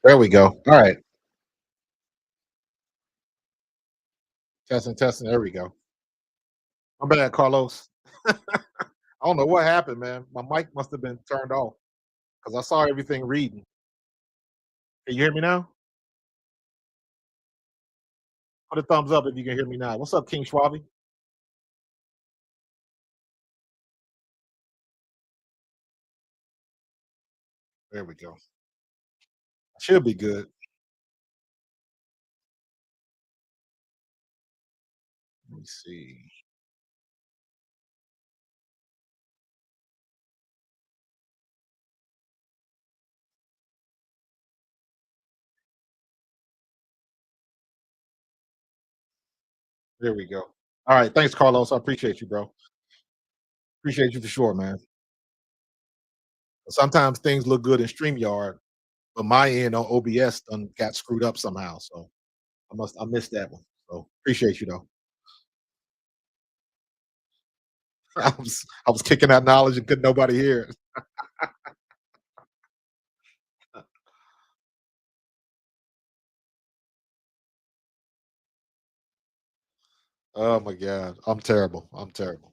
There we go. All right. Testing, testing. There we go. I'm bad, Carlos. I don't know what happened, man. My mic must have been turned off because I saw everything reading. Can you hear me now? Put a thumbs up if you can hear me now. What's up, King Schwabi? There we go. Should be good. Let me see. There we go. All right. Thanks, Carlos. I appreciate you, bro. Appreciate you for sure, man. Sometimes things look good in StreamYard, but my end on OBS done got screwed up somehow. So I missed that one. So appreciate you though. I was kicking out knowledge and couldn't nobody hear it. Oh my god, I'm terrible. I'm terrible.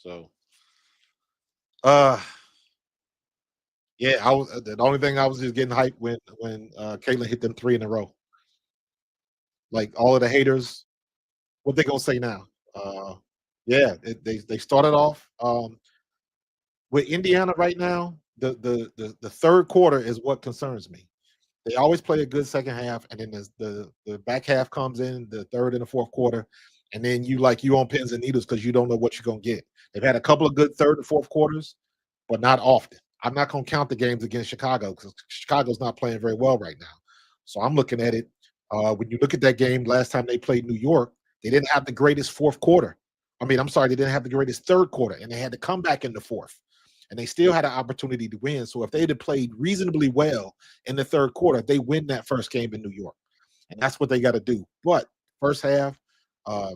So, uh, yeah, I was the only thing I was just getting hyped when Caitlyn hit them three in a row. Like all of the haters, what they gonna say now? Uh, yeah, they started off with Indiana right now. The third quarter is what concerns me. They always play a good second half, and then the back half comes in the third and the fourth quarter, and then you on pins and needles because you don't know what you're gonna get. They've had a couple of good third and fourth quarters, but not often. I'm not gonna count the games against Chicago because Chicago's not playing very well right now. So I'm looking at it. When you look at that game last time they played New York, they didn't have the greatest fourth quarter. I mean, I'm sorry, they didn't have the greatest third quarter, and they had to come back in the fourth, and they still had an opportunity to win. So if they'd have played reasonably well in the third quarter, they win that first game in New York, and that's what they got to do. But first half, uh,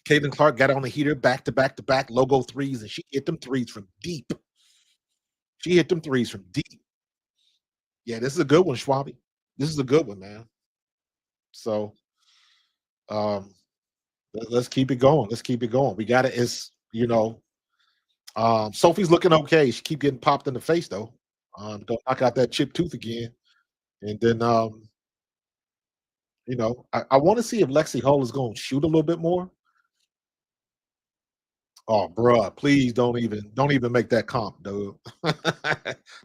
Caitlin Clark got on the heater back to back to back logo threes, and she hit them threes from deep. She hit them threes from deep. Yeah, this is a good one, Schwabi. This is a good one, man. So um, let's keep it going. Let's keep it going. We got it. It's Sophie's looking okay. She keep getting popped in the face though. Don't knock out that chip tooth again. And then I want to see if Lexi Hull is going to shoot a little bit more. Oh, bruh, please don't even make that comp, dude.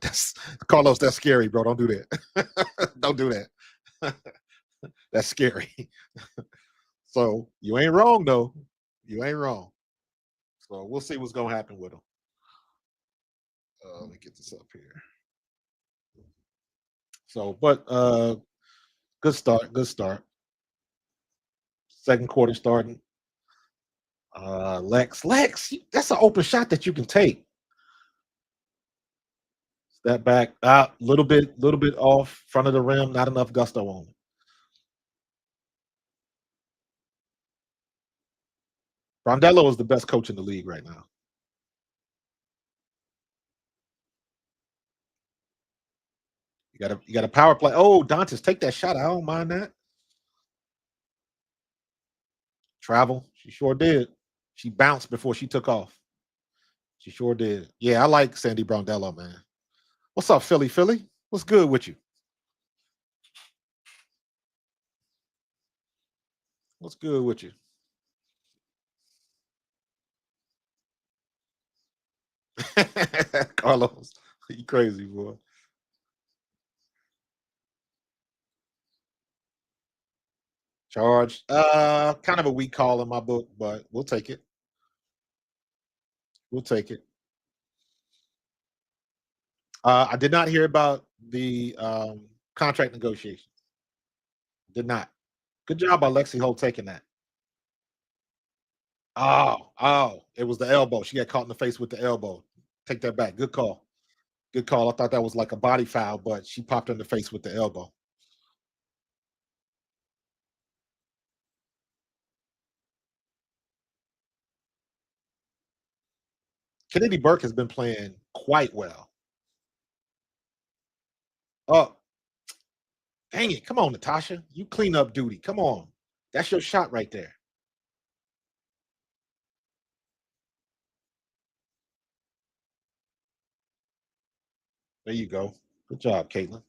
That's Carlos. That's scary, bro. Don't do that. Don't do that. That's scary. So you ain't wrong though. You ain't wrong. So we'll see what's gonna happen with him. Let me get this up here. So, but good start. Good start. Second quarter starting. Lex, that's an open shot that you can take. Step back, little bit off front of the rim, not enough gusto on it. Rondello is the best coach in the league right now. You got a power play. Oh, Dantas, take that shot. I don't mind that. Travel. She sure did. She bounced before she took off. She sure did. Yeah, I like Sandy Brondello, man. What's up, Philly? Philly? What's good with you? What's good with you? Carlos, you crazy boy. Charged. Kind of a weak call in my book, but we'll take it. We'll take it. I did not hear about the contract negotiations. Did not. Good job by Lexi Holt taking that. Oh, it was the elbow. She got caught in the face with the elbow. Take that back. Good call. Good call. I thought that was like a body foul, but she popped her in the face with the elbow. Kennedy Burke has been playing quite well. Oh, Dang it. Come on, Natasha. You clean up duty. Come on. That's your shot right there. There you go. Good job, Caitlin.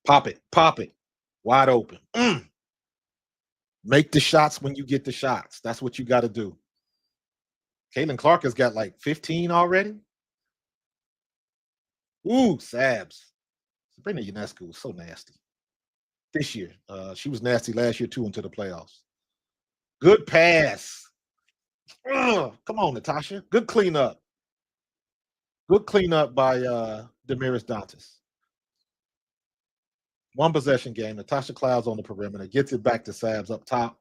Pop it. Pop it. Wide open. Make the shots when you get the shots. That's what you got to do. Caitlin Clark has got like 15 already. Ooh, Sabs. Sabrina Ionescu was so nasty this year. She was nasty last year too into the playoffs. Good pass. Come on, Natasha. Good cleanup. Good cleanup by Demiris Dantas. One possession game. Natasha Clouds on the perimeter. Gets it back to Sabs up top.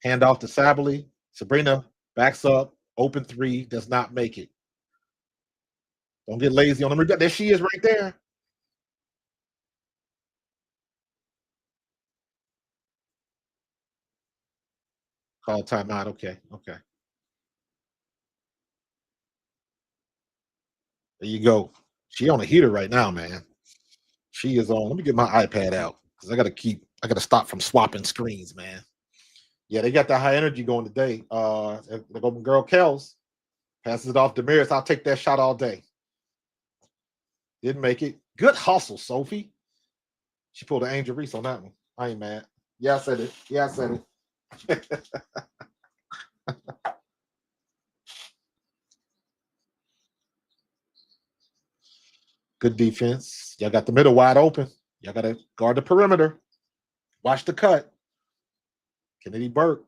Hand off to Sabally. Sabrina backs up. Open three. Does not make it. Don't get lazy on them. There she is right there. Call timeout. Okay. Okay. There you go. She on a heater right now, man. She is on. Let me get my iPad out because I gotta stop from swapping screens, man. Yeah, they got that high energy going today. The golden girl Kels passes it off Demiris. I'll take that shot all day. Didn't make it. Good hustle, Sophie. She pulled an Angel Reese on that one. I ain't mad. Yeah, I said it. Yeah, I said it. Good defense. Y'all got the middle wide open. Y'all got to guard the perimeter. Watch the cut. Kennedy Burke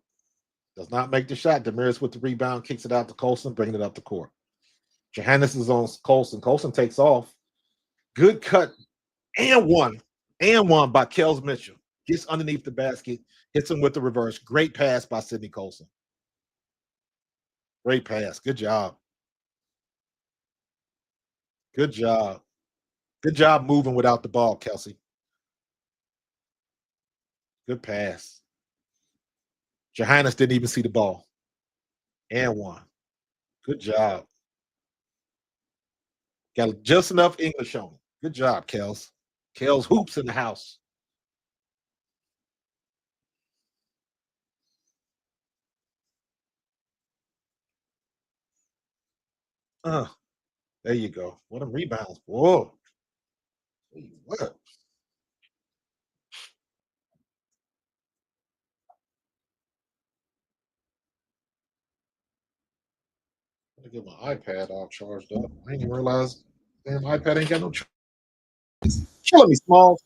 does not make the shot. Demiris with the rebound, kicks it out to Colson, bringing it up the court. Johannes is on Colson. Colson takes off. Good cut and one. And one by Kels Mitchell. Gets underneath the basket, hits him with the reverse. Great pass by Sydney Colson. Great pass. Good job. Good job. Good job moving without the ball, Kelsey. Good pass. Johannes didn't even see the ball. And one. Good job. Got just enough English on it. Good job, Kels. Kels hoops in the house. Uh, there you go. What a rebounds. Whoa. What? I'm gonna get my iPad all charged up. I didn't even realize damn iPad ain't got no charge. Killing me, small.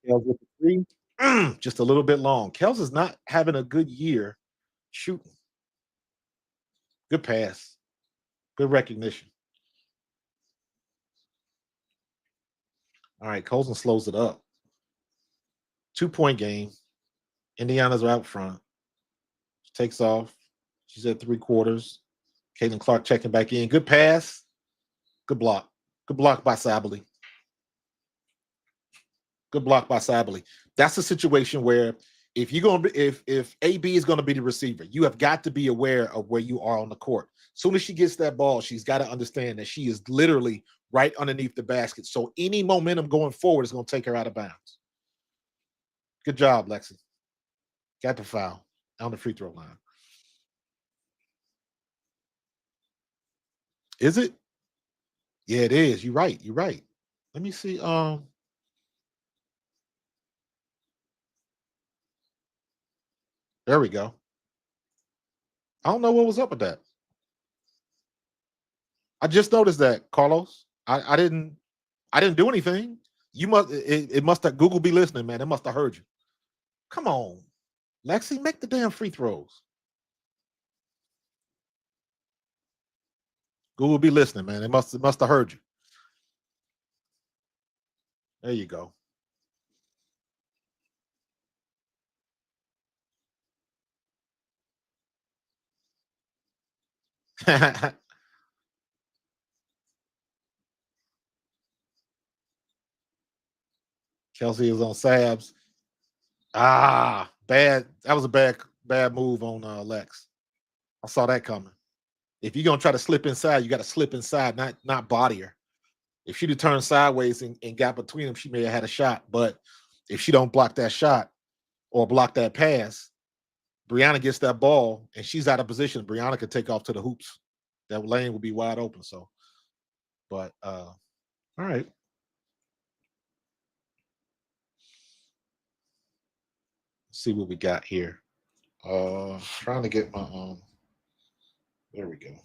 Kels with the three. Just a little bit long. Kels is not having a good year shooting. Good pass. Good recognition. All right, Colson slows it up. 2-point game. Indiana's out front. She takes off. She's at three quarters. Caitlin Clark checking back in. Good pass. Good block. Good block by Sabally. Good block by Sabally. That's a situation where if you're gonna be if AB is gonna be the receiver, you have got to be aware of where you are on the court. As soon as she gets that ball, she's got to understand that she is literally right underneath the basket. So any momentum going forward is going to take her out of bounds. Good job, Lexi. Got the foul on the free throw line. Is it? Yeah, it is. You're right. You're right. Let me see. There we go. I don't know what was up with that. I just noticed that, Carlos. I didn't do anything. You must it must have Google be listening, man. It must have heard you. Come on. Lexi, make the damn free throws. Google be listening, man. It must have heard you. There you go. Kelsey is on Sabs. Ah, bad. That was a bad. bad move on Lex. I saw that coming. If you're gonna try to slip inside, you got to slip inside, not body her. If she'd have turned sideways and got between them, she may have had a shot. But if she don't block that shot or block that pass, Brianna gets that ball and she's out of position. Brianna could take off to the hoops. That lane will be wide open. So, but all right. Let's see what we got here. Trying to get my there we go.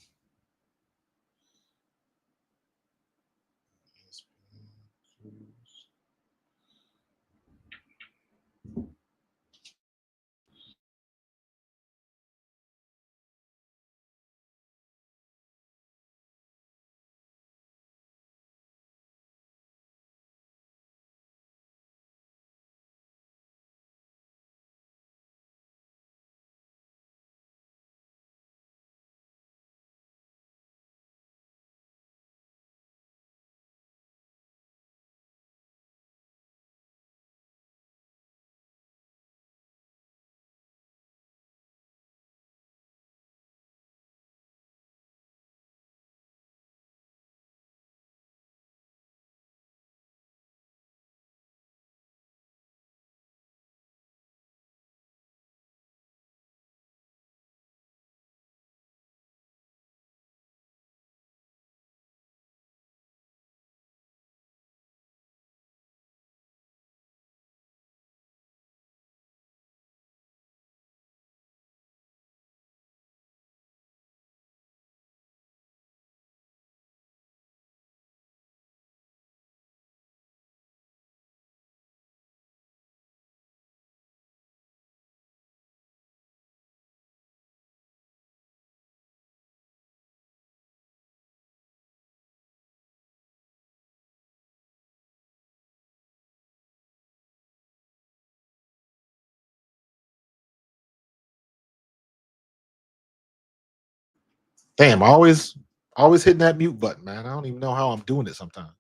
Damn, always hitting that mute button, man. I don't even know how I'm doing it sometimes.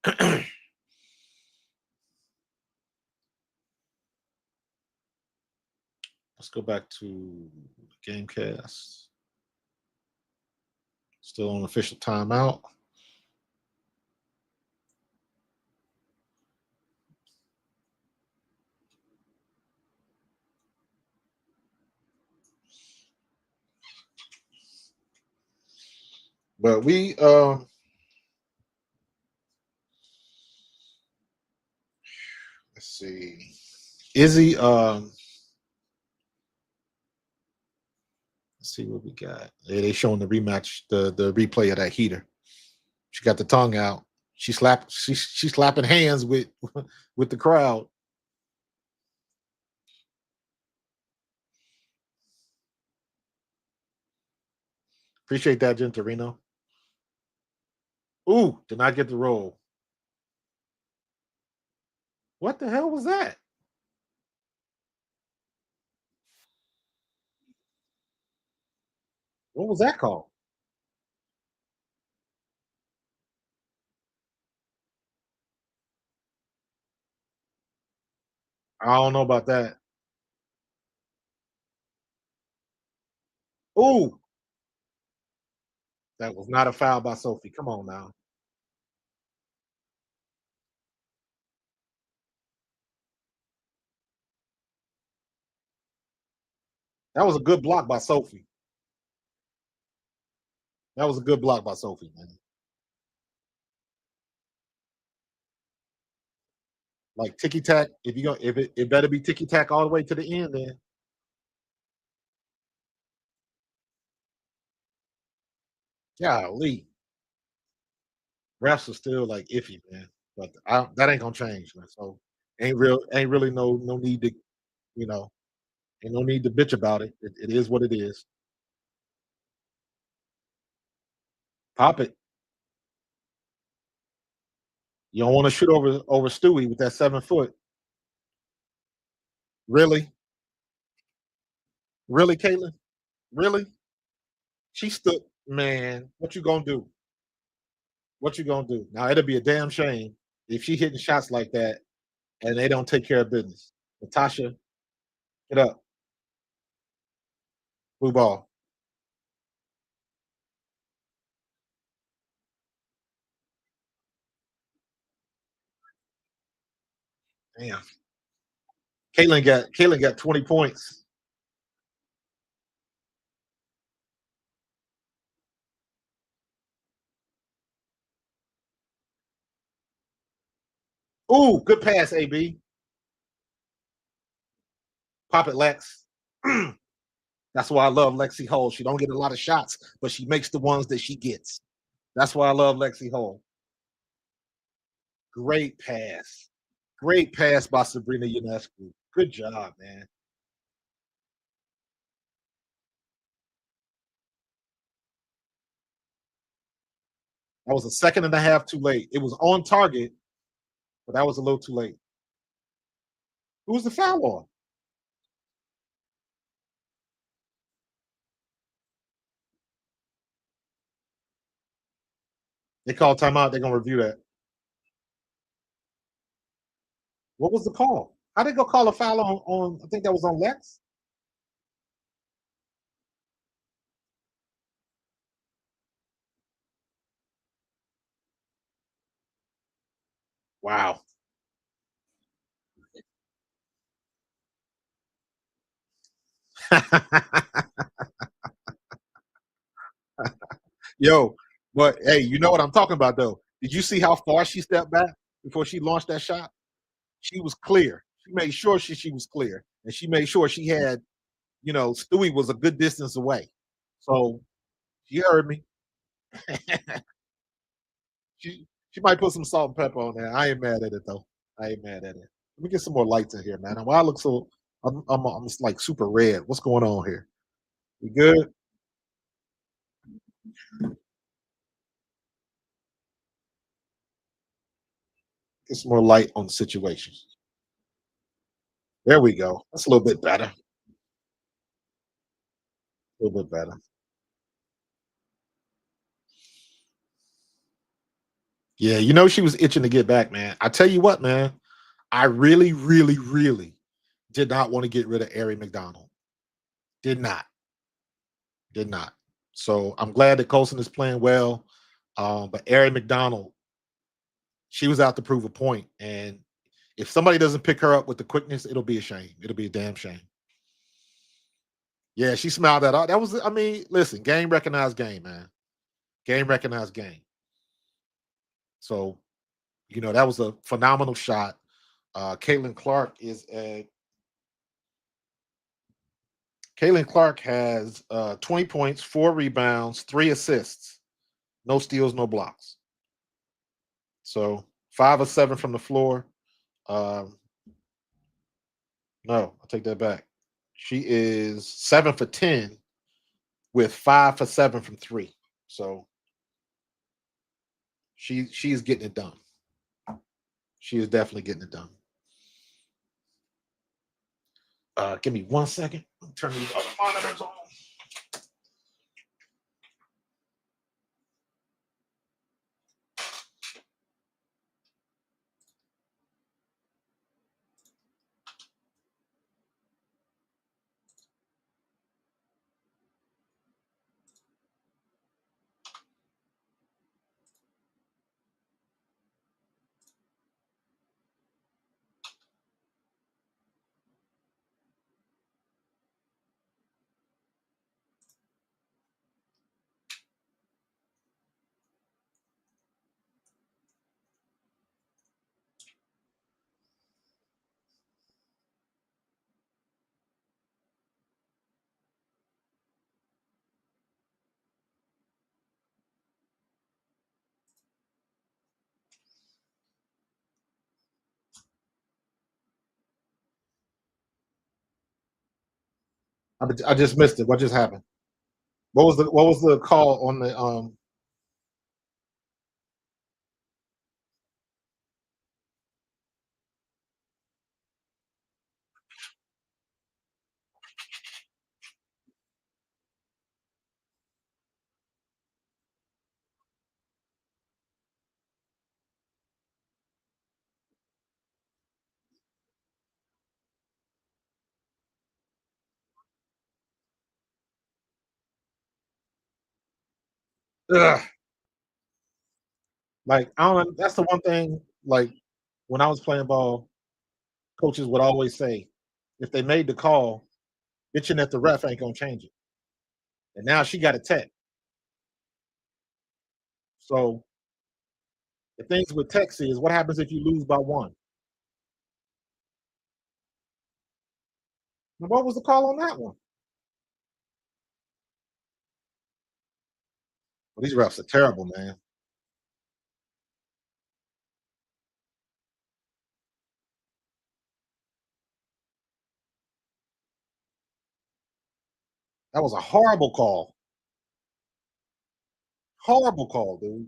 Let's go back to Gamecast. Still on official timeout. But we let's see. Izzy let's see what we got. Yeah, they showing the rematch, the replay of that heater. She got the tongue out. She's slapping hands with with the crowd. Appreciate that, Gentorino. Ooh, did not get the roll. What the hell was that? What was that called? I don't know about that. Ooh, that was not a foul by Sophie. Come on now. That was a good block by Sophie. That was a good block by Sophie, man. Like ticky tack. If you go, if it better be ticky tack all the way to the end, then golly, refs are still like iffy, man. But that ain't gonna change, man. So ain't really no need to, you know, ain't no need to bitch about it. It is what it is. Pop it. You don't want to shoot over Stewie with that 7 foot. Really, really, Caitlin, really. She stood, man. What you gonna do? What you gonna do? Now it'll be a damn shame if she hitting shots like that and they don't take care of business. Natasha, get up. Blue ball. Damn. Caitlin got 20 points. Ooh, good pass, AB. Pop it, Lex. That's why I love Lexi Hole. She don't get a lot of shots, but she makes the ones that she gets. That's why I love Lexi Hole. Great pass. Great pass by Sabrina Ionescu. Good job, man. That was a second and a half too late. It was on target, but that was a little too late. Who was the foul on? They called timeout. They're gonna review that. What was the call? How they go call a foul on I think that was on Lex? Wow. Yo, but hey, you know what I'm talking about though. Did you see how far she stepped back before she launched that shot? She was clear. She made sure she was clear. And she made sure she had, Stewie was a good distance away. So she heard me. She might put some salt and pepper on there. I ain't mad at it though. I ain't mad at it. Let me get some more lights in here, man. Why I look so I'm just like super red. What's going on here? We good? Get some more light on the situation. There we go. That's a little bit better. A little bit better. Yeah, she was itching to get back, man. I tell you what, man. I really, really, really did not want to get rid of Ari McDonald. Did not. Did not. So I'm glad that Colson is playing well. But Ari McDonald, she was out to prove a point. And if somebody doesn't pick her up with the quickness, it'll be a shame. It'll be a damn shame. Yeah, she smiled that out. That was, I mean, listen, game recognized game, man. Game recognized game. So, that was a phenomenal shot. Caitlin Clark is a Caitlin Clark has 20 points, 4 rebounds, 3 assists, no steals, no blocks. So 5 of 7 from the floor. Um, no, I take that back. She is 7 for 10 with 5 for 7 from three. So she's getting it done. She is definitely getting it done. Give me 1 second. Turn these other monitors on. I just missed it. What just happened? What was the call on the Ugh. Like, I don't that's the one thing, like, when I was playing ball, coaches would always say, if they made the call, bitching at the ref ain't gonna change it. And now she got a tech. So the things with techs is what happens if you lose by one? And what was the call on that one? Well, these refs are terrible, man. That was a horrible call. Horrible call, dude.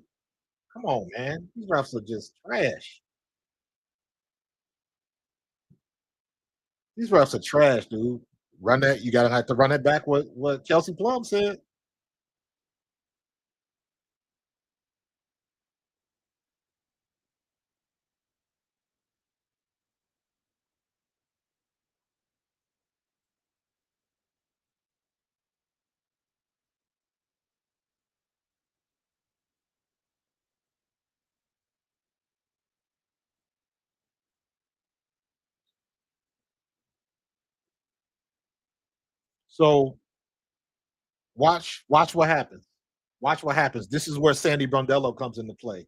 Come on, man. These refs are just trash. These refs are trash, dude. Run that. You gotta have to run it back. What Kelsey Plum said. So watch what happens. Watch what happens. This is where Sandy Brondello comes into play.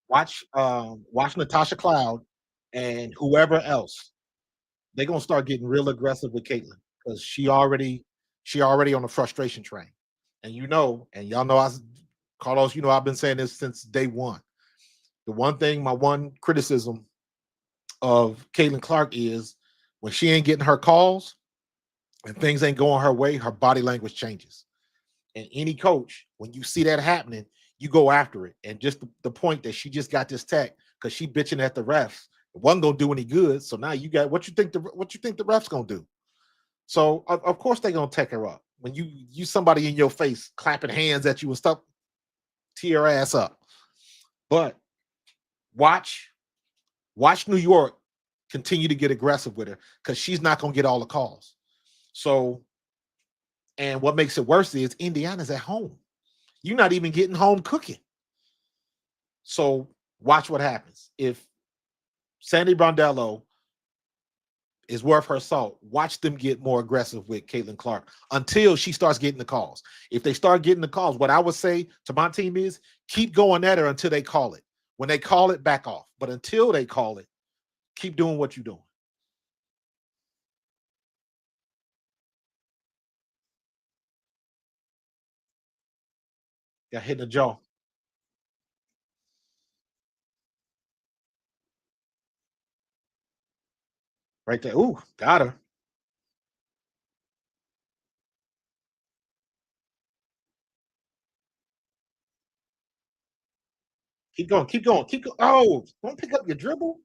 Watch Natasha Cloud and whoever else. They're gonna start getting real aggressive with Caitlin because she already on the frustration train. And and y'all know Carlos, I've been saying this since day one. The one thing, my one criticism of Caitlin Clark is when she ain't getting her calls and things ain't going her way, her body language changes. And any coach, when you see that happening, you go after it. And just the point that she just got this tech because she bitching at the refs, it wasn't gonna do any good. So now you got what you think the refs gonna do. So of course they're gonna tech her up. When you somebody in your face clapping hands at you and stuff, tee her ass up. But watch watch New York continue to get aggressive with her because she's not gonna get all the calls. So and what makes it worse is Indiana's at home. You're not even getting home cooking. So watch what happens. If Sandy Brondello is worth her salt, watch them get more aggressive with Caitlin Clark until she starts getting the calls. If they start getting the calls, what I would say to my team is keep going at her until they call it. When they call it, back off. But until they call it, keep doing what you're doing. Got hit in the jaw right there. Ooh, got her. Keep going, keep going, keep going. Oh, don't pick up your dribble.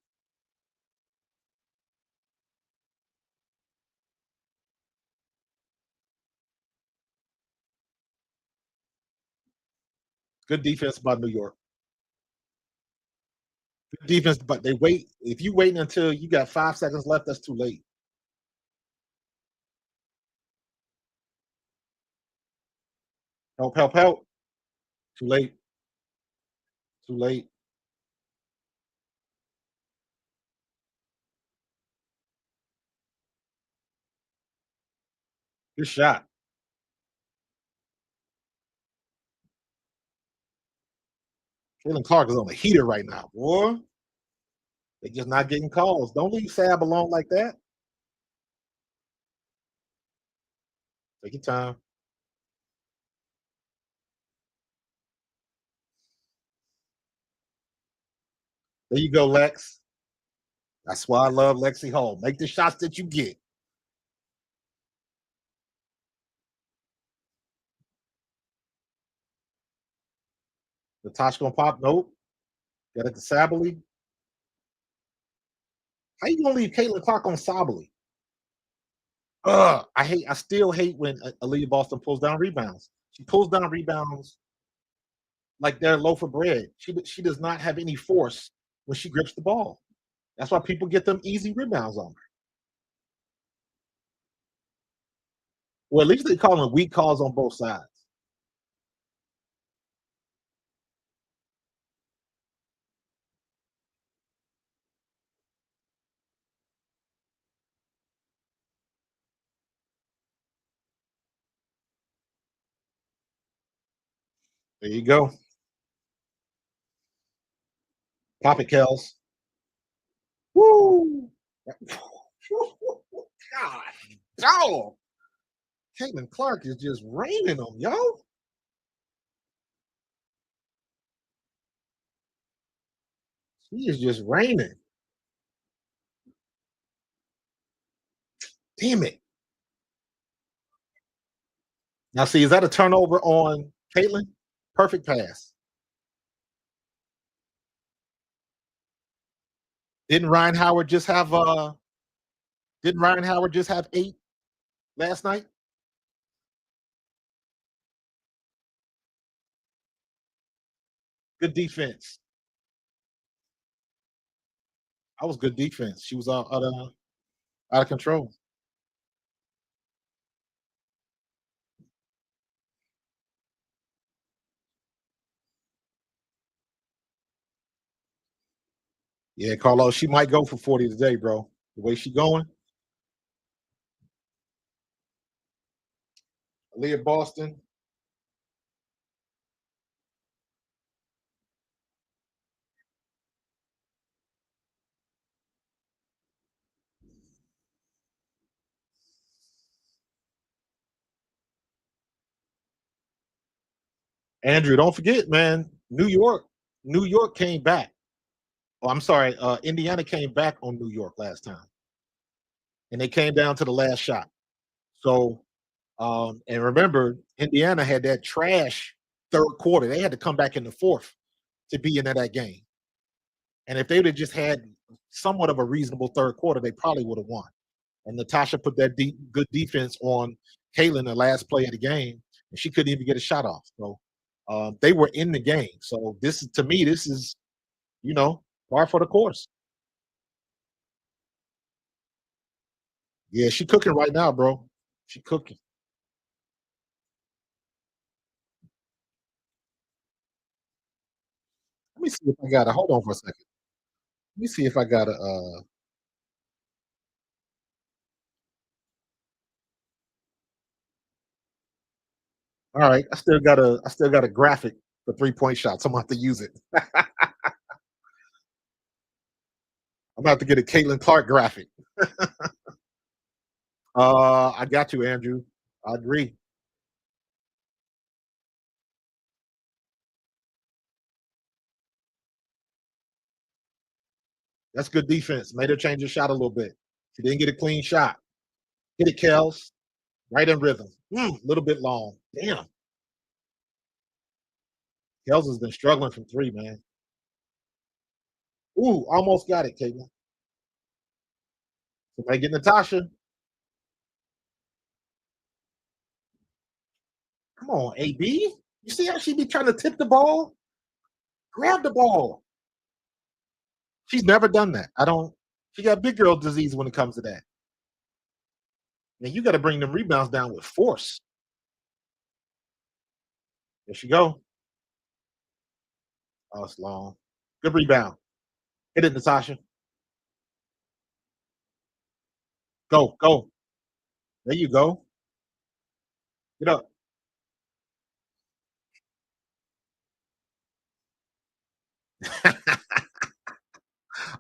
Good defense by New York. Good defense, but they wait. If you wait until you got 5 seconds left, that's too late. Help, help, help. Too late. Too late. Good shot. Caitlin Clark is on the heater right now, boy. They just not getting calls. Don't leave Sab alone like that. Take your time. There you go, Lex. That's why I love Lexi Hall. Make the shots that you get. Natasha gonna pop. Nope. Got it to Sabally. How you gonna leave Caitlin Clark on Sabally? Ugh, I still hate when Aaliyah Boston pulls down rebounds. She pulls down rebounds like they're a loaf of bread. She does not have any force when she grips the ball. That's why people get them easy rebounds on her. Well, at least they call them weak calls on both sides. There you go. Pop it, Kels. Woo! God, dog. Caitlin Clark is just raining them, yo. She is just raining. Damn it. Now, see, is that a turnover on Caitlin? Perfect pass. Didn't Ryan Howard just have didn't Ryan Howard just have 8 last night? Good defense. That was good defense. She was out of control. Yeah, Carlos, she might go for 40 today, bro. The way she going. Aaliyah Boston. Andrew, don't forget, man. New York came back. Oh, I'm sorry. Indiana came back on New York last time, and they came down to the last shot. So, and remember, Indiana had that trash third quarter. They had to come back in the fourth to be into that game. And if they would have just had somewhat of a reasonable third quarter, they probably would have won. And Natasha put that good defense on Kaylin the last play of the game, and she couldn't even get a shot off. So they were in the game. So this is to me, this is par for the course. Yeah, she cooking right now, bro. She cooking. Let me see if I got to hold on for a second. Let me see if I got to. All right, I still got a graphic for 3-point shots. I'm gonna have to use it. I'm about to get a Caitlin Clark graphic. I got you, Andrew. I agree. That's good defense. Made her change her shot a little bit. She didn't get a clean shot. Hit it, Kels. Right in rhythm. A little bit long. Damn. Kels has been struggling from three, man. Ooh, almost got it, Caitlin. Somebody get Natasha. Come on, AB. You see how she be trying to tip the ball? Grab the ball. She's never done that. I don't. She got big girl disease when it comes to that. And you got to bring them rebounds down with force. There she go. Oh, it's long. Good rebound. Hit it, Natasha. Go, go. There you go. Get up.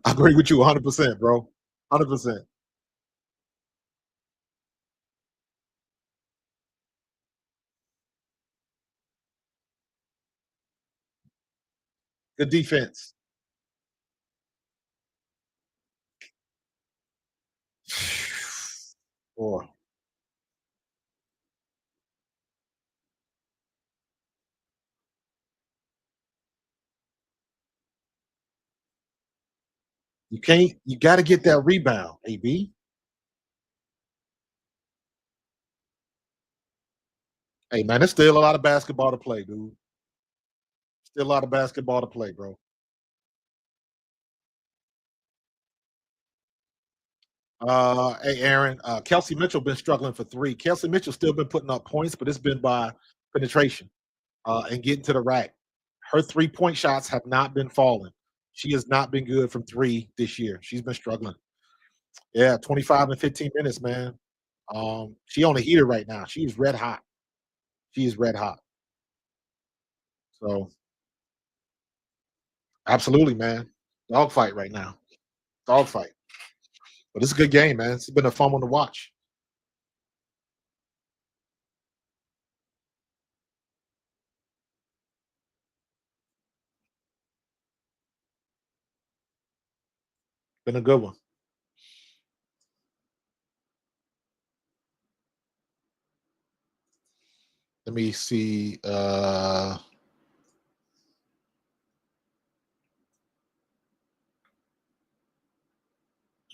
I agree with you 100%, bro. 100%. Good defense. Boy, you can't. You got to get that rebound, AB. Hey, man, there's still a lot of basketball to play, dude. Still a lot of basketball to play, bro. Hey, Aaron, Kelsey Mitchell been struggling for three. Kelsey Mitchell still been putting up points, but it's been by penetration and getting to the rack. Her 3-point shots have not been falling. She has not been good from three this year. She's been struggling. Yeah, 25 and 15 minutes, man. She on a heater right now. She's red hot. She is red hot. So absolutely, man. Dogfight right now. Dogfight. But it's a good game, man. It's been a fun one to watch. Been a good one. Let me see.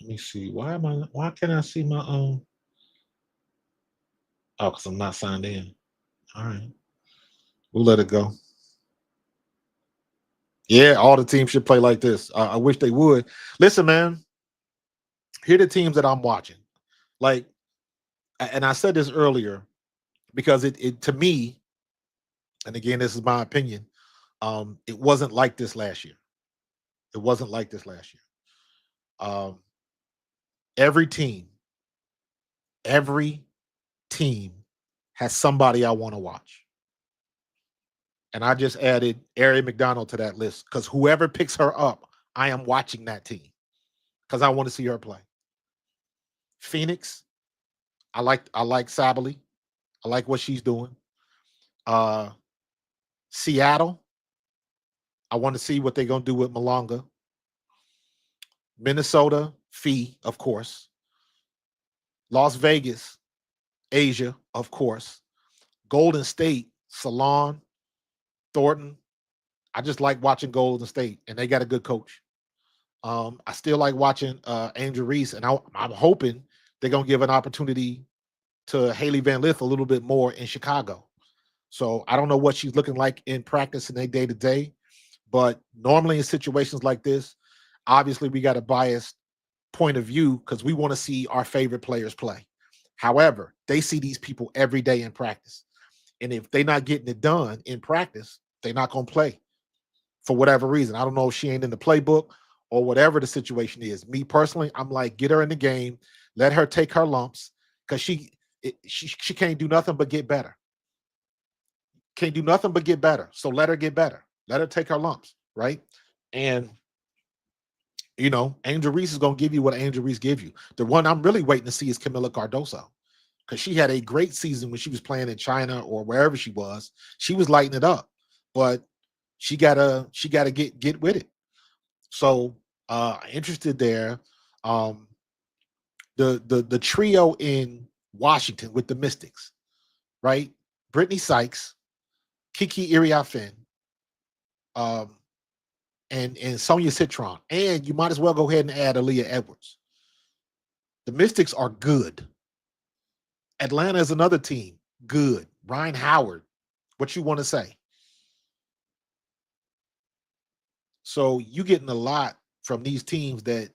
Let me see. Why can't I see my oh, because I'm not signed in. All right. We'll let it go. Yeah, all the teams should play like this. I wish they would. Listen, man, here are the teams that I'm watching. Like, and I said this earlier because it to me, and again, this is my opinion. It wasn't like this last year. It wasn't like this last year. Um, every team, every team has somebody I want to watch. And I just added Ari McDonald to that list because whoever picks her up, I am watching that team because I want to see her play. Phoenix, I like Sabally. I like what she's doing. Uh Seattle, I want to see what they're gonna do with Malonga. Minnesota, Fee, of course. Las Vegas, Asia, of course. Golden State, Salon, Thornton. I just like watching Golden State, and they got a good coach. I still like watching Angel Reese, and I'm hoping they're gonna give an opportunity to Haley Van Lith a little bit more in Chicago. So I don't know what she's looking like in practice in a day to day, but normally in situations like this, obviously we got a biased point of view because we want to see our favorite players play. However, they see these people every day in practice. And if they're not getting it done in practice, they're not going to play for whatever reason. I don't know if she ain't in the playbook or whatever the situation is. Me personally, I'm like, get her in the game, let her take her lumps because she can't do nothing but get better. Can't do nothing but get better. So let her get better. Let her take her lumps, right? And Angel Reese is gonna give you what Angel Reese give you. The one I'm really waiting to see is Camila Cardoso because she had a great season when she was playing in China or wherever she was. She was lighting it up, but she gotta get with it. So interested there. Um, the trio in Washington with the Mystics, right? Brittany Sykes, Kiki Iriafen, um, and Sonia Citron. And you might as well go ahead and add Aaliyah Edwards. The Mystics are good. Atlanta is another team. Good. Ryan Howard. What you want to say? So you getting a lot from these teams that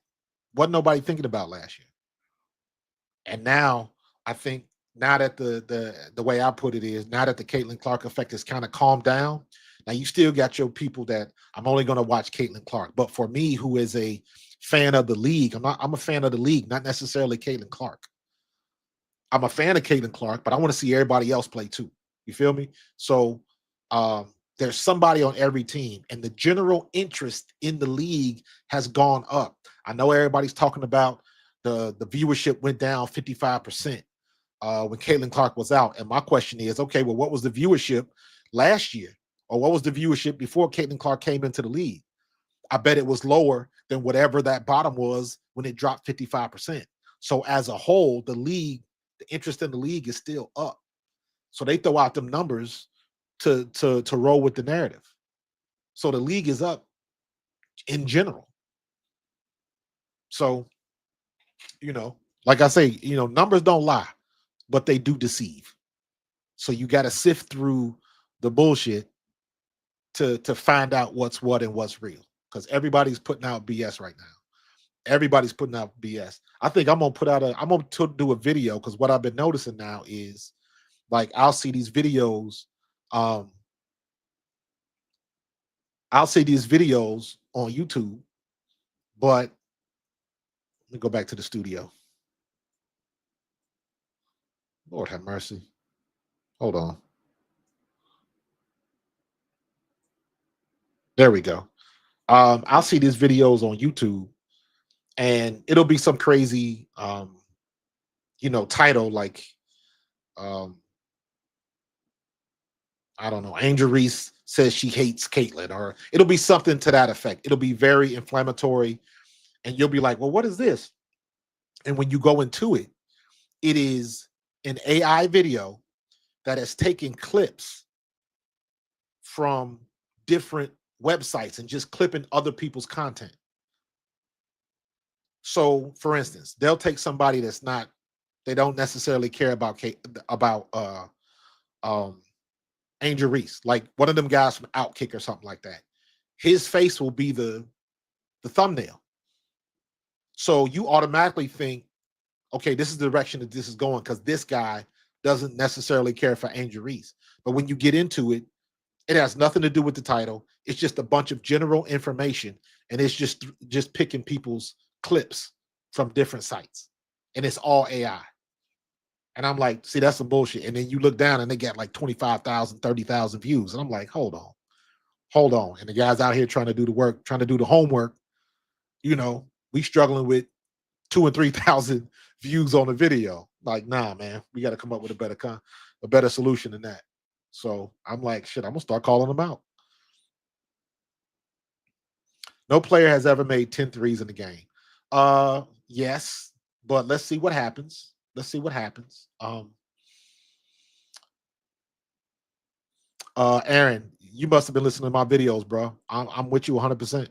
wasn't nobody thinking about last year. And now I think now that the way I put it is now that the Caitlin Clark effect has kind of calmed down, now you still got your people that I'm only going to watch Caitlin Clark. But for me, who is a fan of the league, I'm a fan of the league, not necessarily Caitlin Clark. I'm a fan of Caitlin Clark, but I want to see everybody else play too. You feel me? So there's somebody on every team, and the general interest in the league has gone up. I know everybody's talking about the viewership went down 55% when Caitlin Clark was out. And my question is, okay, well, what was the viewership last year? Or what was the viewership before Caitlin Clark came into the league? I bet it was lower than whatever that bottom was when it dropped 55%. So as a whole, the interest in the league is still up. So they throw out them numbers to roll with the narrative. So the league is up in general. So, you know, like I say, numbers don't lie, but they do deceive. So you got to sift through the bullshit to find out what's what and what's real. Because everybody's putting out BS right now. Everybody's putting out BS. I think I'm gonna do a video because what I've been noticing now is like um, I'll see these videos on YouTube, but let me go back to the studio. Lord have mercy. Hold on. There we go. I'll see these videos on YouTube, and it'll be some crazy, title like, um, I don't know, Angel Reese says she hates Caitlyn, or it'll be something to that effect. It'll be very inflammatory, and you'll be like, "Well, what is this?" And when you go into it, it is an AI video that has taken clips from different websites and just clipping other people's content. So, for instance, they'll take somebody that's not, they don't necessarily care about about um Angel Reese, like one of them guys from Outkick or something like that. His face will be the thumbnail. So you automatically think, okay, this is the direction that this is going because this guy doesn't necessarily care for Angel Reese. But when you get into it, it has nothing to do with the title. It's just a bunch of general information, and it's just picking people's clips from different sites, and it's all AI. And I'm like, see, that's some bullshit. And then you look down, and they got like 25,000, 30,000 views, and I'm like, hold on. And the guys out here trying to do the work, trying to do the homework. We struggling with 2 and 3 thousand views on the video. Like, nah, man, we got to come up with a better solution than that. So I'm like, shit, I'm gonna start calling them out. No player has ever made 10 threes in the game. Yes, but let's see what happens. Let's see what happens. Aaron, you must have been listening to my videos, bro. I'm with you 100%.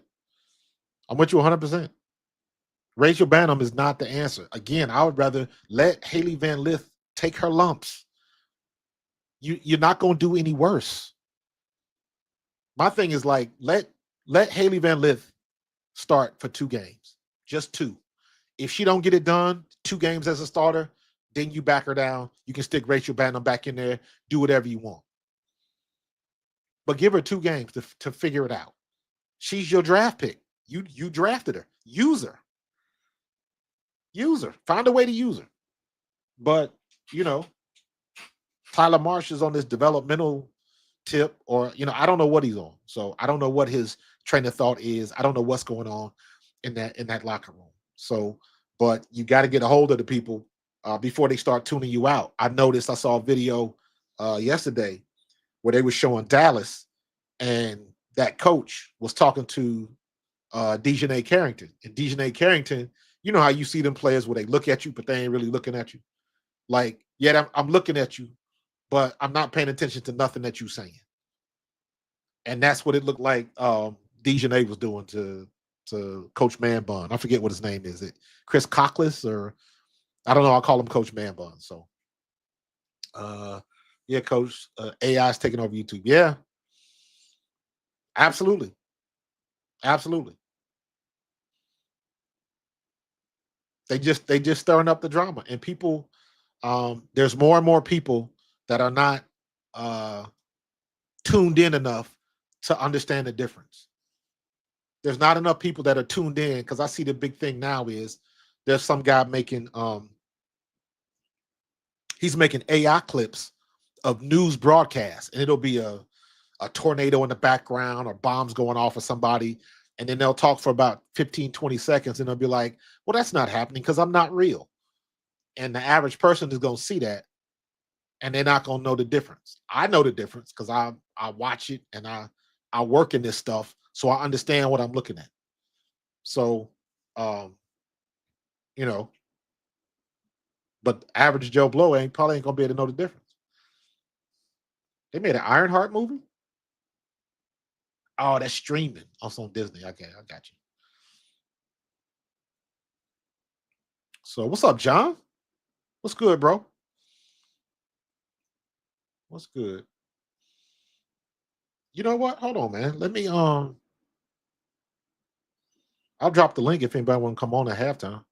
I'm with you 100%. Rachel Banham is not the answer. Again, I would rather let Haley Van Lith take her lumps. You're not going to do any worse. My thing is like let Haley Van Lith start for 2 games, just two. If she don't get it done, 2 games as a starter, then you back her down. You can stick Rachel Banham back in there, do whatever you want. But give her 2 games to figure it out. She's your draft pick. You drafted her. Use her. Use her. Find a way to use her. But you know, Tyler Marsh is on this developmental tip, or I don't know what he's on. So I don't know what his train of thought is. I don't know what's going on in that locker room. So, but you got to get a hold of the people before they start tuning you out. I saw a video yesterday where they were showing Dallas, and that coach was talking to Dejanay Carrington. And Dejanay Carrington, you know how you see them players where they look at you, but they ain't really looking at you. Like, yeah, I'm looking at you, but I'm not paying attention to nothing that you're saying. And that's what it looked like Dejanay was doing to Coach Man Bun. I forget what his name is. It Chris Cockless, or I don't know. I'll call him Coach Man Bun. So uh yeah, Coach, AI is taking over YouTube. Yeah, absolutely. Absolutely. They just stirring up the drama, and people, there's more and more people that are not uh tuned in enough to understand the difference. There's not enough people that are tuned in, because I see the big thing now is there's some guy making he's making AI clips of news broadcasts, and it'll be a tornado in the background or bombs going off of somebody, and then they'll talk for about 15, 20 seconds, and they'll be like, well, that's not happening because I'm not real. And the average person is going to see that, and they're not going to know the difference. I know the difference because I watch it, and I work in this stuff, so I understand what I'm looking at. So, um, you know, but average Joe Blow probably ain't gonna be able to know the difference. They made an Ironheart movie. Oh, that's streaming also on Disney. Okay, I got you. So, what's up, John? What's good, bro? What's good? You know what? Hold on, man. Let me I'll drop the link if anybody want to come on at halftime.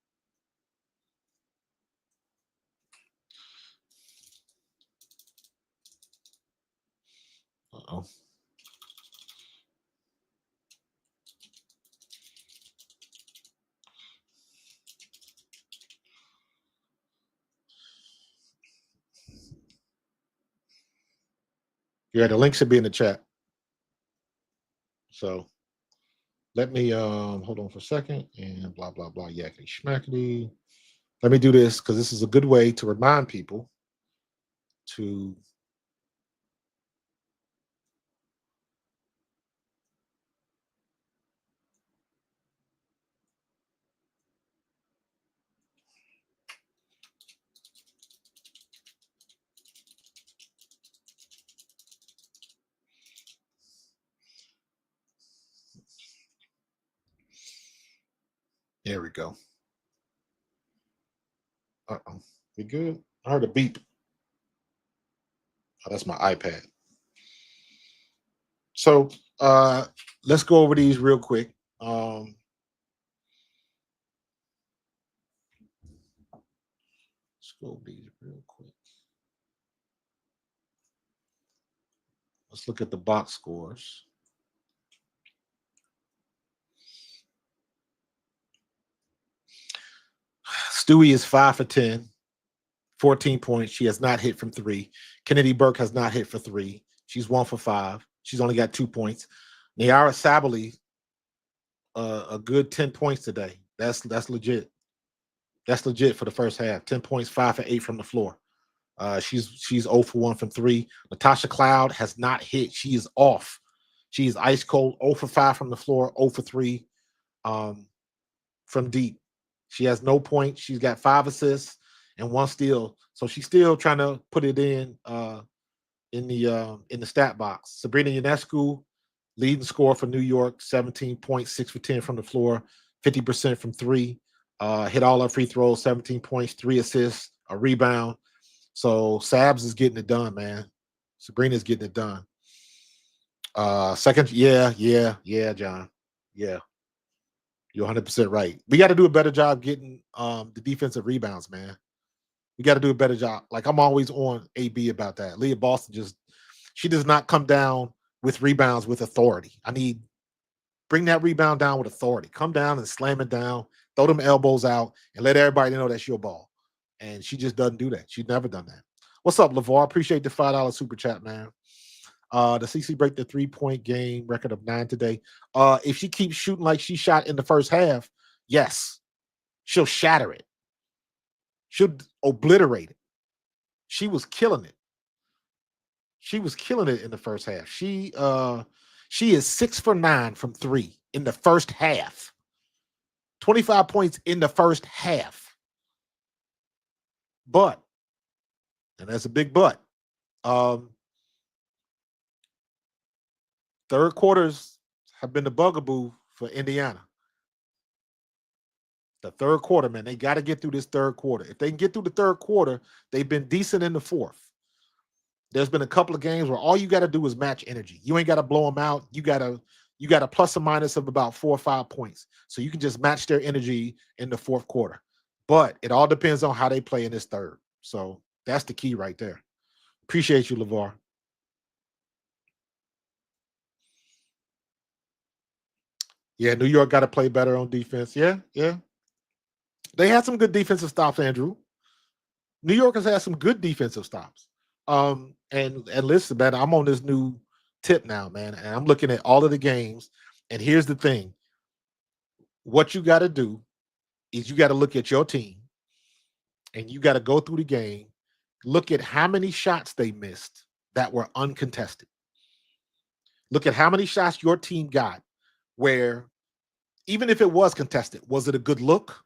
Uh-oh. Yeah, the link should be in the chat. So let me hold on for a second and blah blah blah yakety schmackety. Let me do this because this is a good way to remind people to there we go. Uh-oh. We good? I heard a beep. Oh, that's my iPad. So let's go over these real quick. Let's go over these real quick. Let's look at the box scores. Stewie is 5 for 10, 14 points. She has not hit from three. Kennedy Burke has not hit for three. She's 1 for 5. She's only got 2 points. Niara Sabali, a good 10 points today. That's legit. That's legit for the first half. 10 points, 5 for 8 from the floor. She's 0 for 1 from 3. Natasha Cloud has not hit. She is off. She is ice cold, 0 for 5 from the floor, 0 for 3 from deep. She has no points. She's got 5 assists and 1 steal. So she's still trying to put it in the stat box. Sabrina Ionescu, leading scorer for New York, 17 points, 6 for 10 from the floor, 50% from 3. Hit all her free throws, 17 points, 3 assists, a rebound. So Sabs is getting it done, man. Sabrina's getting it done. Second, yeah, John. Yeah, you're 100% right. We got to do a better job getting the defensive rebounds, man. We got to do a better job. Like I'm always on AB about that. Leah Boston she does not come down with rebounds with authority. I need bring that rebound down with authority. Come down and slam it down, throw them elbows out, and let everybody know that's your ball. And she just doesn't do that. She's never done that. What's up, LeVar? Appreciate the $5 super chat, man. The CC break the 3-point game record of 9 today. If she keeps shooting like she shot in the first half, yes, she'll shatter it. She'll obliterate it. She was killing it. She was killing it in the first half. She is 6 for 9 from 3 in the first half. 25 points in the first half. But, and that's a big but, third quarters have been the bugaboo for Indiana. The third quarter, man, they got to get through this third quarter. If they can get through the third quarter, they've been decent in the fourth. There's been a couple of games where all you got to do is match energy. You ain't got to blow them out. You got a plus or minus of about 4 or 5 points. So you can just match their energy in the fourth quarter. But it all depends on how they play in this third. So that's the key right there. Appreciate you, LeVar. Yeah, New York got to play better on defense. Yeah. They had some good defensive stops, Andrew. New York has had some good defensive stops. And listen, man, I'm on this new tip now, man, and I'm looking at all of the games. And here's the thing: what you got to do is you got to look at your team, and you got to go through the game, look at how many shots they missed that were uncontested. Look at how many shots your team got where, even if it was contested, was it a good look?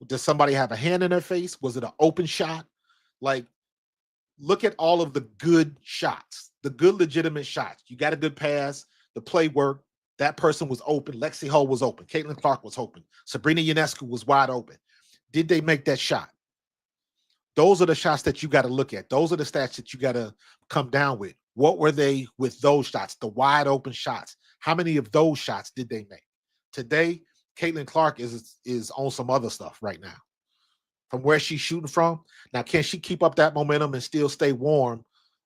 Does somebody have a hand in their face? Was it an open shot? Like, look at all of the good shots, the good legitimate shots. You got a good pass, the play worked, that person was open, Lexi Hull was open, Caitlin Clark was open, Sabrina Ionescu was wide open. Did they make that shot? Those are the shots that you got to look at. Those are the stats that you got to come down with. What were they with those shots, the wide open shots? How many of those shots did they make? Today, Caitlin Clark is on some other stuff right now. From where she's shooting from. Now, can she keep up that momentum and still stay warm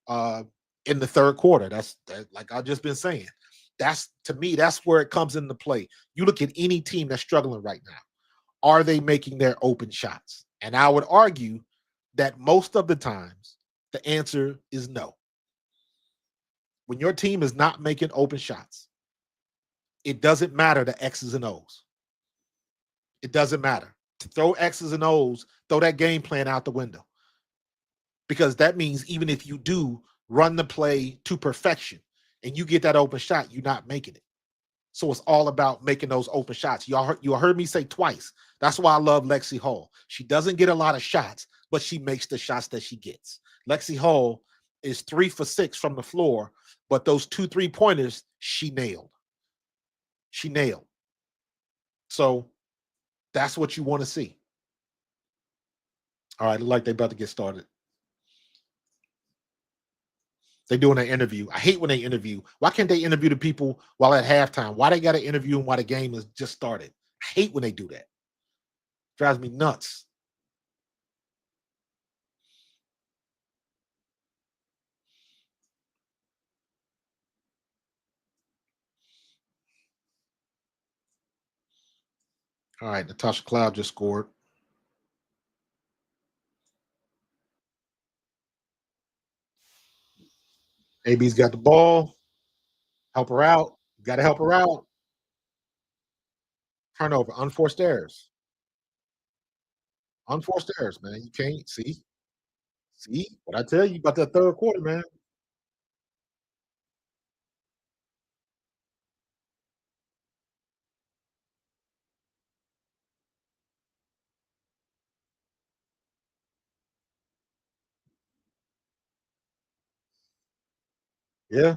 in the third quarter? That's like I've just been saying. That's, to me, that's where it comes into play. You look at any team that's struggling right now. Are they making their open shots? And I would argue that most of the times the answer is no. When your team is not making open shots, It doesn't matter the X's and O's. It doesn't matter. To throw X's and O's, throw that game plan out the window. Because that means even if you do run the play to perfection and you get that open shot, you're not making it. So it's all about making those open shots. You heard me say twice. That's why I love Lexi Hall. She doesn't get a lot of shots, but she makes the shots that she gets. Lexi Hall is 3 for 6 from the floor, but those 2 3-pointers she nailed. She nailed. So that's what you want to see. All right, look like they're about to get started. They doing an interview. I hate when they interview. Why can't they interview the people while at halftime? Why they got to interview them while the game is just started? I hate when they do that. Drives me nuts. All right, Natasha Cloud just scored. AB's got the ball. Help her out. Got to help her out. Turnover. Unforced errors. Unforced errors, man. You can't see. See what I tell you about that third quarter, man. Yeah,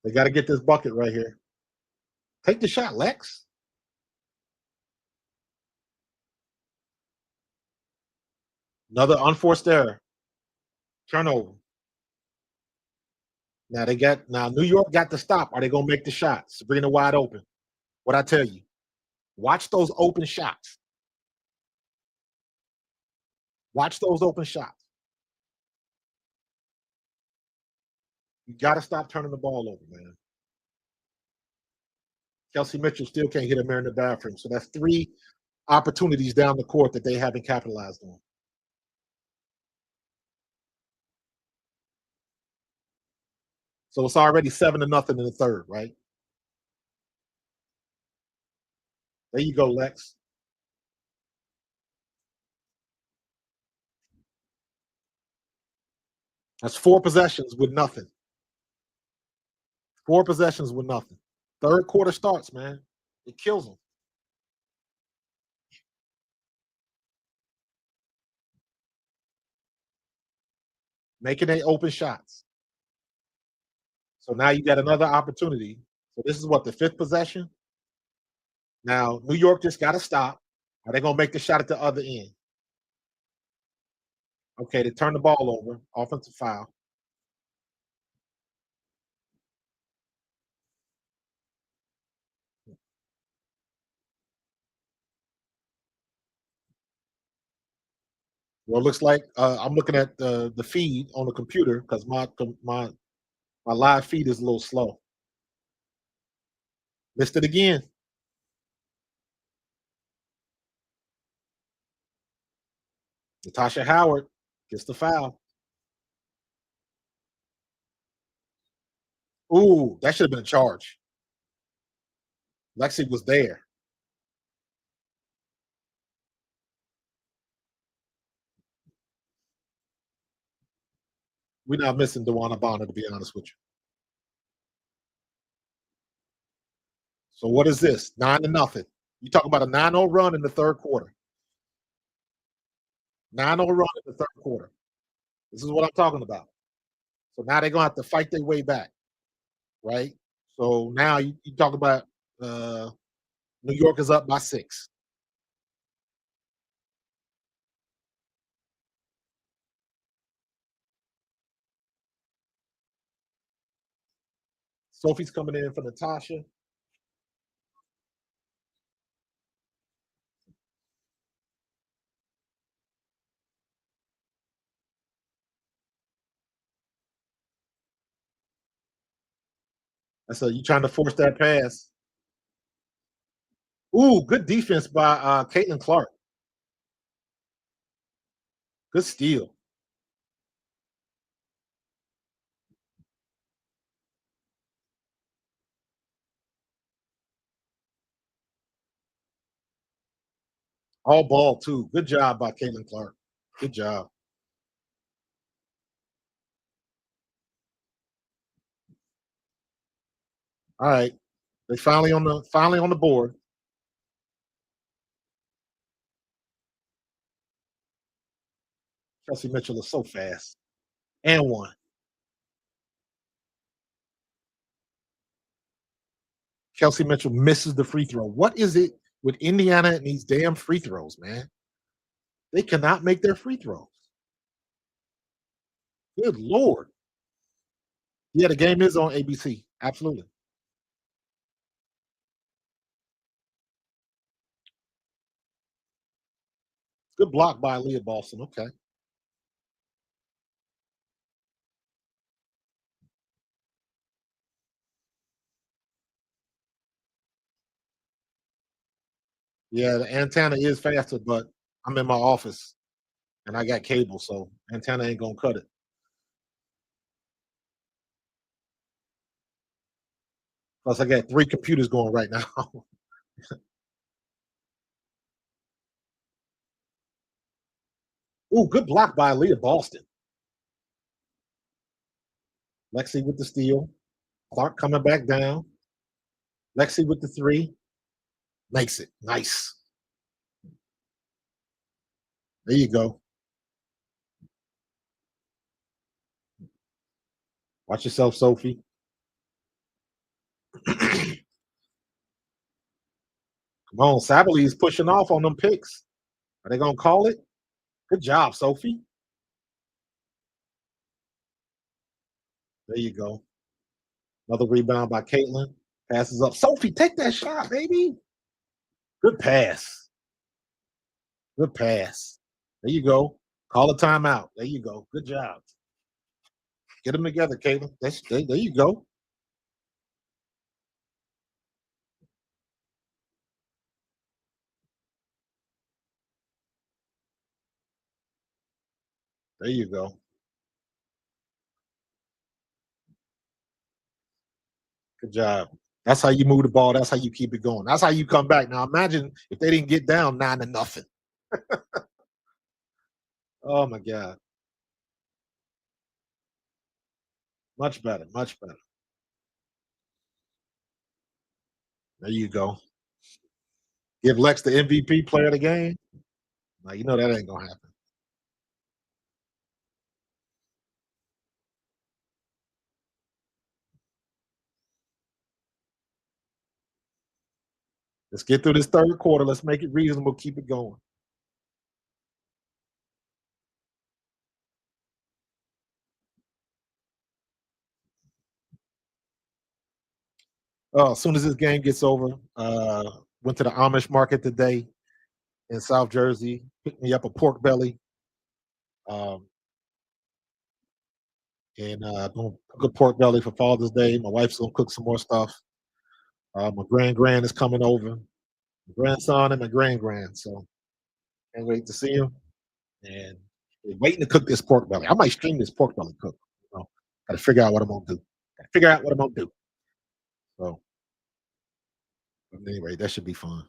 they got to get this bucket right here. Take the shot, Lex. Another unforced error. Turnover. Now New York got the stop. Are they gonna make the shot? Sabrina wide open. What I tell you, watch those open shots. Watch those open shots. You got to stop turning the ball over, man. Kelsey Mitchell still can't hit a mirror in the bathroom. So that's 3 opportunities down the court that they haven't capitalized on. So it's already 7-0 in the third, right? There you go, Lex. That's 4 possessions with nothing. 4 possessions with nothing. Third quarter starts, man. It kills them. Making they open shots. So now you got another opportunity. So this is what the fifth possession. Now New York just got to stop. Are they gonna make the shot at the other end? Okay, they turn the ball over. Offensive foul. Well, it looks like I'm looking at the feed on the computer because my live feed is a little slow. Missed it again. Natasha Howard gets the foul. Ooh, that should have been a charge. Lexi was there. We're not missing Dewana Bonner, to be honest with you. So what is this? 9-0. You talk about a 9-0 run in the third quarter. 9-0 run in the third quarter. This is what I'm talking about. So now they're gonna have to fight their way back, right? So now you talk about uh, New York is up by 6. Sophie's coming in for Natasha. I said, you trying to force that pass. Ooh, good defense by Caitlin Clark. Good steal. All ball too. Good job by Caitlin Clark. Good job. All right. They finally on the board. Chelsea Mitchell is so fast. And one. Kelsey Mitchell misses the free throw. What is it with Indiana and these damn free throws, man? They cannot make their free throws. Good Lord. Yeah, the game is on ABC. Absolutely. Good block by Leah Boston. Okay. Yeah, the antenna is faster, but I'm in my office and I got cable, so antenna ain't gonna cut it. Plus, I got 3 computers going right now. Ooh, good block by Leah Boston. Lexi with the steal. Clark coming back down. Lexi with the three. Makes it. Nice. There you go. Watch yourself, Sophie. Come on, Saberly is pushing off on them picks. Are they gonna call it? Good job, Sophie. There you go. Another rebound by Caitlin. Passes up. Sophie, take that shot, baby. Good pass. Good pass. There you go. Call a timeout. There you go. Good job. Get them together, Caitlin. There you go. There you go. Good job. That's how you move the ball. That's how you keep it going. That's how you come back. Now imagine if they didn't get down 9-0. Oh my God. Much better. Much better. There you go. Give Lex the MVP player of the game. Now you know that ain't gonna happen. Let's get through this third quarter. Let's make it reasonable. Keep it going. As soon as this game gets over, went to the Amish market today in South Jersey. Picked me up a pork belly. Um, and doing a good pork belly for Father's Day. My wife's gonna cook some more stuff. My grand is coming over. My grandson and my grand. So can't wait to see him. And waiting to cook this pork belly. I might stream this pork belly cook. You know, got to figure out what I'm gonna do. Got to figure out what I'm gonna do. So anyway, that should be fun.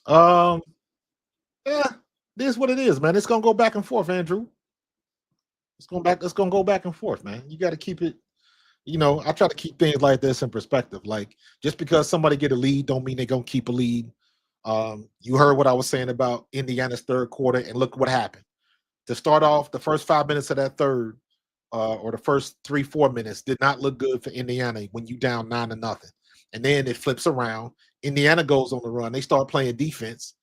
Um, yeah, this is what it is, man. It's gonna go back and forth, Andrew. It's going back. It's gonna go back and forth, man. You got to keep it. I try to keep things like this in perspective. Like just because somebody get a lead, don't mean they're gonna keep a lead. You heard what I was saying about Indiana's third quarter, and look what happened. To start off, the first 5 minutes of that third, or the first 3-4 minutes, did not look good for Indiana when you down 9-0, and then it flips around. Indiana goes on the run. They start playing defense,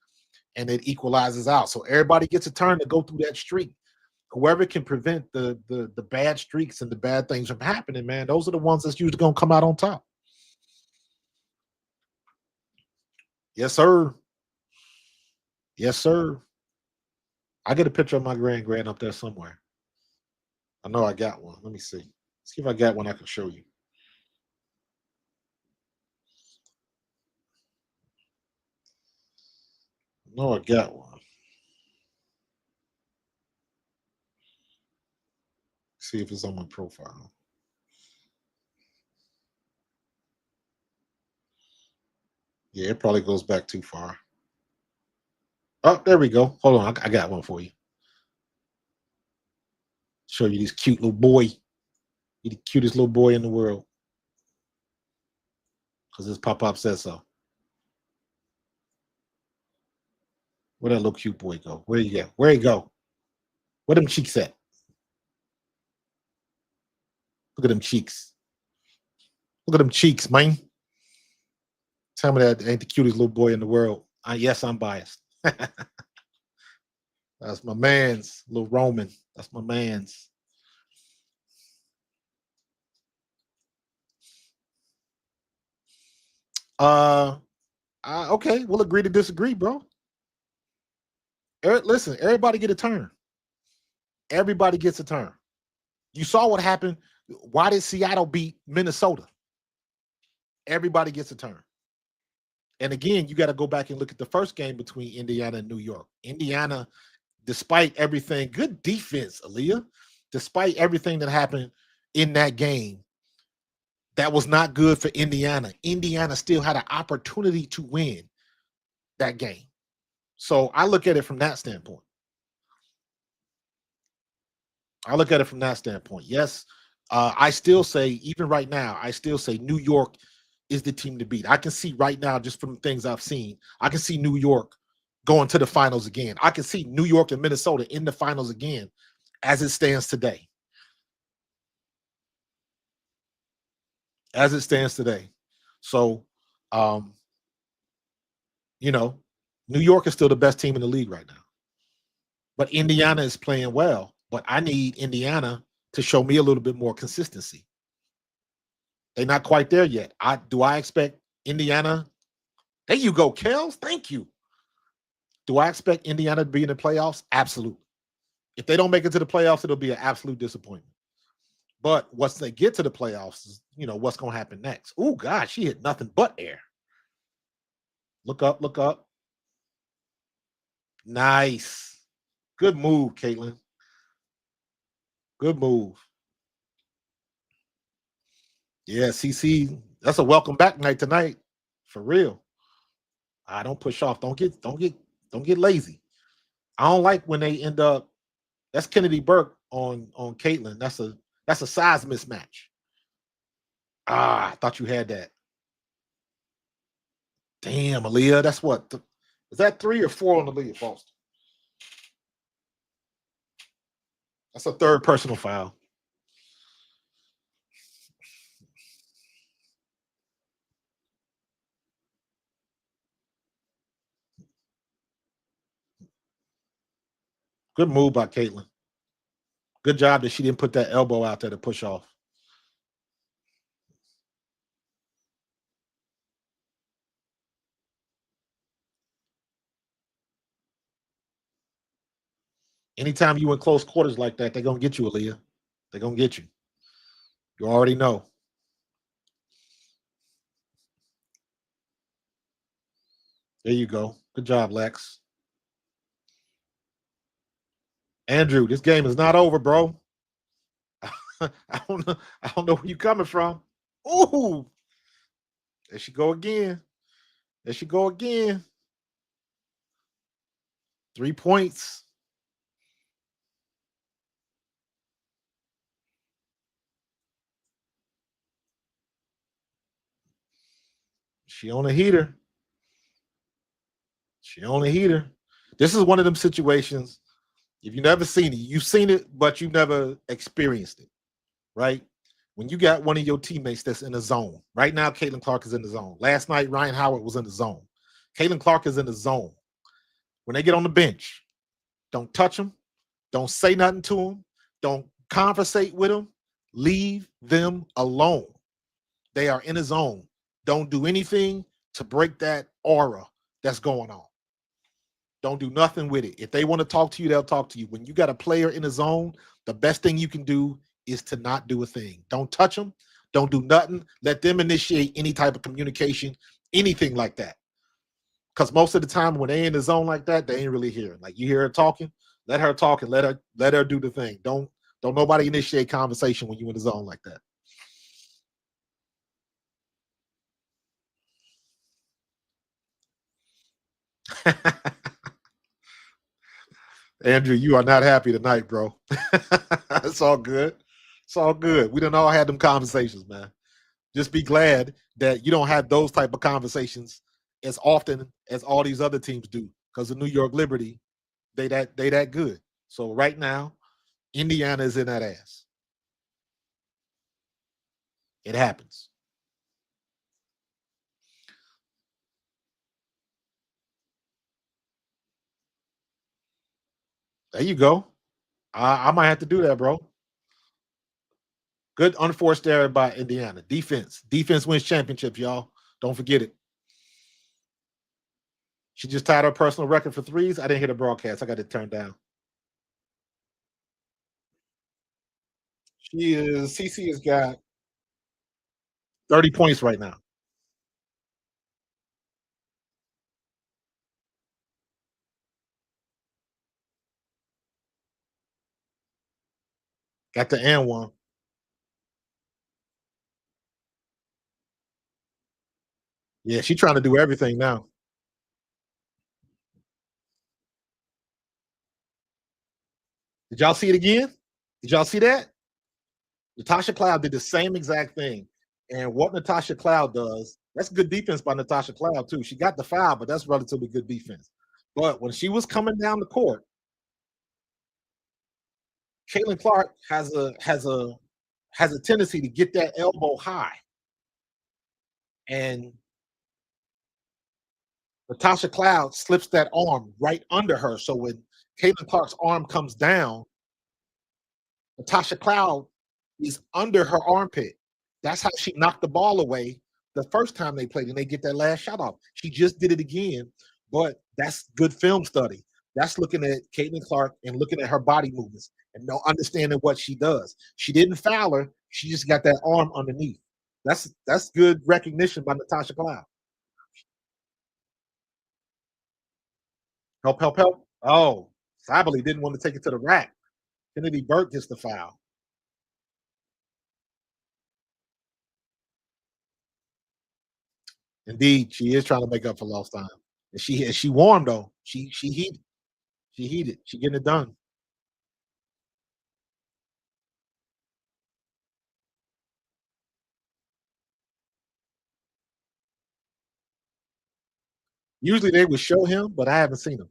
and it equalizes out. So everybody gets a turn to go through that streak. Whoever can prevent the bad streaks and the bad things from happening, man, those are the ones that's usually gonna come out on top. Yes, sir. Yes, sir. I get a picture of my grand up there somewhere. I know I got one. Let me see. See if I got one I can show you. I know I got one. See if it's on my profile. Yeah, it probably goes back too far. Oh, there we go. Hold on, I got one for you. Show you this cute little boy. He's the cutest little boy in the world. Because his pop-up says so. Where that little cute boy go? Where you at? Where he go? Where them cheeks at? Look at them cheeks. Look at them cheeks, man. Tell me that ain't the cutest little boy in the world. Yes, I'm biased. That's my man's little Roman. That's my man's. Okay, we'll agree to disagree, bro. Listen, everybody get a turn. Everybody gets a turn. You saw what happened. Why did Seattle beat Minnesota? Everybody gets a turn. And again, you got to go back and look at the first game between Indiana and New York. Indiana, despite everything, good defense, Aaliyah. Despite everything that happened in that game, that was not good for Indiana. Indiana still had an opportunity to win that game. So I look at it from that standpoint. Yes, I still say, even right now, I still say New York is the team to beat. I can see right now, just from things I've seen, I can see New York going to the finals again. I can see New York and Minnesota in the finals again as it stands today. As it stands today. So, New York is still the best team in the league right now. But Indiana is playing well. But I need Indiana to show me a little bit more consistency. They're not quite there yet. Do I expect Indiana? There you go, Kels. Thank you. Do I expect Indiana to be in the playoffs? Absolutely. If they don't make it to the playoffs, it'll be an absolute disappointment. But once they get to the playoffs, what's going to happen next. Oh, God, she hit nothing but air. Look up, look up. Nice. Good move, Caitlin. Good move. Yeah, CC, that's a welcome back night tonight. For real. I don't push off. Don't get lazy. I don't like when they end up. That's Kennedy Burke on Caitlin. That's a size mismatch. I thought you had that. Damn, Aaliyah. That's what? Is that 3 or 4 on the lead, Boston? That's a third personal foul. Good move by Caitlin. Good job that she didn't put that elbow out there to push off. Anytime you in close quarters like that, they're going to get you, Aaliyah. They're going to get you. You already know. There you go. Good job, Lex. Andrew, this game is not over, bro. I don't know. I don't know where you coming from. Ooh, there she go again. There she go again. 3 points. She on a heater. She on a heater. This is one of them situations. If you never seen it, you've seen it, but you've never experienced it, right? When you got one of your teammates that's in the zone. Right now, Caitlin Clark is in the zone. Last night, Ryan Howard was in the zone. Caitlin Clark is in the zone. When they get on the bench, don't touch them. Don't say nothing to them. Don't conversate with them. Leave them alone. They are in a zone. Don't do anything to break that aura that's going on. Don't do nothing with it. If they want to talk to you, they'll talk to you. When you got a player in a zone, the best thing you can do is to not do a thing. Don't touch them. Don't do nothing. Let them initiate any type of communication, anything like that. Because most of the time when they in the zone like that, they ain't really hearing. Like you hear her talking, let her talk and let her do the thing. Don't Don't nobody initiate conversation when you in the zone like that. Andrew, you are not happy tonight, bro. It's all good. It's all good. We done all had them conversations, man. Just be glad that you don't have those type of conversations as often as all these other teams do. Because the New York Liberty, they that good. So right now, Indiana is in that ass. It happens. There you go. I might have to do that, bro. Good unforced error by Indiana. Defense. Defense wins championships, y'all. Don't forget it. She just tied her personal record for threes. I didn't hear the broadcast. I got it turned down. CC has got 30 points right now. Got the and one. Yeah, she's trying to do everything now. Did y'all see it again? Did y'all see that? Natasha Cloud did the same exact thing. And what Natasha Cloud does, that's good defense by Natasha Cloud, too. She got the foul, but that's relatively good defense. But when she was coming down the court, Caitlin Clark has a tendency to get that elbow high. And Natasha Cloud slips that arm right under her. So when Caitlin Clark's arm comes down, Natasha Cloud is under her armpit. That's how she knocked the ball away the first time they played, and they get that last shot off. She just did it again, but that's good film study. That's looking at Caitlin Clark and looking at her body movements and no understanding what she does. She didn't foul her; she just got that arm underneath. That's good recognition by Natasha Cloud. Help, help, help. Oh, Sabally didn't want to take it to the rack. Kennedy Burke gets the foul. Indeed, she is trying to make up for lost time. And she warm though. She heated. She heated. She getting it done. Usually they would show him, but I haven't seen him.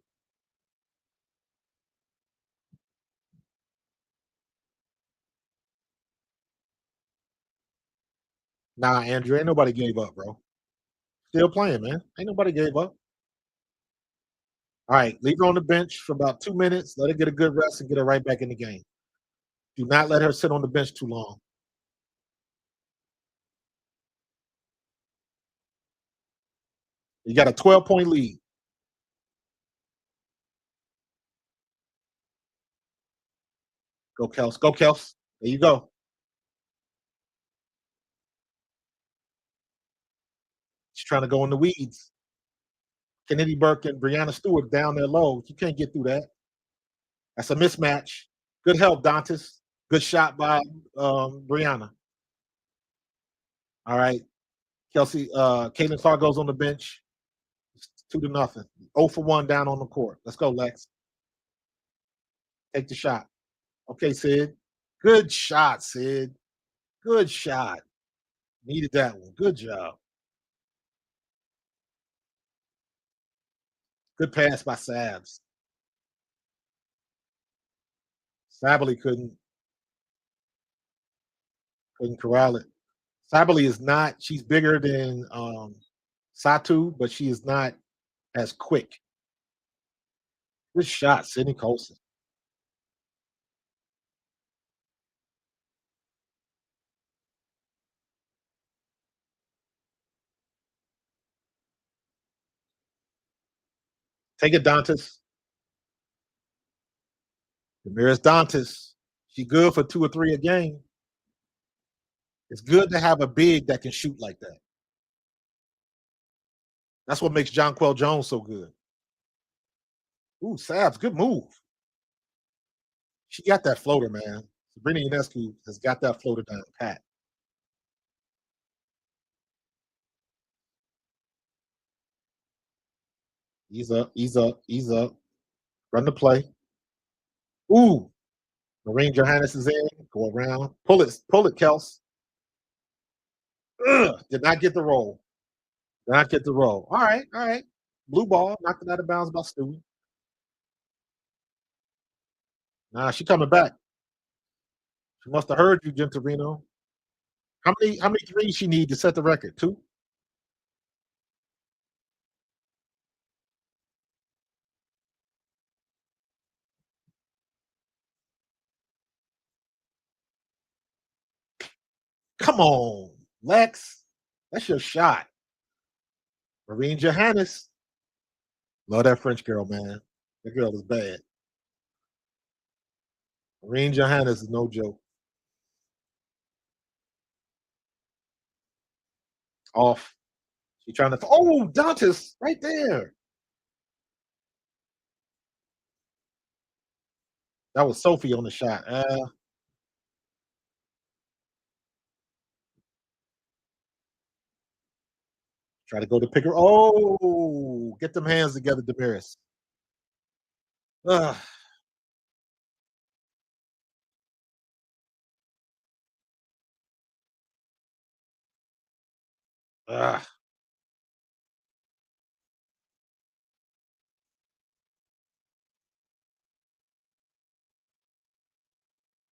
Nah, Andrew, ain't nobody gave up, bro. Still playing, man. Ain't nobody gave up. All right, leave her on the bench for about 2 minutes. Let her get a good rest and get her right back in the game. Do not let her sit on the bench too long. You got a 12-point lead. Go, Kels. Go, Kels. There you go. She's trying to go in the weeds. Kennedy Burke and Brianna Stewart down there low. You can't get through that. That's a mismatch. Good help, Dantas. Good shot by Brianna. All right. Kelsey, Caitlin Clark goes on the bench. It's 2-0. 0 for 1 down on the court. Let's go, Lex. Take the shot. Okay, Sid. Good shot, Sid. Good shot. Needed that one. Good job. Good pass by Sabs. Sabally couldn't corral it. Sabally is not. She's bigger than Satu, but she is not as quick. Good shot, Sydney Colson. Take it, Dantas. Damaris Dantas. She good for 2 or 3 a game. It's good to have a big that can shoot like that. That's what makes Jonquel Jones so good. Ooh, Sabs, good move. She got that floater, man. Sabrina Ionescu has got that floater down pat. Ease up, ease up, ease up. Run the play. Ooh, Marine Johannes is in. Go around. Pull it, Kels. Ugh, did not get the roll. Did not get the roll. All right, all right. Blue ball, knocked it out of bounds by Stewie. Nah, she coming back. She must have heard you, Gentorino. How many threes she need to set the record? Two? Come on, Lex. That's your shot. Marine Johannes. Love that French girl, man. That girl is bad. Marine Johannes is no joke. Off. She trying to. Oh, Dantas right there. That was Sophie on the shot. Try to go to pick her. Oh, get them hands together, Damaris. Ugh, ugh.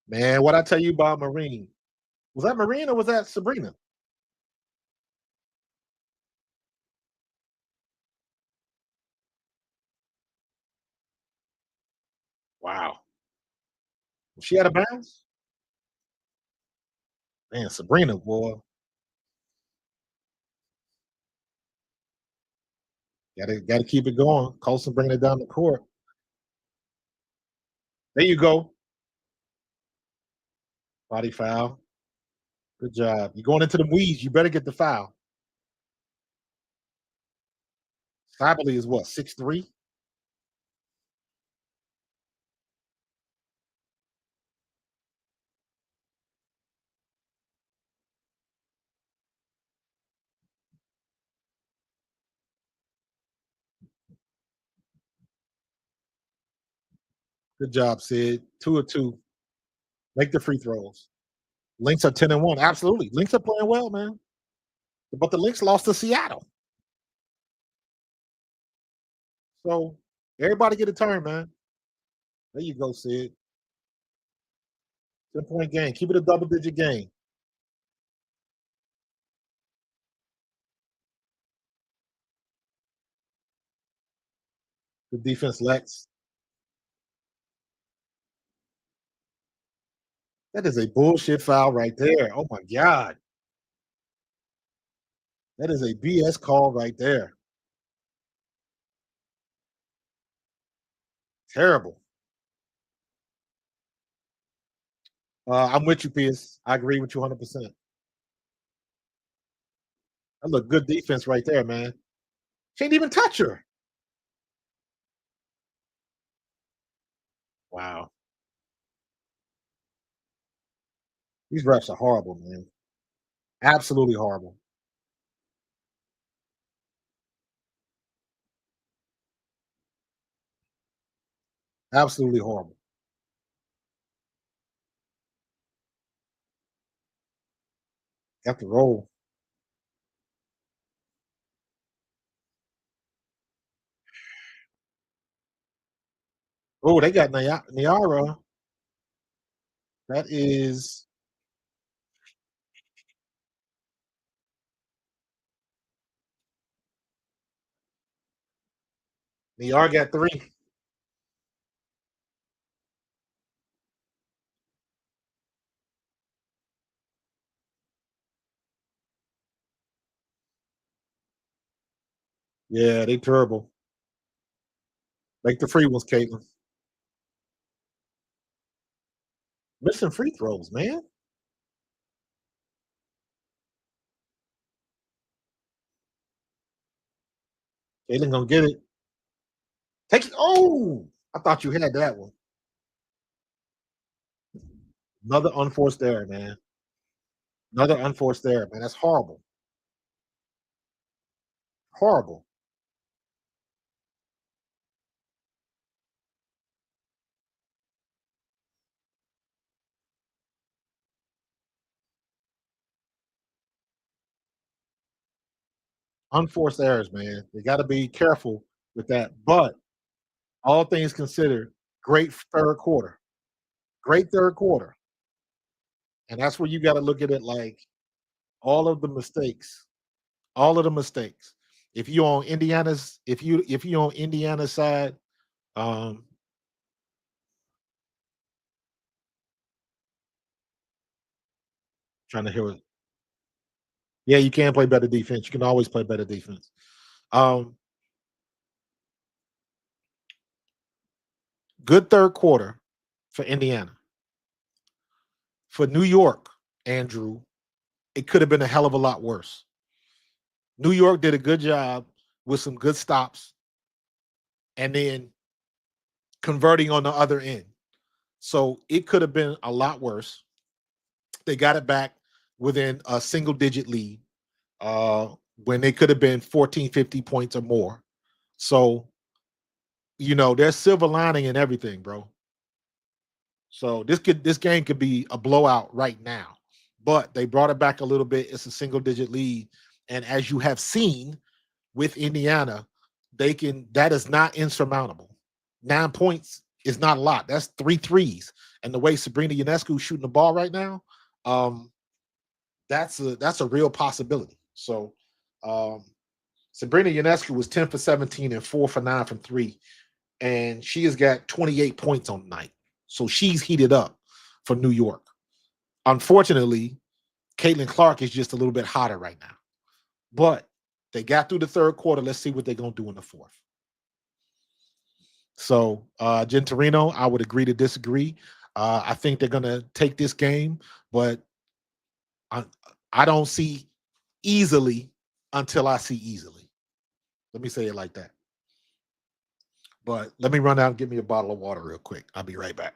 Man, what I tell you about Marine? Was that Marine or was that Sabrina? Wow. Was she out of bounds? Man, Sabrina, boy. Gotta keep it going. Colson bringing it down the court. There you go. Body foul. Good job. You're going into the weeds. You better get the foul. Cyberly is what, 6'3"? Good job, Sid. 2 of 2. Make the free throws. Lynx are 10-1. Absolutely. Lynx are playing well, man. But the Lynx lost to Seattle. So everybody get a turn, man. There you go, Sid. 10-point game. Keep it a double-digit game. Good defense, Lex. That is a bullshit foul right there. Oh my God. That is a BS call right there. Terrible. I'm with you, Pierce. I agree with you 100%. That look good defense right there, man. She didn't even touch her. Wow. These refs are horrible, man. Absolutely horrible. Absolutely horrible. Got the roll. Oh, they got Niara. That is Niara got 3. Yeah, they terrible. Make the free ones, Caitlin. Missing free throws, man. Caitlin gonna get it. Take it. Oh, I thought you had that one. Another unforced error, man. Another unforced error, man. That's horrible. Horrible. Unforced errors, man. You gotta be careful with that. But all things considered, great third quarter. Great third quarter. And that's where you gotta look at it like all of the mistakes, all of the mistakes. If you on Indiana's side, um, trying to hear it. Yeah, you can play better defense. You can always play better defense. Um, Good third quarter for Indiana. For New York, Andrew, it could have been a hell of a lot worse. New York did a good job with some good stops and then converting on the other end. So it could have been a lot worse. They got it back within a single digit lead uh, when they could have been 14, 50 points or more. So, there's silver lining in everything, bro. So this game could be a blowout right now. But they brought it back a little bit. It's a single digit lead. And as you have seen with Indiana, that is not insurmountable. 9 points is not a lot. That's three threes. And the way Sabrina Ionescu is shooting the ball right now, um, that's a real possibility. So um, Sabrina Ionescu was 10 for 17 and 4 for 9 from three, and she has got 28 points on the night. So she's heated up for New York. Unfortunately, Caitlin Clark is just a little bit hotter right now. But they got through the third quarter. Let's see what they're gonna do in the fourth. So Gentorino, I would agree to disagree. I think they're gonna take this game, but I, I don't see easily until I see easily. Let me say it like that. But let me run out and get me a bottle of water real quick. I'll be right back.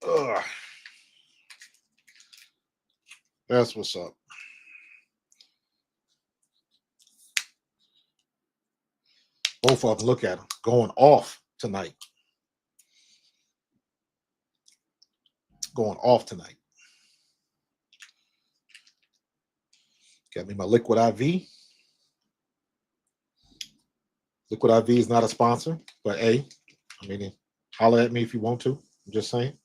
Ugh, that's what's up. Both of them, look at them going off tonight. Going off tonight. Got me my Liquid IV. Liquid IV is not a sponsor, but hey, I mean, holler at me if you want to. I'm just saying.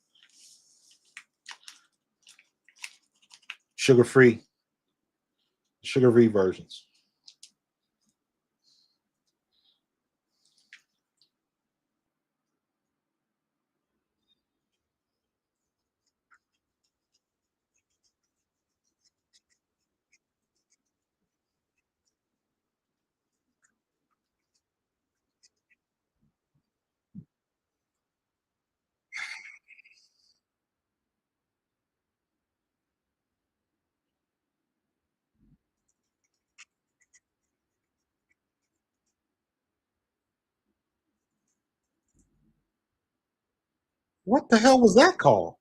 Sugar free versions. What the hell was that call?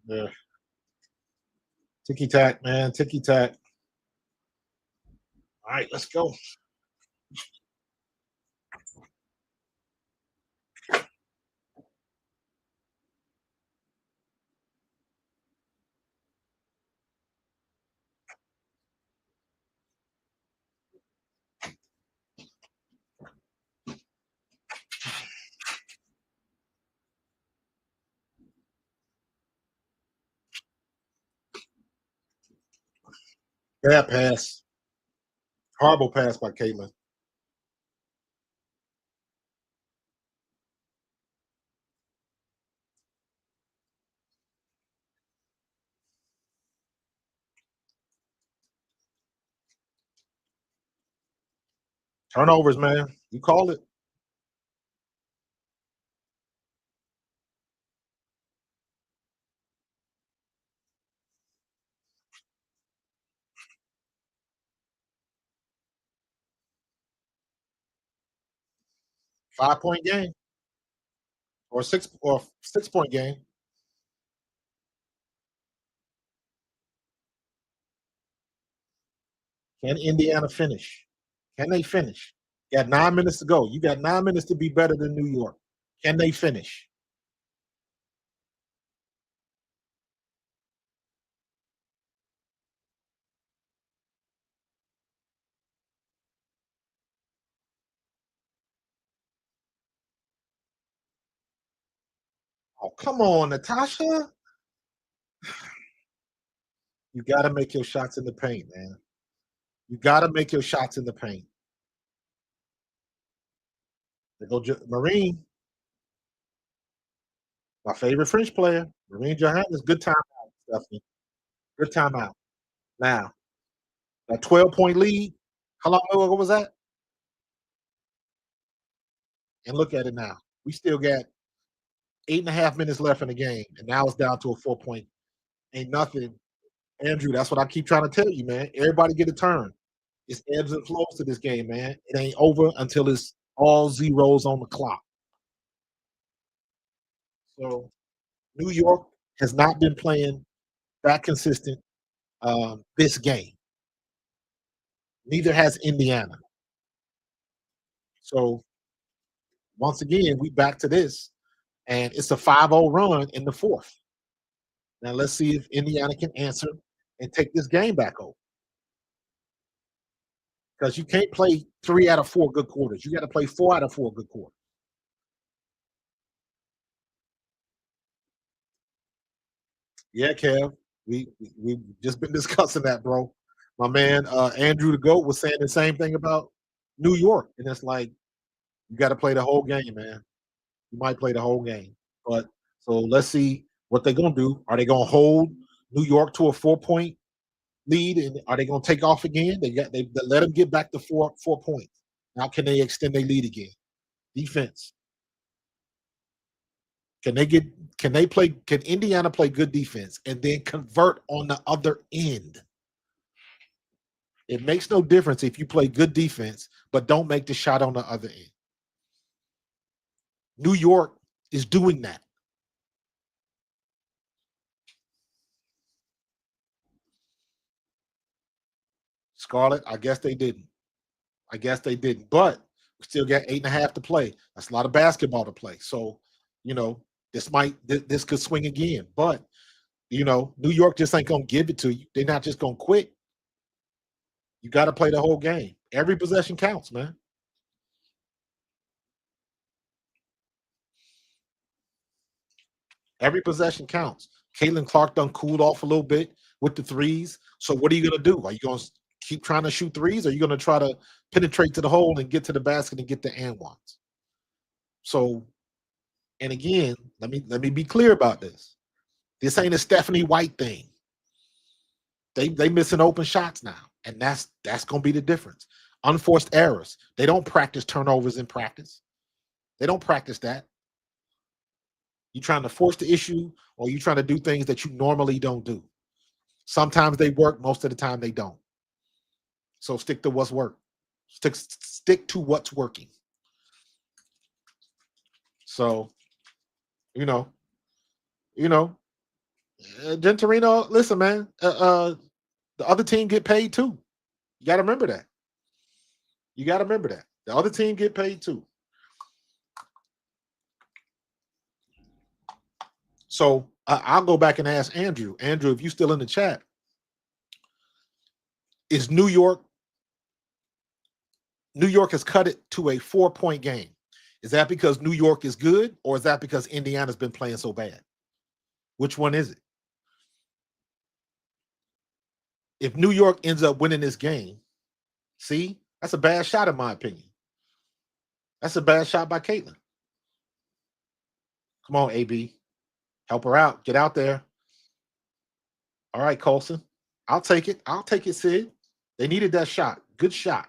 Yeah. Ticky tack, man. Ticky tack. All right, let's go. Bad pass. Horrible pass by Caitlin. Turnovers, man. You call it. 5 point game or 6 point game. Can Indiana finish? Can they finish? Got 9 minutes to go. You got 9 minutes to be better than New York. Can they finish? Oh, come on, Natasha. You got to make your shots in the paint, man. You got to make your shots in the paint. They go Marine, my favorite French player, Marine Johannes. Good timeout, Stephanie. Good timeout. Now, a 12-point lead. How long ago was that? And look at it now. We still got 8.5 minutes left in the game, and now it's down to a 4 point. Ain't nothing, Andrew. That's what I keep trying to tell you, man. Everybody get a turn. It's ebbs and flows to this game, man. It ain't over until it's all zeros on the clock. So New York has not been playing that consistent this game. Neither has Indiana. So once again, we back to this, and it's a 5-0 run in the fourth. Now let's see if Indiana can answer and take this game back over. Because you can't play 3 out of 4 good quarters. You got to play 4 out of 4 good quarters. Yeah, Kev. We just been discussing that, bro. My man Andrew the Goat was saying the same thing about New York, and it's like you got to play the whole game, man. You might play the whole game, but so let's see what they're gonna do. Are they gonna hold New York to a 4 point lead, and are they gonna take off again? They let them get back to 4 points. Now can they extend their lead again? Defense. Can they get? Can they play? Can Indiana play good defense and then convert on the other end? It makes no difference if you play good defense, but don't make the shot on the other end. New York is doing that. Scarlett, I guess they didn't. I guess they didn't. But we still got 8.5 to play. That's a lot of basketball to play. So, you know, this could swing again. But New York just ain't gonna give it to you. They're not just gonna quit. You got to play the whole game. Every possession counts, man. Every possession counts. Caitlin Clark done cooled off a little bit with the threes. So what are you gonna do? Are you gonna keep trying to shoot threes? Or are you gonna try to penetrate to the hole and get to the basket and get the and ones? So, and again, let me be clear about this. This ain't a Stephanie White thing. They missing open shots now, and that's gonna be the difference. Unforced errors. They don't practice turnovers in practice. They don't practice that. You trying to force the issue, or you trying to do things that you normally don't do. Sometimes they work, most of the time they don't. So stick to what's work. Stick to what's working. So you know, you know, Gentorino. Listen, man. The other team get paid too. You got to remember that. You got to remember that the other team get paid too. So I'll go back and ask Andrew. Andrew, if you still in the chat, is New York? New York has cut it to a 4-point game. Is that because New York is good, or is that because Indiana's been playing so bad? Which one is it? If New York ends up winning this game, see, that's a bad shot in my opinion. That's a bad shot by Caitlin. Come on, AB. Help her out. Get out there. All right, Colson. I'll take it. I'll take it, Sid. They needed that shot. Good shot.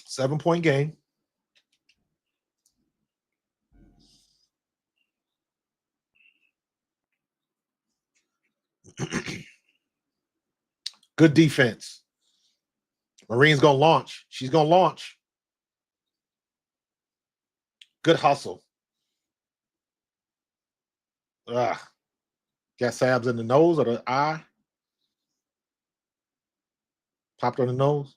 7-point game. Good defense. Marine's going to launch. She's going to launch. Good hustle. Got Sabs in the nose or the eye. Popped on the nose.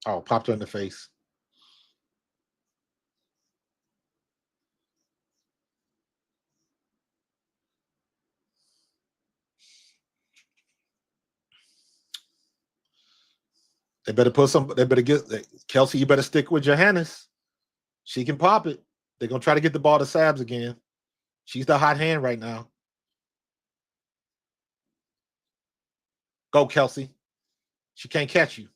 Oh, popped her in the face. They better put some. They better get Kelsey. You better stick with Johannes. She can pop it. They're gonna try to get the ball to Sabs again. She's the hot hand right now. Go, Kelsey. She can't catch you.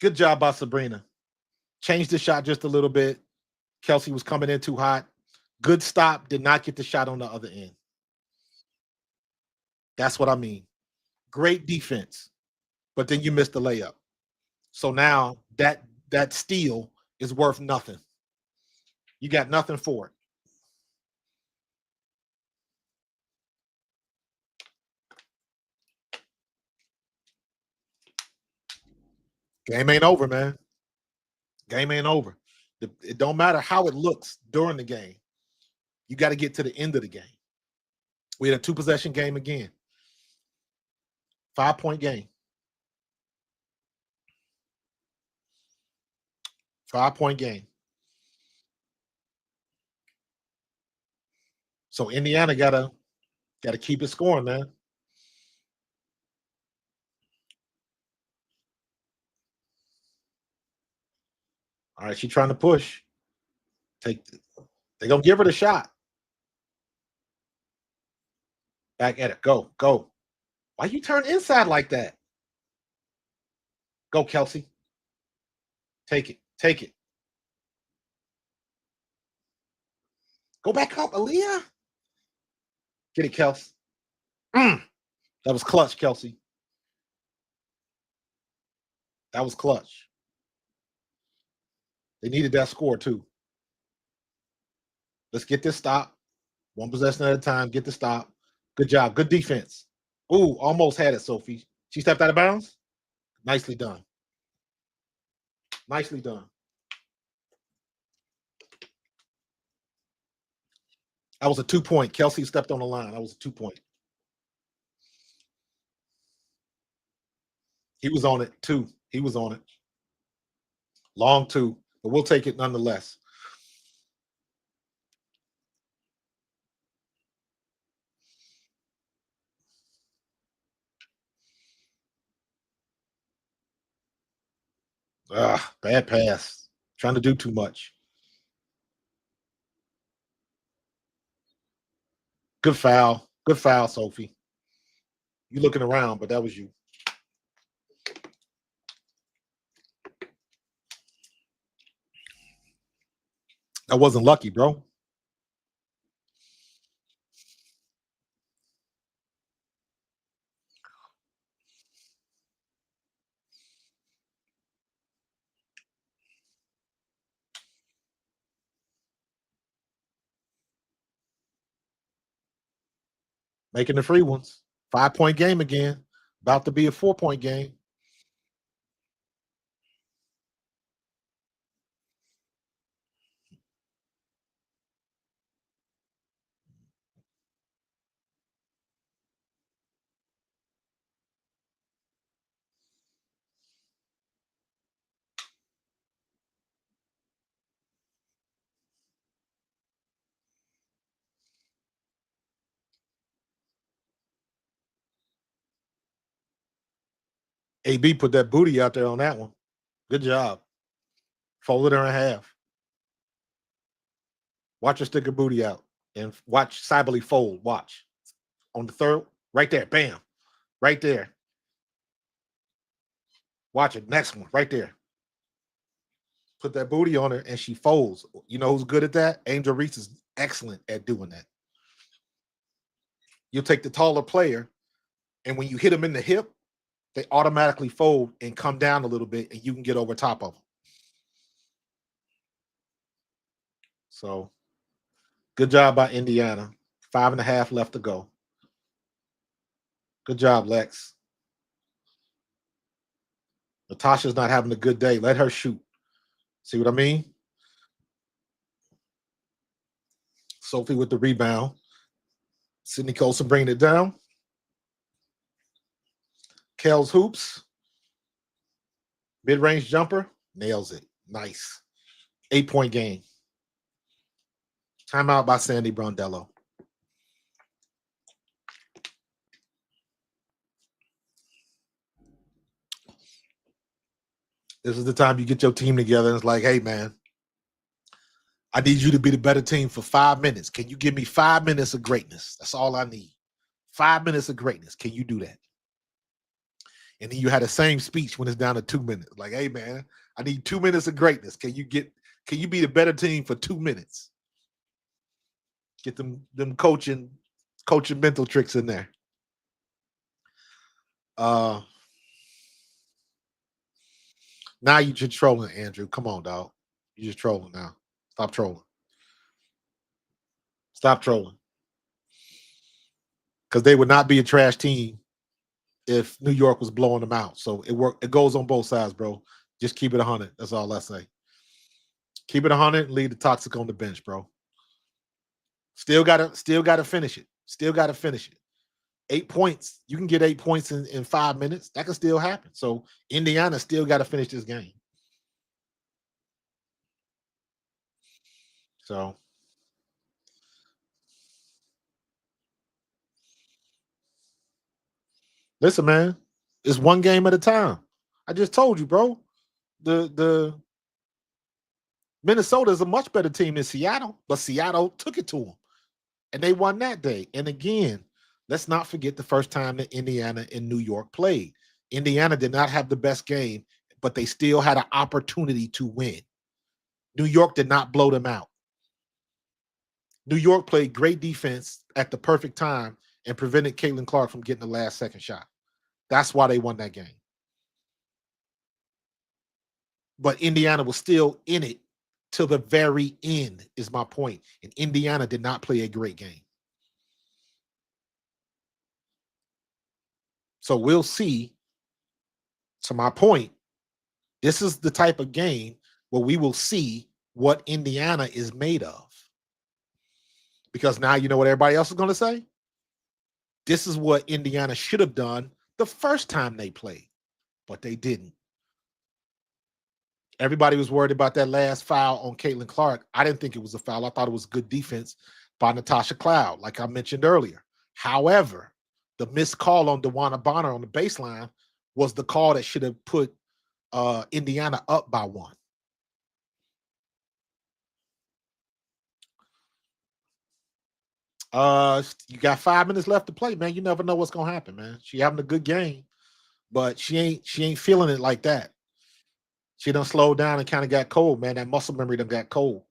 Good job by Sabrina. Changed the shot just a little bit. Kelsey was coming in too hot. Good stop. Did not get the shot on the other end. That's what I mean. Great defense, but then you missed the layup. So now that steal is worth nothing. You got nothing for it. Game ain't over, man. Game ain't over. It don't matter how it looks during the game. You got to get to the end of the game. We had a 2-possession game again. 5-point game. 5-point game. So Indiana gotta keep it scoring, man. All right, she's trying to push. They're gonna give her the shot. Back at it. Go, go. Why you turn inside like that? Go, Kelsey. Take it. Take it. Go back up, Aaliyah. Get it, Kelsey. That was clutch, Kelsey. That was clutch. They needed that score too. Let's get this stop. One possession at a time. Get the stop. Good job. Good defense. Ooh, almost had it, Sophie. She stepped out of bounds. Nicely done. Nicely done. That was a 2-point. Kelsey stepped on the line. That was a 2-point. He was on it too. He was on it. Long 2, but we'll take it nonetheless. Bad pass. Trying to do too much. Good foul. Good foul, Sophie. You looking around, but that was you. That wasn't lucky, bro. Making the free ones. 5-point game again. About to be a 4-point game. AB put that booty out there on that one. Good job. Folded her in half. Watch her stick her booty out and watch Cybele fold. Watch. On the third, right there. Bam. Right there. Watch it. Next one. Right there. Put that booty on her and she folds. You know who's good at that? Angel Reese is excellent at doing that. You'll take the taller player, and when you hit them in the hip, they automatically fold and come down a little bit, and you can get over top of them. So, good job by Indiana. 5.5 left to go. Good job, Lex. Natasha's not having a good day. Let her shoot. See what I mean? Sophie with the rebound. Sydney Colson bringing it down. Kel's hoops. Mid-range jumper. Nails it. Nice. 8-point game. Timeout by Sandy Brondello. This is the time you get your team together and it's like, hey, man, I need you to be the better team for 5 minutes. Can you give me 5 minutes of greatness? That's all I need. 5 minutes of greatness. Can you do that? And then you had the same speech when it's down to 2 minutes. Like, hey, man, I need 2 minutes of greatness. Can you be the better team for 2 minutes? Get them coaching mental tricks in there. Now you're just trolling, Andrew. Come on, dog. You're just trolling now. Stop trolling. Stop trolling. Because they would not be a trash team if New York was blowing them out. So it goes on both sides, bro. Just keep it 100. That's all I say. Keep it 100 and leave the toxic on the bench, bro. Still gotta finish it. Still gotta finish it. 8 points. You can get 8 points in 5 minutes. That can still happen. So Indiana still got to finish this game. So listen, man, it's one game at a time. I just told you, bro. The Minnesota is a much better team than Seattle, but Seattle took it to them, and they won that day. And again, let's not forget the first time that Indiana and New York played. Indiana did not have the best game, but they still had an opportunity to win. New York did not blow them out. New York played great defense at the perfect time and prevented Caitlin Clark from getting the last second shot. That's why they won that game. But Indiana was still in it till the very end, is my point. And Indiana did not play a great game. So we'll see. To my point, this is the type of game where we will see what Indiana is made of. Because now you know what everybody else is going to say? This is what Indiana should have done the first time they played, but they didn't. Everybody was worried about that last foul on Caitlin Clark. I didn't think it was a foul. I thought it was good defense by Natasha Cloud, like I mentioned earlier. However, the missed call on DeWanna Bonner on the baseline was the call that should have put Indiana up by 1. You got 5 minutes left to play, man. You never know what's gonna happen, man. She having a good game, but she ain't feeling it like that. She done slowed down and kind of got cold, man. That muscle memory done got cold.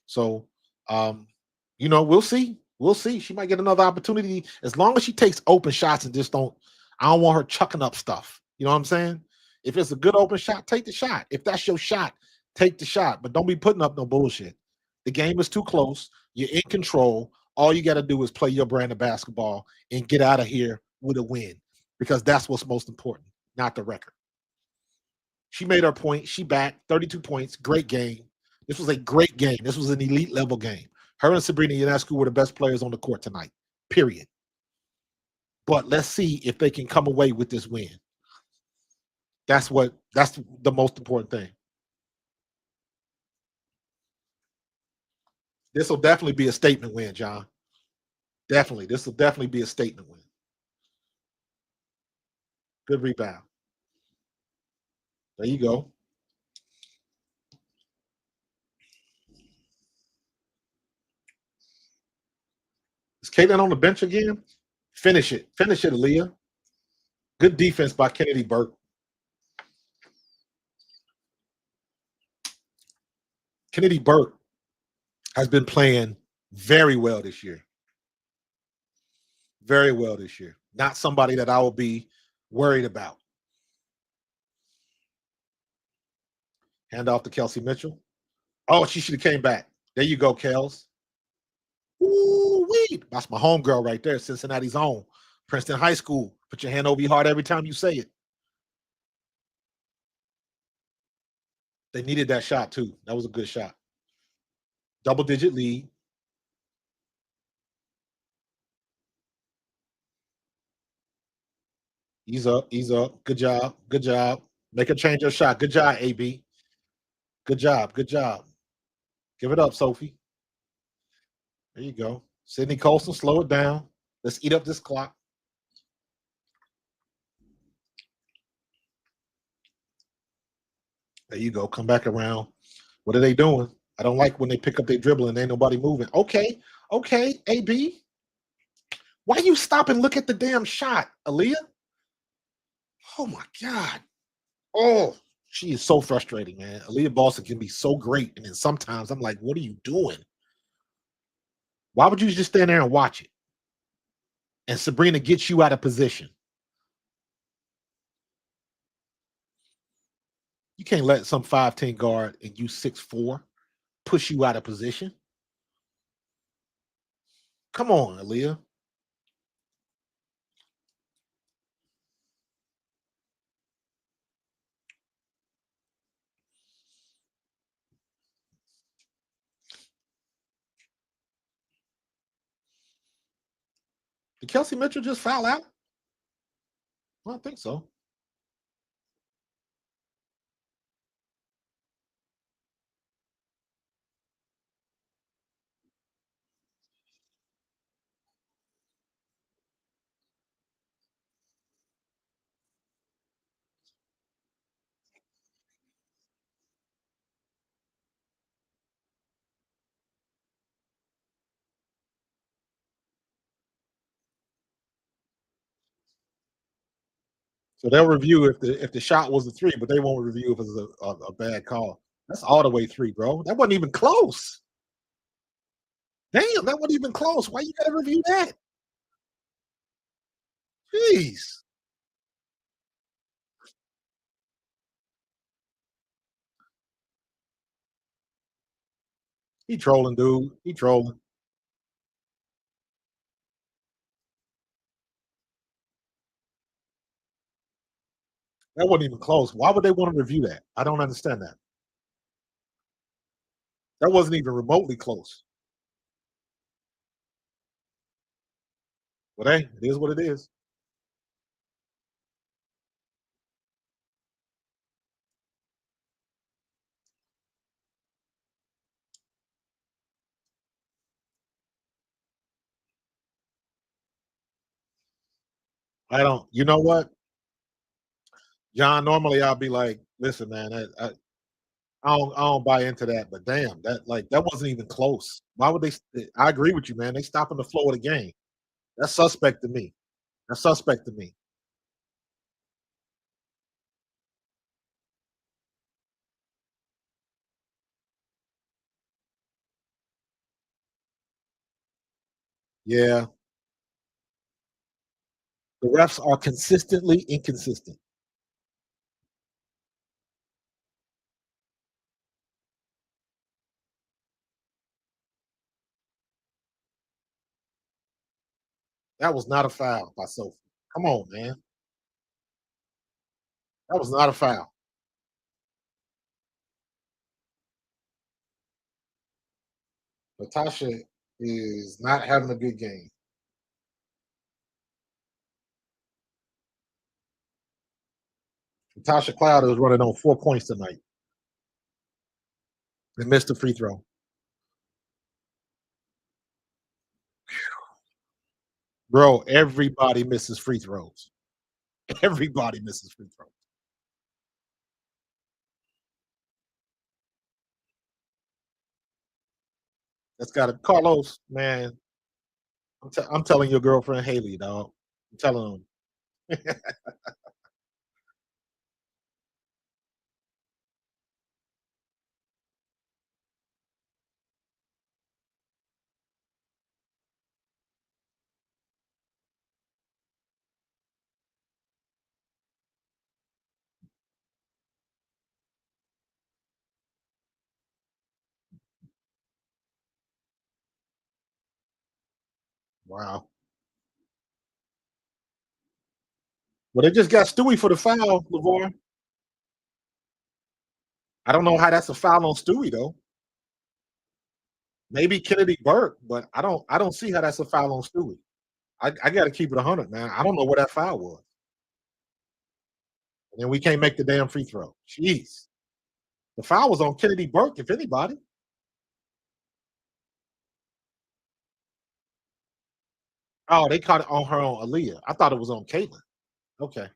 So, we'll see. We'll see. She might get another opportunity as long as she takes open shots and just don't. I don't want her chucking up stuff. You know what I'm saying? If it's a good open shot, take the shot. If that's your shot, take the shot. But don't be putting up no bullshit. The game is too close. You're in control. All you got to do is play your brand of basketball and get out of here with a win because that's what's most important, not the record. She made her point. She backed 32 points. Great game. This was a great game. This was an elite level game. Her and Sabrina Ionescu were the best players on the court tonight, period. But let's see if they can come away with this win. That's the most important thing. This will definitely be a statement win, John. Definitely. This will definitely be a statement win. Good rebound. There you go. Is Caitlin on the bench again? Finish it. Finish it, Aaliyah. Good defense by Kennedy Burke. Kennedy Burke has been playing very well this year. Very well this year. Not somebody that I will be worried about. Hand off to Kelsey Mitchell. Oh, she should have came back. There you go, Kels. Ooh, wee. That's my homegirl right there, Cincinnati's own. Princeton High School. Put your hand over your heart every time you say it. They needed that shot too. That was a good shot. Double digit lead. Ease up, ease up. Good job. Good job. Make her change her shot. Good job, AB. Good job. Good job. Give it up, Sophie. There you go. Sydney Colson, slow it down. Let's eat up this clock. There you go. Come back around. What are they doing? I don't like when they pick up their dribble and ain't nobody moving. Okay. Okay, AB. Why you stop and look at the damn shot, Aaliyah? Oh my God. Oh, she is so frustrating, man. Aaliyah Boston can be so great. And then sometimes I'm like, what are you doing? Why would you just stand there and watch it? And Sabrina gets you out of position. You can't let some 5'10 guard and you 6'4" push you out of position. Come on, Aaliyah. Did Kelsey Mitchell just foul out? I don't think so. So they'll review if the shot was a three, but they won't review if it's a bad call. That's all the way three, bro. That wasn't even close. Damn, that wasn't even close. Why you gotta review that? Jeez. He trolling, dude. He trolling. That wasn't even close. Why would they want to review that? I don't understand that. That wasn't even remotely close. But hey, it is what it is. I don't. You know what, John? Normally I'll be like, listen, man, I don't buy into that. But damn, that wasn't even close. Why would they? I agree with you, man. They stopping the flow of the game. That's suspect to me. That's suspect to me. Yeah, the refs are consistently inconsistent. That was not a foul by Sophie. Come on, man. That was not a foul. Natasha is not having a good game. Natasha Cloud is running on 4 points tonight and missed the free throw. Bro, everybody misses free throws. Everybody misses free throws. That's got to Carlos, man. I'm telling your girlfriend Haley, dog. I'm telling him. Wow. Well, they just got Stewie for the foul, Lavore. I don't know how that's a foul on Stewie though. Maybe Kennedy Burke, but I don't see how that's a foul on Stewie. I got to keep it 100, man. I don't know what that foul was, and then we can't make the damn free throw. Jeez, the foul was on Kennedy Burke, if anybody. Oh, they caught it on her on Aaliyah. I thought it was on Caitlin. Okay,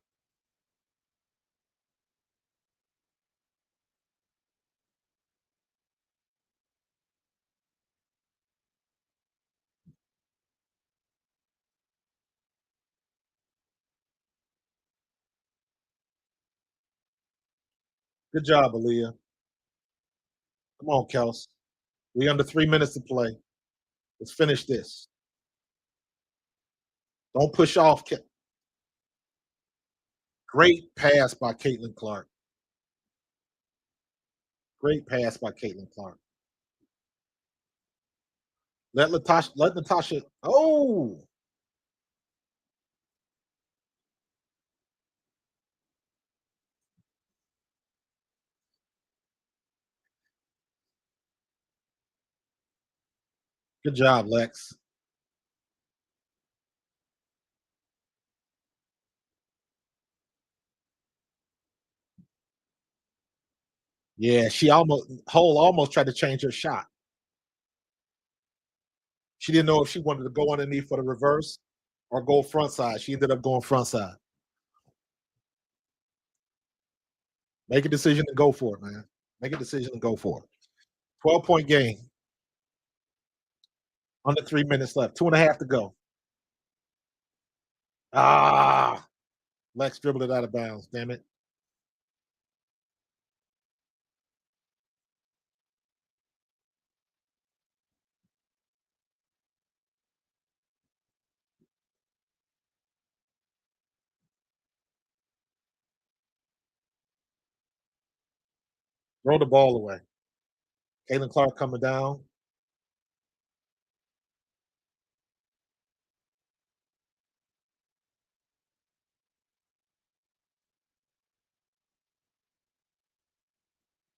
good job, Aaliyah. Come on, Kels. We under 3 minutes to play. Let's finish this. Don't push off. Great pass by Caitlin Clark. Great pass by Caitlin Clark. Let Latasha. Let Natasha. Oh, good job, Lex. Yeah, she almost Hole almost tried to change her shot. She didn't know if she wanted to go underneath for the reverse or go front side. She ended up going front side. Make a decision and go for it, man. Make a decision and go for it. 12-point game. Under 3 minutes left. Two and a half to go. Ah, Lex dribbled it out of bounds. Damn it. Throw the ball away. Caitlin Clark coming down.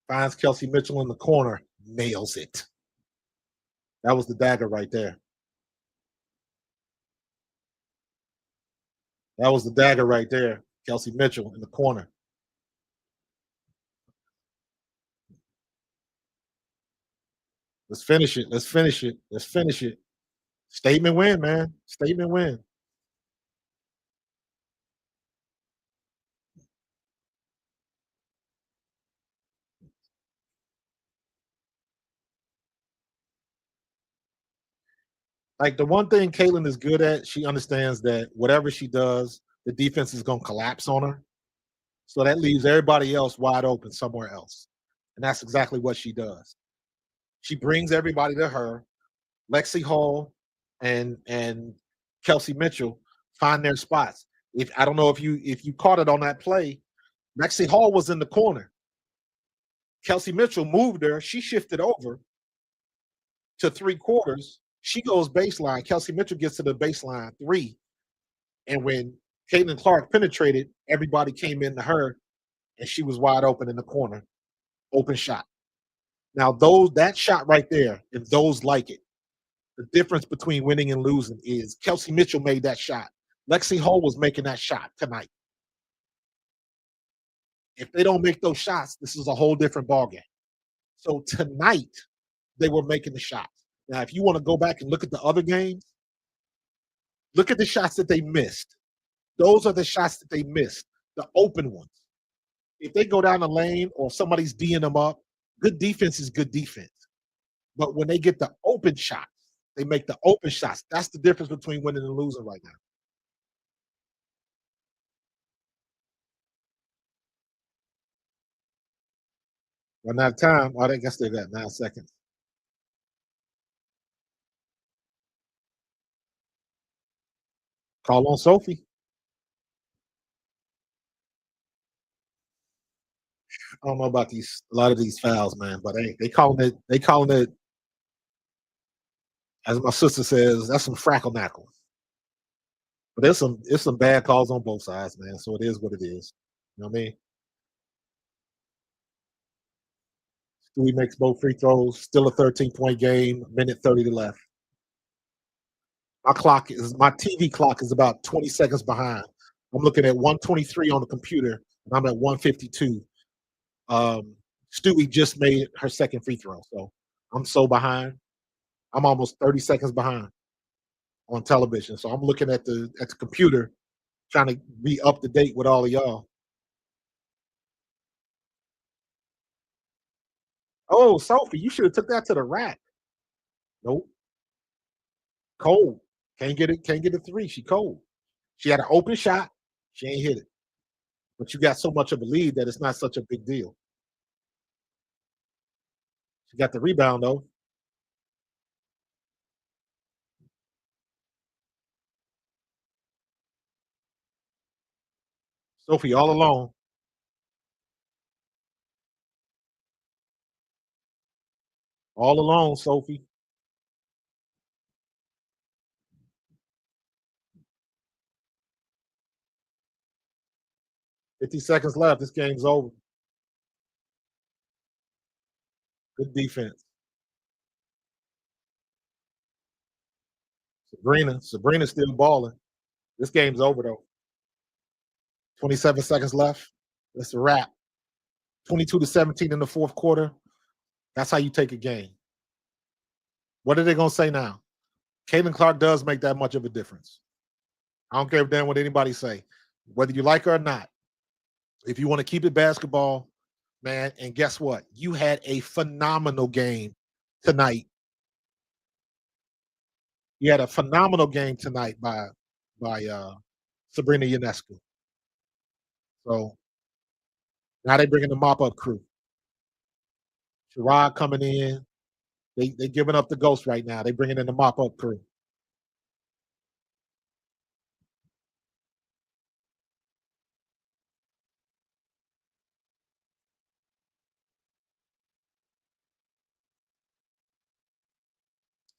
Finds Kelsey Mitchell in the corner. Nails it. That was the dagger right there. That was the dagger right there. Kelsey Mitchell in the corner. Let's finish it. Let's finish it. Let's finish it. Statement win, man. Statement win. Like the one thing Caitlin is good at, she understands that whatever she does, the defense is going to collapse on her. So that leaves everybody else wide open somewhere else. And that's exactly what she does. She brings everybody to her. Lexi Hall and Kelsey Mitchell find their spots. If I don't know if you caught it on that play, Lexi Hall was in the corner. Kelsey Mitchell moved her. She shifted over to 3 quarters. She goes baseline. Kelsey Mitchell gets to the baseline 3 And when Caitlin Clark penetrated, everybody came into her, and she was wide open in the corner, open shot. Now, those that shot right there, and those like it. The difference between winning and losing is Kelsey Mitchell made that shot. Lexi Hull was making that shot tonight. If they don't make those shots, this is a whole different ballgame. So tonight, they were making the shots. Now, if you want to go back and look at the other games, look at the shots that they missed. Those are the shots that they missed, the open ones. If they go down the lane or somebody's D'ing them up, good defense is good defense. But when they get the open shots, they make the open shots. That's the difference between winning and losing right now. Run out of time. Oh, I guess they got 9 seconds. Call on Sophie. I don't know about these a lot of these fouls, man, but they calling it as my sister says, that's some frackle knackle. But there's some bad calls on both sides, man. So it is what it is. You know what I mean? Stewie makes both free throws, still a 13-point game, minute 30 to left. My TV clock is about 20 seconds behind. I'm looking at 123 on the computer, and I'm at 152. Stewie just made her second free throw, so I'm so behind. I'm almost 30 seconds behind on television. So I'm looking at the computer, trying to be up to date with all of y'all. Oh, Sophie, you should have took that to the rack. Nope, cold. Can't get it. Can't get a three. She cold. She had an open shot. She ain't hit it. But you got so much of a lead that it's not such a big deal. She got the rebound though. Sophie all alone. All alone, Sophie. 50 seconds left. This game's over. Good defense. Sabrina's still balling. This game's over though. 27 seconds left. That's a wrap. 22-17 in the fourth quarter. That's how you take a game. What are they gonna say now? Caitlin Clark does make that much of a difference. I don't care damn what anybody say, whether you like her or not. If you want to keep it basketball, man, and guess what? You had a phenomenal game tonight. You had a phenomenal game tonight by Sabrina Ionescu. So now they bringing the mop up crew. Sherrod coming in. They giving up the ghost right now. They bringing in the mop up crew.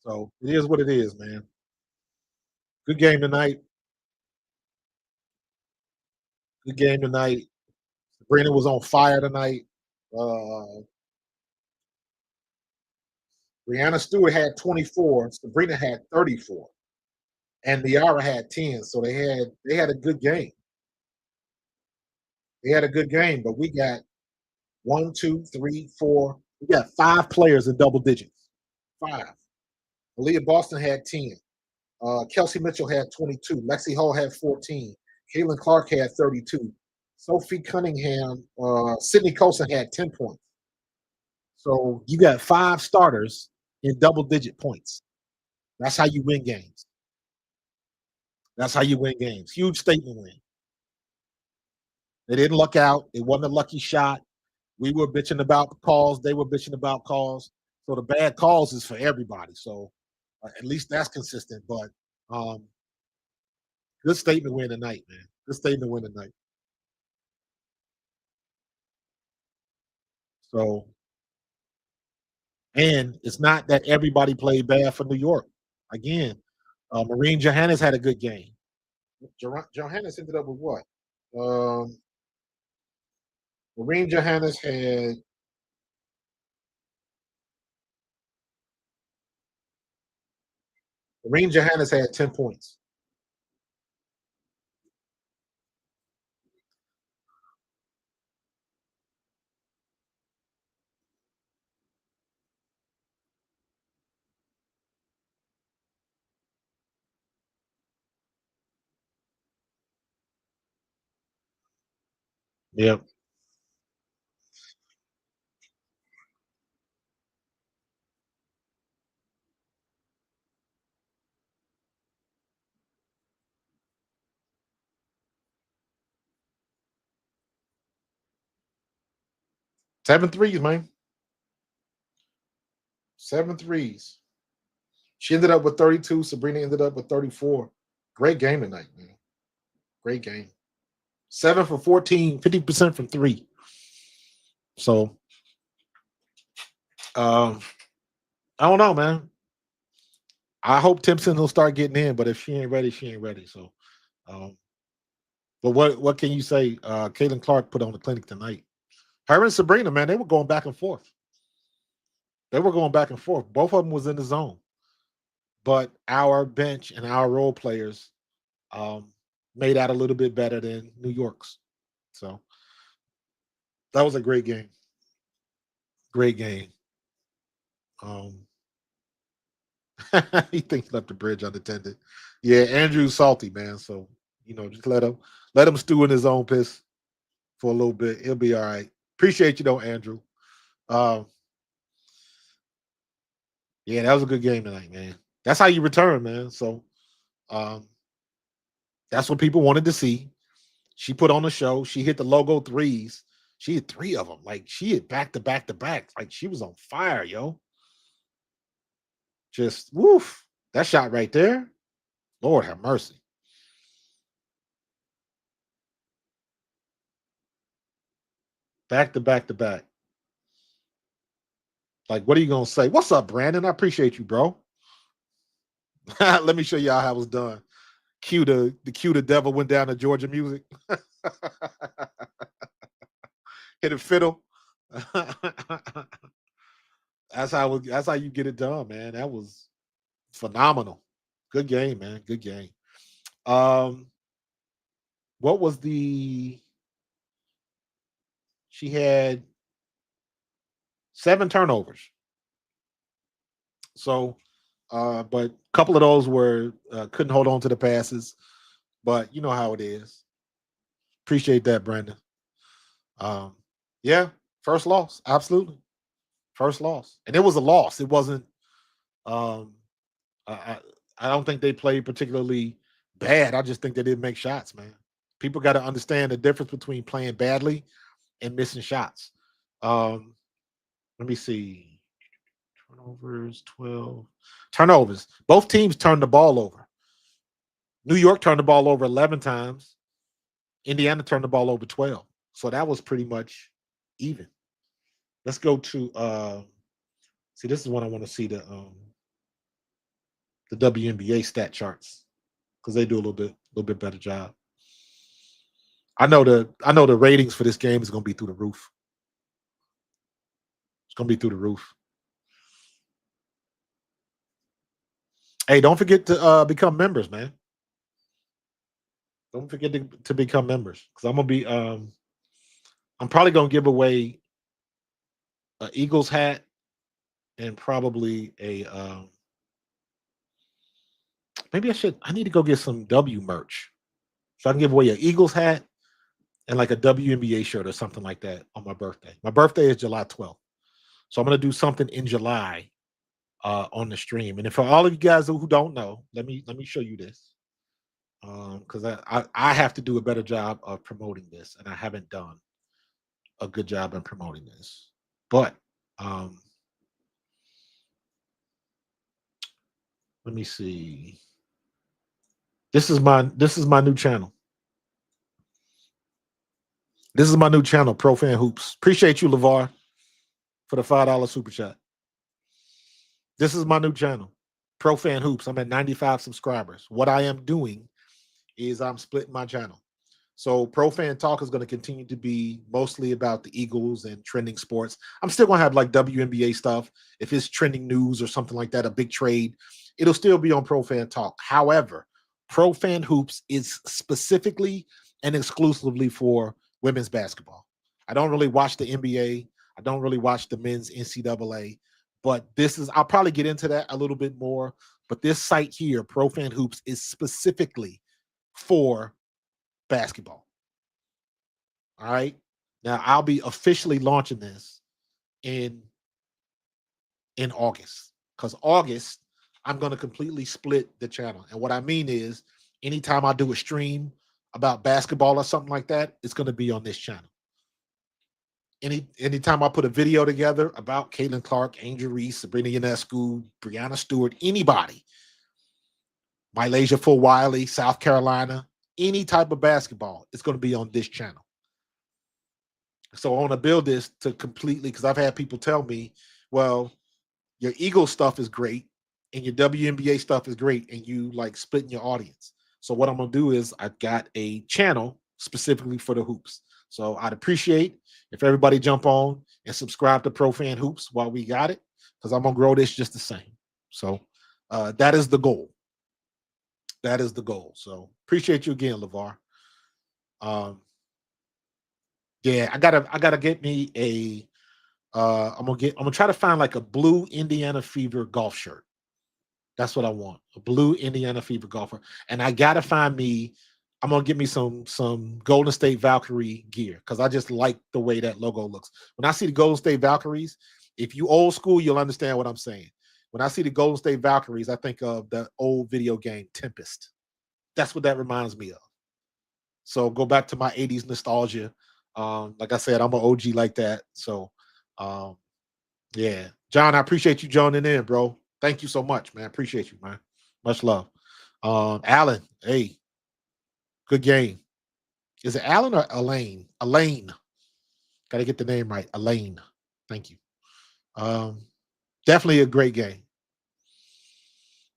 So it is what it is, man. Good game tonight. Good game tonight. Sabrina was on fire tonight. Uh, Brianna Stewart had 24. Sabrina had 34, and Niara had 10. So they had a good game. They had a good game, but we got one, two, three, four. We got five players in double digits. Five. Aaliyah Boston had 10. Kelsey Mitchell had 22. Lexi Hull had 14. Caitlin Clark had 32. Sophie Cunningham, Sydney Colson had 10 points. So you got five starters in double digit points. That's how you win games. That's how you win games. Huge statement win. They didn't luck out. It wasn't a lucky shot. We were bitching about calls. They were bitching about calls. So the bad calls is for everybody. So at least that's consistent. But um, good statement win tonight, man. Good statement win tonight. So, and it's not that everybody played bad for New York. Again, Marine Johannes had a good game. Johannes ended up with what? Um, Marine Johannes had Marine Johannes had 10 points. Yep. 7 threes, man. 7 threes. She ended up with 32. Sabrina ended up with 34. Great game tonight, man. Great game. 7 for 14, 50% from three. So um, I don't know, man. I hope Timpson will start getting in, but if she ain't ready, she ain't ready. So um, but what can you say? Caitlin Clark put on the clinic tonight. Her and Sabrina, man, they were going back and forth. They were going back and forth. Both of them was in the zone. But our bench and our role players um, made out a little bit better than New York's. So that was a great game. Great game. Um, he thinks left the bridge unattended. Yeah, Andrew's salty, man. So just let him stew in his own piss for a little bit. He'll be all right. Appreciate you though, Andrew. Um, yeah, that was a good game tonight, man. That's how you return, man. So um, that's what people wanted to see. She put on a show. She hit the logo threes. She hit three of them. Like she hit back to back to back. Like she was on fire, yo. Just woof. That shot right there. Lord have mercy. Back to back to back. Like, what are you gonna say? What's up, Brandon? I appreciate you, bro. Let me show y'all how it was done. Cue the devil went down to Georgia music. Hit a fiddle. That's how you get it done, man. That was phenomenal. Good game, man. Good game. Um, what was the she had 7 turnovers. So but a couple of those were couldn't hold on to the passes, but you know how it is. Appreciate that, Brandon. Um, yeah, first loss, absolutely. First loss. And it was a loss. It wasn't um I, I I don't think they played particularly bad. I just think they didn't make shots, man. People got to understand the difference between playing badly and missing shots. Um, let me see. Turnovers, 12. Turnovers. Both teams turned the ball over. New York turned the ball over 11 times. Indiana turned the ball over 12. So that was pretty much even. Let's go to see, this is what I want to see the WNBA stat charts because they do a little bit better job. I know the ratings for this game is gonna be through the roof. It's gonna be through the roof. Hey, don't forget to become members, man. Don't forget to become members because I'm probably gonna give away an Eagles hat and probably a maybe I need to go get some W merch. So I can give away an Eagles hat and like a WNBA shirt or something like that on my birthday. My birthday is July 12th. So I'm gonna do something in July on the stream. And if for all of you guys who don't know, let me show you this. Because I have to do a better job of promoting this, and I haven't done a good job in promoting this. But um, let me see. This is my new channel. This is my new channel, Pro Fan Hoops. Appreciate you, Levar, for the $5 super chat. This is my new channel, Pro Fan Hoops. I'm at 95 subscribers. What I am doing is I'm splitting my channel. So Pro Fan Talk is going to continue to be mostly about the Eagles and trending sports. I'm still going to have like WNBA stuff. If it's trending news or something like that, a big trade, it'll still be on Pro Fan Talk. However, Pro Fan Hoops is specifically and exclusively for women's basketball. I don't really watch the NBA. I don't really watch the men's NCAA, but this is, I'll probably get into that a little bit more. But this site here, Pro Fan Hoops, is specifically for basketball. All right. Now I'll be officially launching this in August, because August I'm going to completely split the channel. And what I mean is, anytime I do a stream about basketball or something like that, it's going to be on this channel. Anytime I put a video together about Caitlin Clark, Angel Reese, Sabrina Ionescu, Brianna Stewart, anybody, Mylasia Full-Wiley, South Carolina, any type of basketball, it's going to be on this channel. So I want to build this to completely, because I've had people tell me, well, your Eagle stuff is great and your WNBA stuff is great, and you like splitting your audience. So what I'm going to do is I've got a channel specifically for the hoops. So I'd appreciate if everybody jump on and subscribe to Pro Fan Hoops while we got it, because I'm going to grow this just the same. So that is the goal. That is the goal. So appreciate you again, LeVar. Yeah, I gotta get me a I'm gonna try to find like a blue Indiana Fever golf shirt. That's what I want. A blue Indiana Fever golfer. And I gotta find me, I'm gonna get me some Golden State Valkyrie gear, because I just like the way that logo looks. When I see the Golden State Valkyries, if you old school, you'll understand what I'm saying. When I see the Golden State Valkyries, I think of the old video game Tempest. That's what that reminds me of. So go back to my 80s nostalgia. Like I said, I'm an OG like that. So um, yeah. John, I appreciate you joining in, bro. Thank you so much, man. Appreciate you, man. Much love. Alan, hey, good game. Is it Alan or Elaine? Elaine. Gotta get the name right. Elaine. Thank you. Um, Definitely a great game.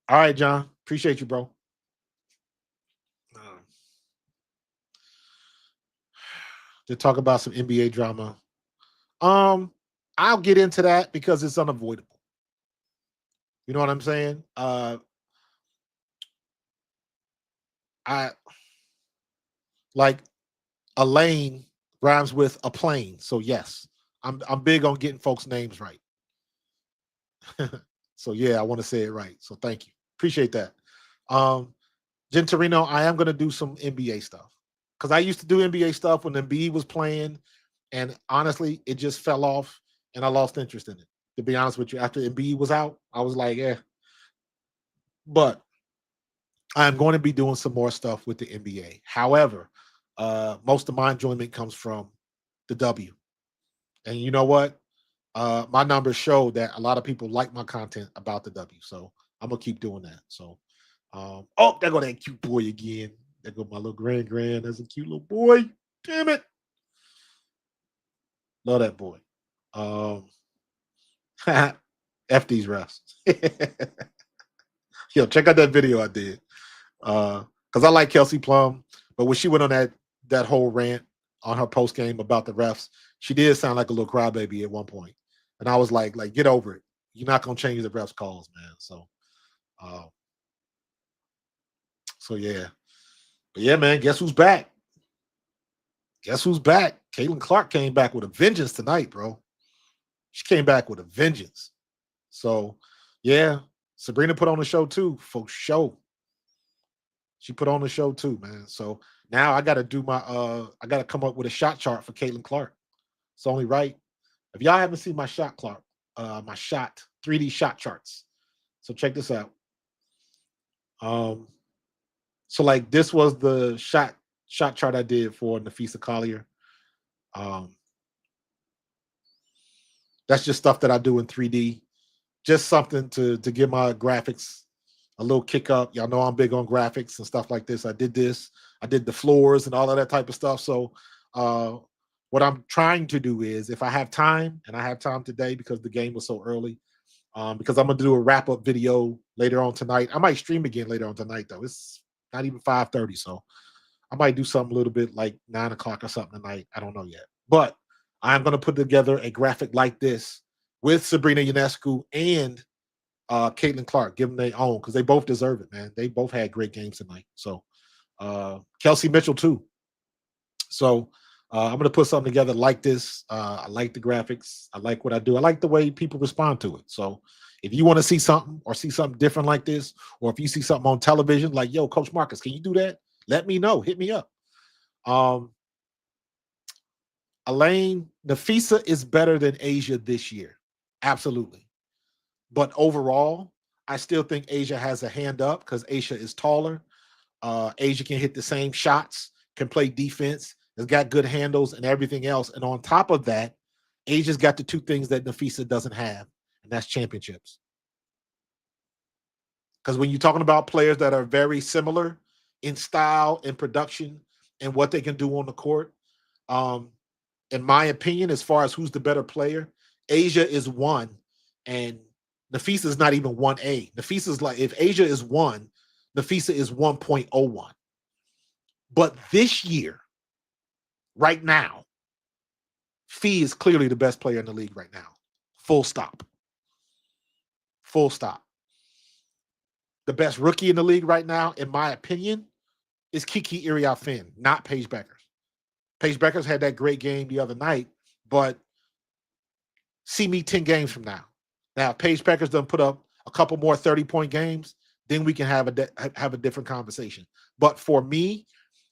All right, John. Appreciate you, bro. Um, to talk about some NBA drama. Um, I'll get into that because it's unavoidable. You know what I'm saying? I like a lane rhymes with a plane. So yes, I'm big on getting folks' names right. So yeah, I want to say it right. So thank you. Appreciate that. Um, Gentorino, I am gonna do some NBA stuff. Because I used to do NBA stuff when Embiid was playing, and honestly, it just fell off and I lost interest in it. To be honest with you, after Embiid was out, I was like, yeah. But I'm going to be doing some more stuff with the NBA. However, most of my enjoyment comes from the W. And you know what? My numbers show that a lot of people like my content about the W. So I'm gonna keep doing that. So oh, there go that cute boy again. There go my little grand. That's a cute little boy. Damn it. Love that boy. Um F these refs. Yo, check out that video I did. Because I like Kelsey Plum, but when she went on that whole rant on her post game about the refs, she did sound like a little crybaby at one point, and I was like, get over it. You're not gonna change the refs calls, man. Uh, so yeah, but yeah, man. Guess who's back? Guess who's back? Caitlin Clark came back with a vengeance tonight, bro. She came back with a vengeance. So yeah, Sabrina put on the show too, for show. She put on the show too, man. So now I gotta do my I gotta come up with a shot chart for Caitlin Clark. It's only right. If y'all haven't seen my shot clock, my shot 3D shot charts. So check this out. Um, so like this was the shot chart I did for Nafisa Collier. Um, that's just stuff that I do in 3D. Just something to give my graphics a little kick up. Y'all know I'm big on graphics and stuff like this. I did this. I did the floors and all of that type of stuff. So what I'm trying to do is, if I have time, and I have time today because the game was so early, because I'm gonna do a wrap up video later on tonight. I might stream again later on tonight though. It's not even 5:30. So I might do something a little bit like 9 o'clock or something tonight. I don't know yet. But I'm going to put together a graphic like this with Sabrina Ionescu and Caitlin Clark. Give them their own because they both deserve it, man. They both had great games tonight. So Kelsey Mitchell too. So I'm going to put something together like this. I like the graphics. I like what I do. I like the way people respond to it. So if you want to see something or see something different like this, or if you see something on television like, yo, Coach Marcus, can you do that? Let me know. Hit me up. Um, Elaine, Nafisa is better than Asia this year. Absolutely. But overall, I still think Asia has a hand up because Asia is taller. Asia can hit the same shots, can play defense, has got good handles and everything else. And on top of that, Asia's got the two things that Nafisa doesn't have, and that's championships. Because when you're talking about players that are very similar in style and production and what they can do on the court, um, in my opinion, as far as who's the better player, Asia is one, and Nafisa is not even 1A. Nafisa is like, if Asia is one, Nafisa is 1.01. But this year, right now, Fee is clearly the best player in the league right now. Full stop. Full stop. The best rookie in the league right now, in my opinion, is Kiki Iriafen, not Paige Beckers. Paige Beckers had that great game the other night, but see me 10 games from now. Now, if Paige Beckers doesn't put up a couple more 30-point games, then we can have a different conversation. But for me,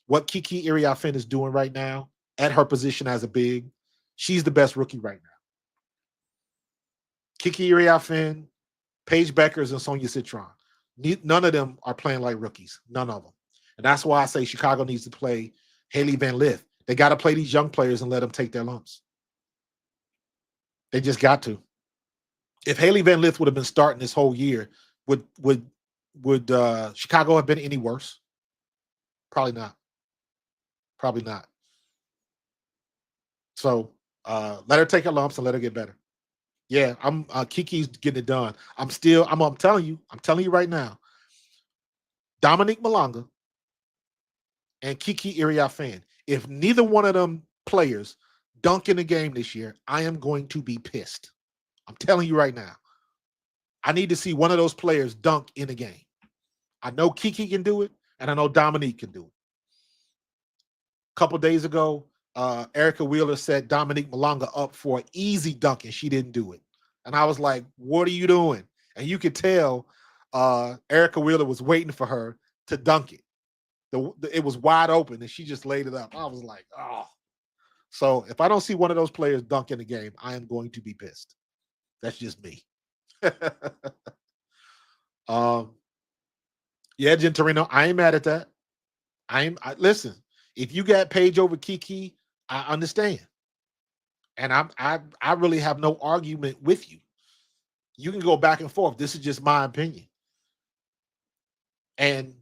what Kiki Iriafen is doing right now at her position as a big, she's the best rookie right now. Kiki Iriafen, Paige Beckers, and Sonia Citron. None of them are playing like rookies. None of them. And that's why I say Chicago needs to play Haley Van Lith. They got to play these young players and let them take their lumps. They just got to. If Haley Van Lith would have been starting this whole year, would Chicago have been any worse? Probably not. Probably not. So let her take her lumps and let her get better. Yeah, I'm Kiki's getting it done. I'm telling you right now, Dominique Malonga and Kiki Iriafen, if neither one of them players dunk in the game this year, I am going to be pissed. I'm telling you right now. I need to see one of those players dunk in the game. I know Kiki can do it, and I know Dominique can do it. A couple days ago, Erica Wheeler set Dominique Malonga up for an easy dunk, and she didn't do it. And I was like, what are you doing? And you could tell Erica Wheeler was waiting for her to dunk it. It was wide open, and she just laid it up. I was like, oh. So if I don't see one of those players dunk in the game, I am going to be pissed. That's just me. Yeah, Jen Torino, I ain't mad at that. Listen, if you got Paige over Kiki, I understand. And I really have no argument with you. You can go back and forth. This is just my opinion. And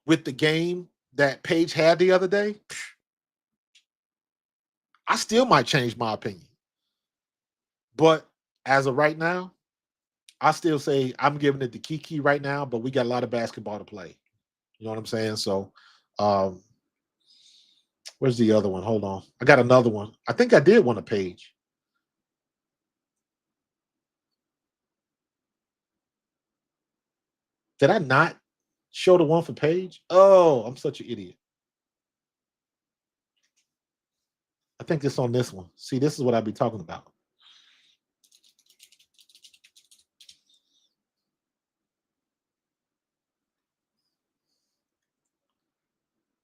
with the game that Paige had the other day, I still might change my opinion. But as of right now, I still say I'm giving it to Kiki right now, but we got a lot of basketball to play. You know what I'm saying? So where's the other one? Hold on. I got another one. I think I did want a Page. Did I not show the one for Page? Oh, I'm such an idiot. I think it's on this one. See, this is what I'd be talking about.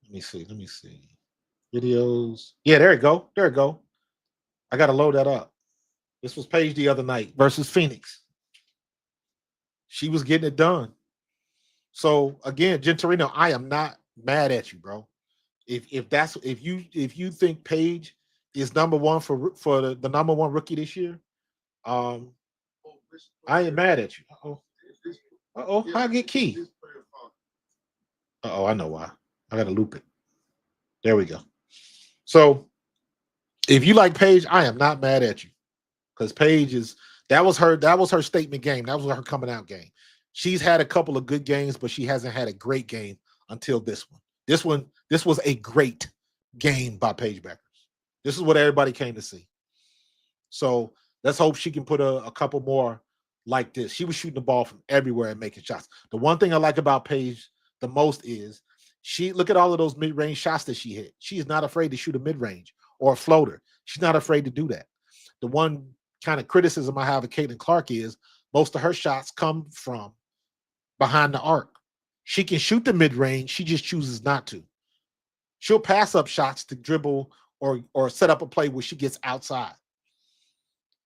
Let me see. Videos. Yeah, there you go. There you go. I got to load that up. This was Paige the other night versus Phoenix. She was getting it done. So again, Gentorino, I am not mad at you, bro. If you think Paige is number one for the number one rookie this year, I ain't mad at you. Uh-oh, how I get key? Uh-oh, I know why. I gotta loop it. There we go. So if you like Paige, I am not mad at you. Because Paige that was her statement game. That was her coming out game. She's had a couple of good games, but she hasn't had a great game until this one. This was a great game by Paige Beckers. This is what everybody came to see. So let's hope she can put a couple more like this. She was shooting the ball from everywhere and making shots. The one thing I like about Paige the most is she look at all of those mid-range shots that she hit. She is not afraid to shoot a mid-range or a floater. She's not afraid to do that. The one kind of criticism I have of Caitlin Clark is most of her shots come from behind the arc. She can shoot the mid-range, she just chooses not to. She'll pass up shots to dribble or set up a play where she gets outside.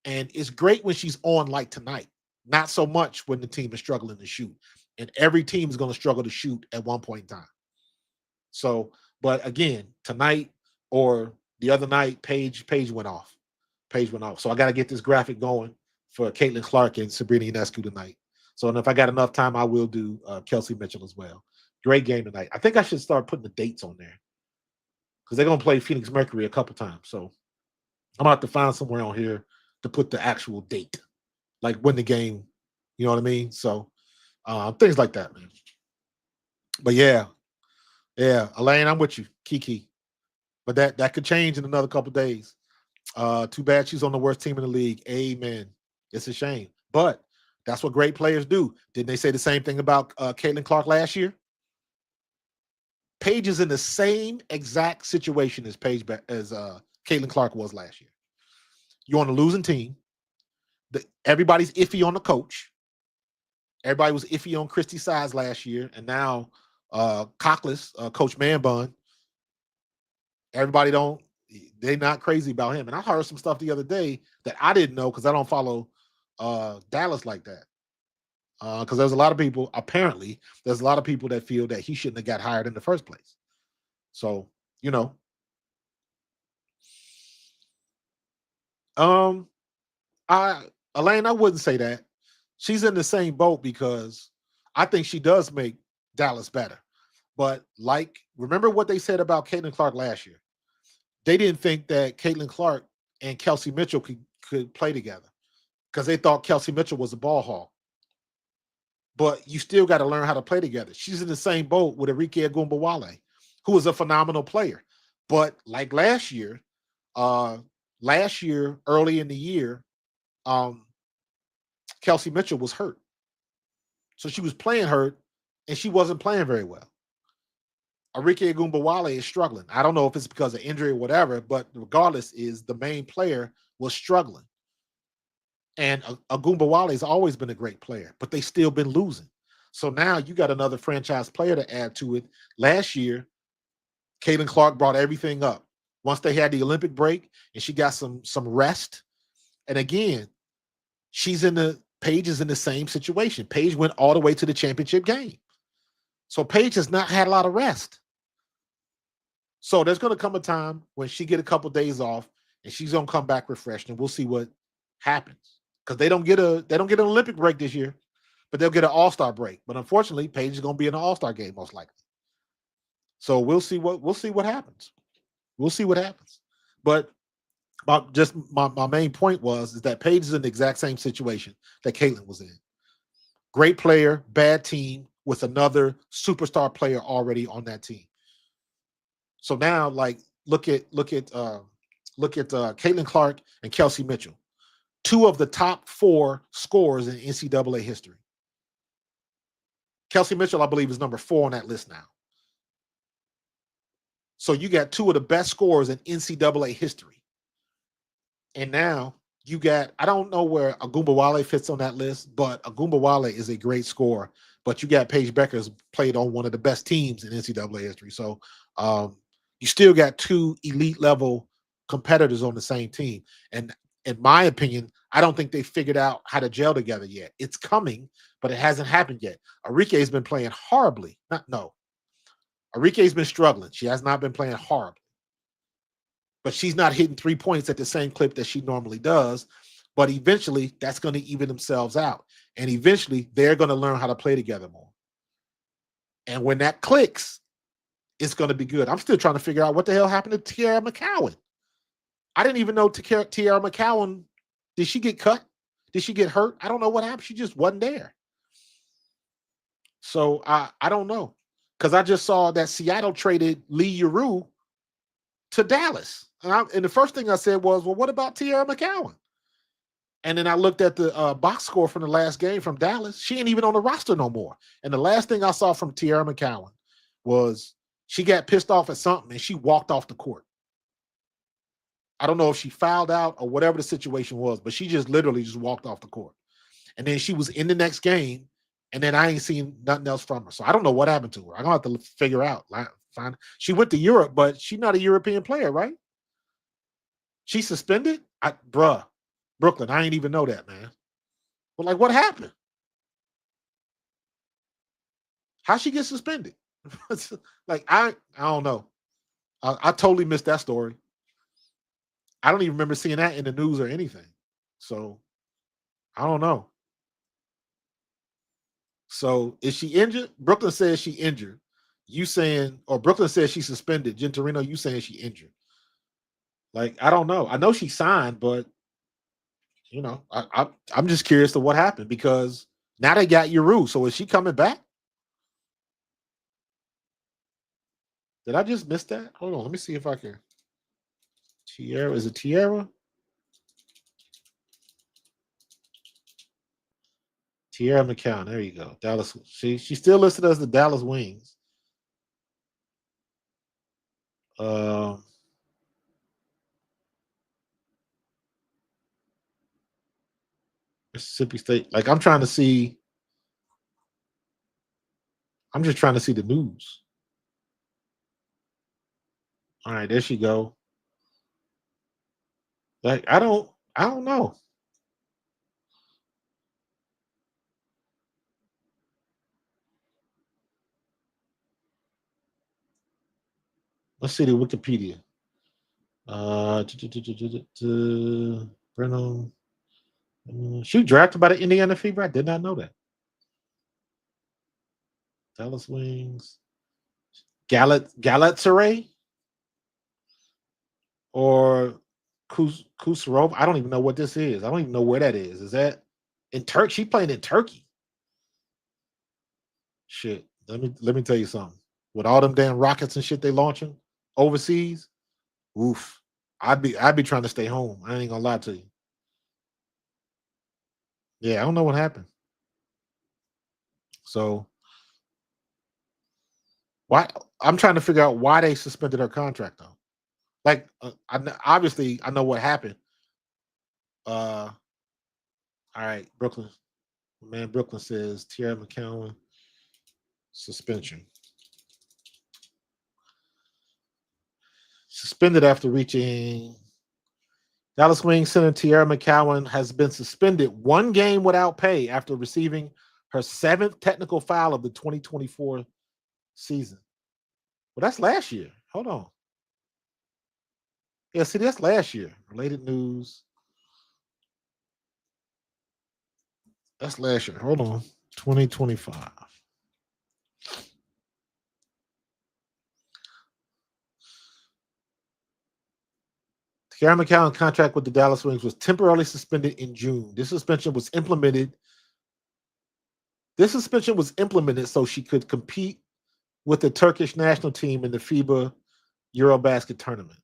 And it's great when she's on like tonight. Not so much when the team is struggling to shoot. And every team is going to struggle to shoot at one point in time. So, but again, tonight or the other night, Paige went off. Paige went off. So I got to get this graphic going for Caitlin Clark and Sabrina Ionescu tonight. So, and if I got enough time, I will do Kelsey Mitchell as well. Great game tonight. I think I should start putting the dates on there because they're going to play Phoenix Mercury a couple times. So I'm going to have to find somewhere on here to put the actual date, like when the game, you know what I mean? So things like that, man. But yeah, Elaine, I'm with you, Kiki. But that could change in another couple days. Too bad she's on the worst team in the league. Amen. It's a shame, but that's what great players do. Didn't they say the same thing about Caitlin Clark last year? Paige is in the same exact situation as Caitlin Clark was last year. You're on a losing team. Everybody's iffy on the coach. Everybody was iffy on Christy Sides last year, and now Cockless, Coach Manbun. Everybody they're not crazy about him. And I heard some stuff the other day that I didn't know because I don't follow Dallas like that. Because there's a lot of people, apparently, there's a lot of people that feel that he shouldn't have got hired in the first place. So, Elaine, I wouldn't say that. She's in the same boat because I think she does make Dallas better. But remember what they said about Caitlin Clark last year? They didn't think that Caitlin Clark and Kelsey Mitchell could play together because they thought Kelsey Mitchell was a ball hog. But you still got to learn how to play together. She's in the same boat with Arike Agumbawale, who is a phenomenal player. But like last year, early in the year, Kelsey Mitchell was hurt. So she was playing hurt, and she wasn't playing very well. Arike Agumbawale is struggling. I don't know if it's because of injury or whatever, but regardless, is the main player was struggling. And Agumbawale has always been a great player, but they still been losing. So now you got another franchise player to add to it. Last year, Caitlin Clark brought everything up. Once they had the Olympic break and she got some rest. And again, Paige is in the same situation. Paige went all the way to the championship game. So Paige has not had a lot of rest. So there's going to come a time when she get a couple days off and she's going to come back refreshed, and we'll see what happens. Because they don't get an Olympic break this year, but they'll get an All-Star break. But unfortunately, Paige is going to be in an All-Star game most likely. So we'll see what happens. We'll see what happens. But my main point is that Paige is in the exact same situation that Caitlin was in. Great player, bad team with another superstar player already on that team. So now, look at Caitlin Clark and Kelsey Mitchell, two of the top 4 scorers in NCAA history. Kelsey Mitchell, I believe, is number 4 on that list now. So you got 2 of the best scorers in NCAA history. And now you got, I don't know where Agumbawale fits on that list, but Agumbawale is a great scorer. But you got Paige Beckers played on one of the best teams in NCAA history. So you still got 2 elite level competitors on the same team. And in my opinion, I don't think they figured out how to gel together yet. It's coming, but it hasn't happened yet. Arike has been playing horribly. Arike's been struggling. She has not been playing horribly. But she's not hitting 3 points at the same clip that she normally does. But eventually, that's going to even themselves out. And eventually, they're going to learn how to play together more. And when that clicks, it's going to be good. I'm still trying to figure out what the hell happened to Tiara McCowan. I didn't even know Tiara McCowan, did she get cut? Did she get hurt? I don't know what happened. She just wasn't there. So I don't know. because I just saw that Seattle traded Lee Uru to Dallas. And the first thing I said was, well, what about Tierra McCowan? And then I looked at the box score from the last game from Dallas. She ain't even on the roster no more. And the last thing I saw from Tierra McCowan was she got pissed off at something and she walked off the court. I don't know if she fouled out or whatever the situation was, but she just literally just walked off the court. And then she was in the next game, and then I ain't seen nothing else from her. So I don't know what happened to her. I'm gonna have to figure out. Find. She went to Europe, but she's not a European player, right? She suspended? Brooklyn, I ain't even know that, man. But like, what happened? How she get suspended? Like, I don't know. I totally missed that story. I don't even remember seeing that in the news or anything. So I don't know. So is she injured? Brooklyn says she injured. You saying, or Brooklyn says she suspended. Gentorino, you saying she injured. Like, I don't know. I know she signed, but you know, I'm just curious to what happened because now they got Uru. So is she coming back? Did I just miss that? Hold on, let me see if I can. Tierra, is it Tierra? Tierra McCown. There you go. Dallas. She's still listed as the Dallas Wings. Mississippi State. Like, I'm trying to see. I'm just trying to see the news. All right, there she go. Like, I don't know. Let's see the Wikipedia. Brennan. She was drafted by the Indiana Fever. I did not know that. Dallas Wings. Galatasaray or Kusarov. I don't even know what this is. I don't even know where that is. Is that in Turkey? She playing in Turkey. Shit. Let me tell you something. With all them damn rockets and shit they launching overseas, oof. I'd be trying to stay home. I ain't gonna lie to you. Yeah, I don't know what happened. So why I'm trying to figure out why they suspended her contract though. Like, obviously I know what happened. All right, Brooklyn. Man, Brooklyn says Tierra McCowan suspension. Suspended after reaching. Dallas Wings center Tierra McCowan has been suspended one game without pay after receiving her 7th technical foul of the 2024 season. Well, that's last year. Hold on. Yeah, see, that's last year. Related news. That's last year. Hold on. 2025. Tierra McCowan's contract with the Dallas Wings was temporarily suspended in June. This suspension was implemented so she could compete with the Turkish national team in the FIBA Eurobasket tournament.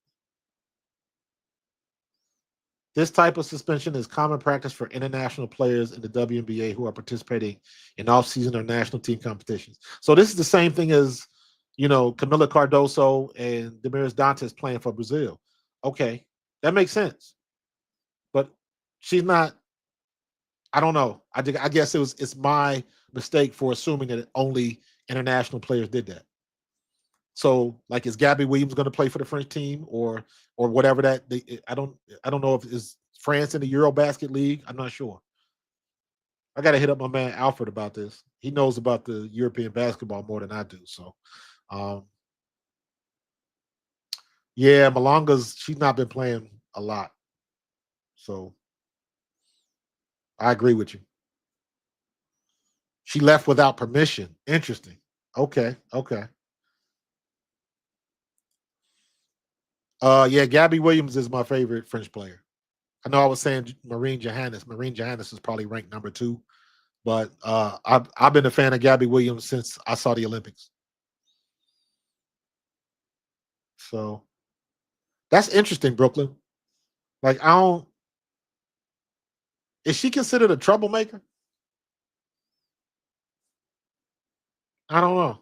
This type of suspension is common practice for international players in the WNBA who are participating in off-season or national team competitions. So this is the same thing as, Camila Cardoso and Damaris Dantas playing for Brazil. Okay, that makes sense. But she's not. I don't know. I guess it's my mistake for assuming that only international players did that. So, like, is Gabby Williams going to play for the French team or whatever that? I don't know if is France in the Eurobasket League. I'm not sure. I got to hit up my man Alfred about this. He knows about the European basketball more than I do. So, um, yeah, Malonga's she's not been playing a lot. So, I agree with you. She left without permission. Interesting. Okay. Okay. Yeah, Gabby Williams is my favorite French player. I know I was saying Marine Johannes. Marine Johannes is probably ranked number 2, but I've been a fan of Gabby Williams since I saw the Olympics. So that's interesting, Brooklyn. Like, I don't. Is she considered a troublemaker? I don't know.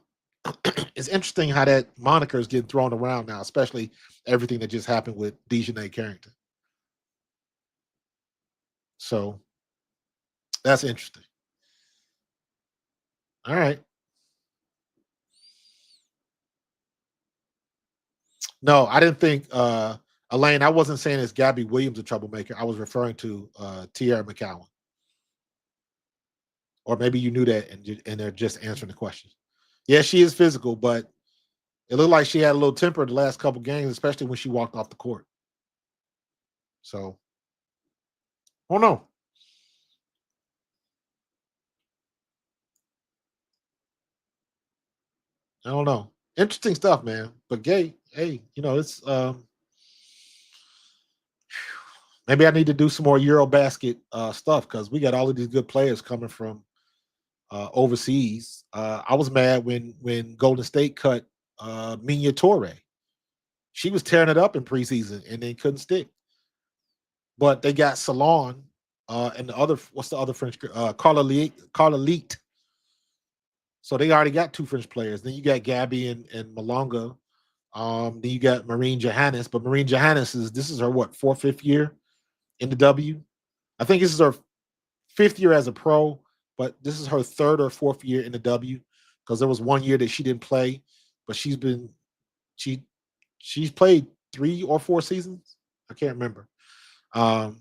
It's interesting how that moniker is getting thrown around now, especially everything that just happened with Dejanay Carrington. So that's interesting. All right. No, I didn't think Elaine, I wasn't saying it's Gabby Williams a troublemaker. I was referring to Tierra McCowan. Or maybe you knew that and they're just answering the question. Yeah, she is physical, but it looked like she had a little temper the last couple games, especially when she walked off the court. So, oh no, I don't know. Interesting stuff, man. But gay, hey, it's maybe I need to do some more Eurobasket stuff because we got all of these good players coming from overseas. I was mad when Golden State cut Minya Torre. She was tearing it up in preseason and then couldn't stick. But they got Salon and the other what's the other French Carla Leet. So they already got two French players. Then you got Gabby and Malonga. Then you got Marine Johannes, but Marine Johannes this is her what fifth year in the W. I think this is her fifth year as a pro, but this is her third or fourth year in the W because there was one year that she didn't play, but she she's played 3 or 4 seasons. I can't remember. Um,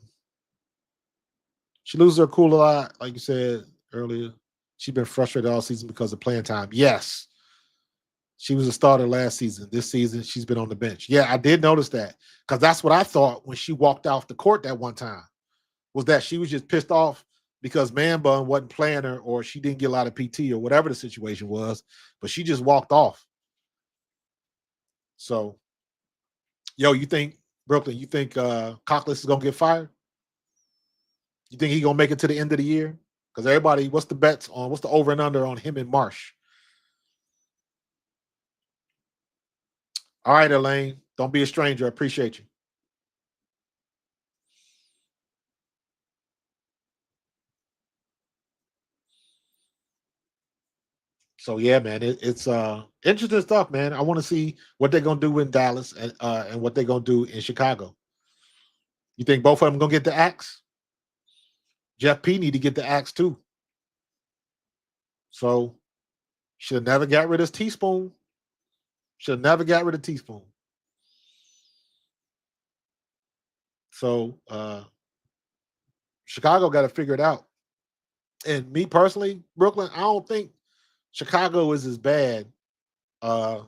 she loses her cool a lot, like you said earlier. She's been frustrated all season because of playing time. Yes, she was a starter last season. This season, she's been on the bench. Yeah, I did notice that because that's what I thought when she walked off the court that one time was that she was just pissed off because Man Bun wasn't playing her or she didn't get a lot of PT or whatever the situation was, but she just walked off. So, yo, you think Brooklyn? You think Cockless is gonna get fired? You think he gonna make it to the end of the year? Because everybody, what's the bets on? What's the over and under on him and Marsh? All right, Elaine, don't be a stranger. I appreciate you. So yeah, man, it's interesting stuff, man. I want to see what they're gonna do in Dallas and what they're gonna do in Chicago. You think both of them gonna get the axe? Jeff P need to get the axe too. So should have never got rid of Teaspoon. Should have never got rid of Teaspoon. So Chicago got to figure it out. And me personally, Brooklyn, I don't think Chicago is as bad uh,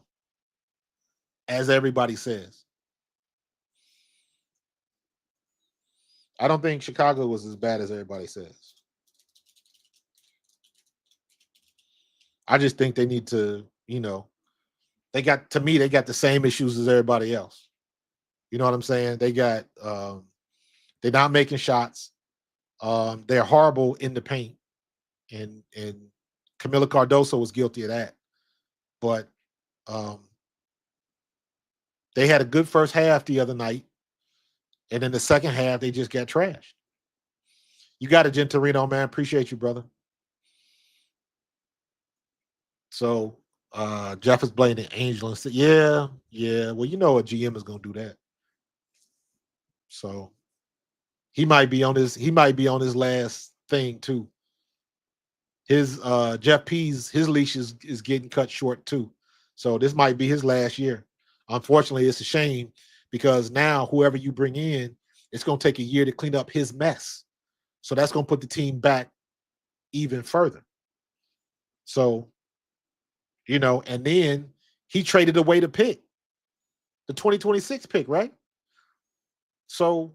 as everybody says. I don't think Chicago was as bad as everybody says. I just think they need to, they got the same issues as everybody else. You know what I'm saying? They're not making shots. They're horrible in the paint, and Camila Cardoso was guilty of that. But um, they had a good first half the other night, and in the second half they just got trashed. You got it, Gentorino, man. Appreciate you, brother. So Jeff is blaming Angel and said, "Yeah, yeah. Well, you know a GM is going to do that. So he might be on his last thing too. His Jeff P's his leash is getting cut short too. So this might be his last year. Unfortunately, it's a shame because now whoever you bring in, it's going to take a year to clean up his mess. So that's going to put the team back even further. So, and then he traded away the pick, the 2026 pick, right? So,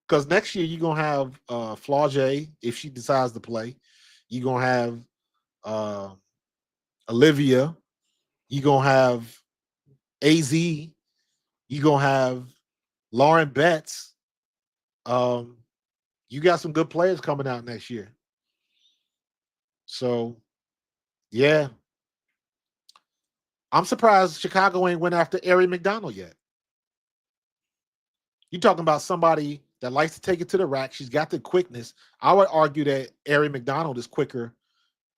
because next year you're going to have Flaugier if she decides to play. You're going to have uh, Olivia. You're going to have AZ. You're going to have Lauren Betts. Um, you got some good players coming out next year. So, yeah, I'm surprised Chicago ain't went after Ari McDonald yet. You talking about somebody that likes to take it to the rack. She's got the quickness. I would argue that Ari McDonald is quicker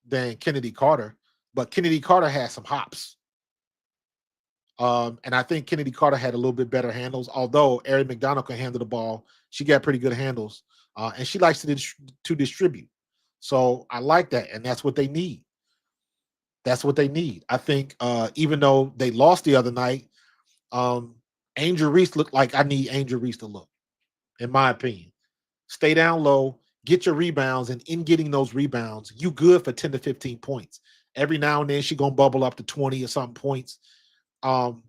than Kennedy Carter, but Kennedy Carter has some hops. And I think Kennedy Carter had a little bit better handles, although Ari McDonald can handle the ball. She got pretty good handles, and she likes to distribute. So I like that, and that's what they need. That's what they need. I think even though they lost the other night, um, Angel Reese looked like I need Angel Reese to look, in my opinion. Stay down low, get your rebounds, and in getting those rebounds, you good for 10 to 15 points. Every now and then she gonna bubble up to 20 or something points. Um,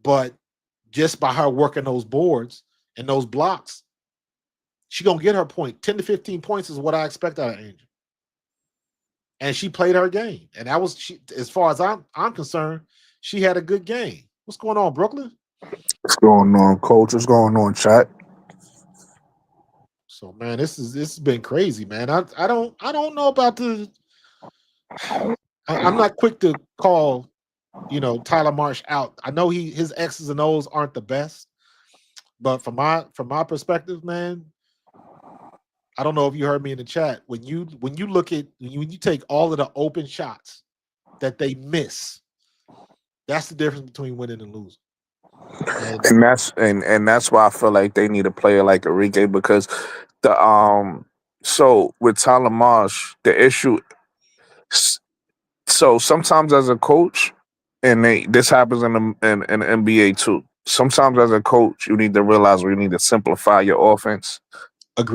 but just by her working those boards and those blocks, she gonna get her point. 10 to 15 points is what I expect out of Angel. And she played her game. And that was she, as far as I'm concerned, she had a good game. What's going on, Brooklyn? What's going on, coach? What's going on, chat? So man, this has been crazy, man. I don't know about the I'm not quick to call, Tyler Marsh out. I know his X's and O's aren't the best, but from my perspective, man, I don't know if you heard me in the chat. When you look at when you take all of the open shots that they miss, that's the difference between winning and losing. And And that's why I feel like they need a player like Enrique because the so with Tyler Marsh, the issue so sometimes as a coach, and this happens in the NBA too. Sometimes as a coach, you need to realize where you need to simplify your offense.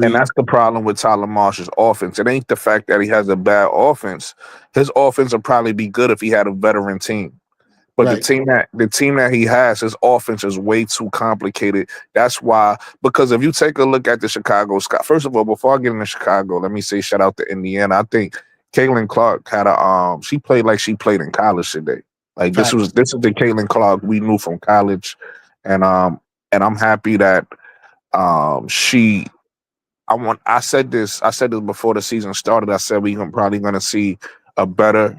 And agreed. that's the problem with Tyler Marsh's offense. It ain't the fact that he has a bad offense. His offense would probably be good if he had a veteran team. But Right. the team that he has, his offense is way too complicated. That's why, because if you take a look at the Chicago Sky, first of all, before I get into Chicago, let me say shout out to Indiana. I think Caitlin Clark had a she played like she played in college today. Like Facts. this is the Caitlin Clark we knew from college, and I'm happy that she. I said this before the season started. I said probably gonna see a better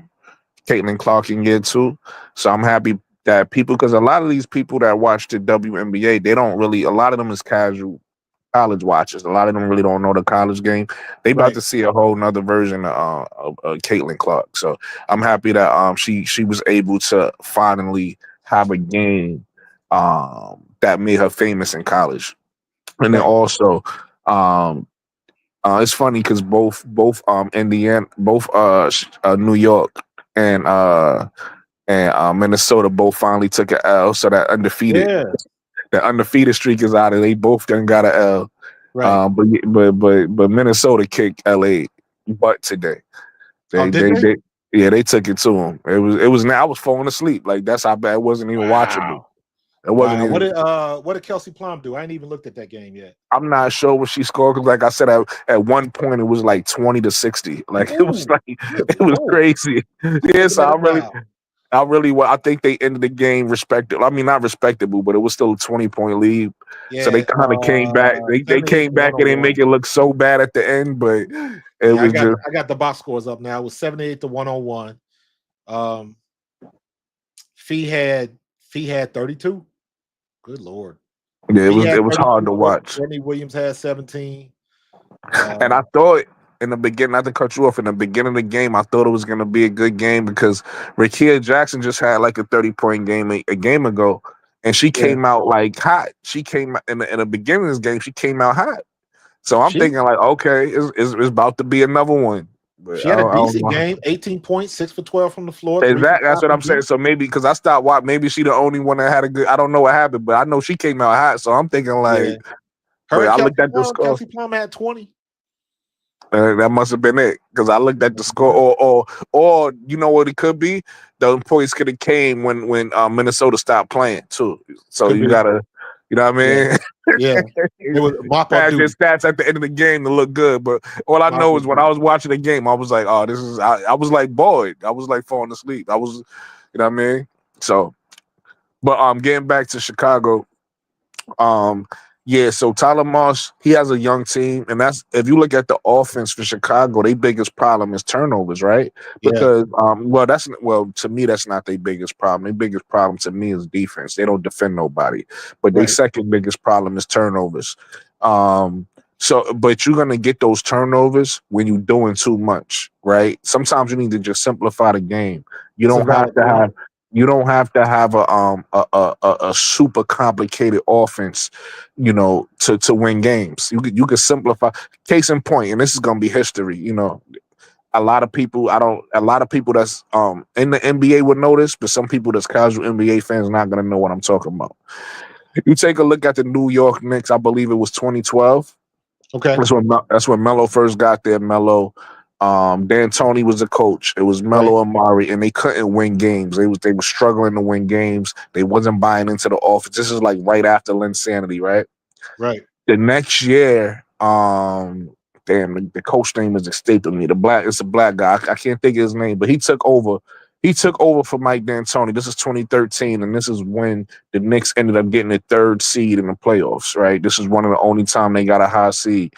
Caitlin Clark in year two. So I'm happy that people, because a lot of these people that watch the WNBA, they don't really, a lot of them is casual college watchers. A lot of them really don't know the college game. They about Right. to see a whole nother version of Caitlin Clark. So I'm happy that she was able to finally have a game that made her famous in college. And then Right. also, um, it's funny because both Indiana, both New York and Minnesota both finally took an L, so Yeah. that undefeated streak is out of. They both done got an L. Right. But Minnesota kicked LA butt today. Oh, They did they they? they yeah, they took it to them. It was now I was falling asleep. Like that's how bad it wasn't even watchable. Wow. It wasn't Wow. What even. did Kelsey Plum do? I ain't even looked at that game yet. I'm not sure what she scored because, like I said, at one point it was like 20-60. Like it was Ooh, like good it was lord. crazy. Yeah, Looking so at it now. I think they ended the game respectable. I mean, not respectable, but it was still a 20-point lead. So they Yeah, kind of came back. They 78 came to back and they make 101. it look so bad at the end, but it Yeah, I was got just I got the box scores up now. It was 78 to 101. Um Fee had Fee had 32. Good lord. yeah, Fee it had was hard 32. to watch. Courtney Williams had 17. And I Um, thought in the beginning, not to cut you off, in the beginning of the game, I thought it was going to be a good game because Rakia Jackson just had like a 30-point game a game ago, and she yeah. came out like hot. She came out in the beginning of this game. She came out hot. So I'm She thinking like, okay, it's about to be another one. But she had a I don't decent know. game, 18 points, 6 for 12 from the floor, 3 for 5 That's what from I'm saying. deep. So maybe because I stopped watching, maybe she the only one that had a good. I don't know what happened, but I know she came out hot. So I'm thinking Yeah. like, Her but and I looked at the score. Kelsey Plum had 20. That must have been it because I looked That at the must have score, been it. or you know what it could be. The points could have came when Minnesota stopped playing too. So Could you be. gotta, you know what Yeah. I Yeah. It mean. was mop up Pass your duty. stats at the end of the game to look good. But all I Mop know up is when I duty. was watching the game, I was like, oh, this is. I was like bored. I was like falling asleep. I was, you know what I mean. So, but getting back to Chicago, um, Yeah, so Tyler Moss, he has a young team, and that's if you look at the offense for Chicago, their biggest problem is turnovers, right? Yeah, Because well to me that's not their biggest problem. Their biggest problem to me is defense. They don't defend nobody, but their right. second biggest problem is turnovers. Um, so but you're gonna get those turnovers when you're doing too much, right? Sometimes you need to just simplify the game. You It's a don't have valid to point. have you don't have to have a super complicated offense, to win games. You could simplify. Case in point, and this is gonna be history. A lot of people that's in the NBA would know this, but some people that's casual NBA fans are not gonna know what I'm talking about. You take a look at the New York Knicks. I believe it was 2012. Okay, That's when Melo first got there. Melo, D'Antoni was the coach. It was right, Melo and Mari, and they couldn't win games. They were struggling to win games. They wasn't buying into the offense. This is like right after Linsanity, right? right. The next year, damn, the coach name is escaping me. It's a black guy. I can't think of his name, but he took over. He took over for Mike D'Antoni. This is 2013, and this is when the Knicks ended up getting the third seed in the playoffs. Right, this is one of the only time they got a high seed.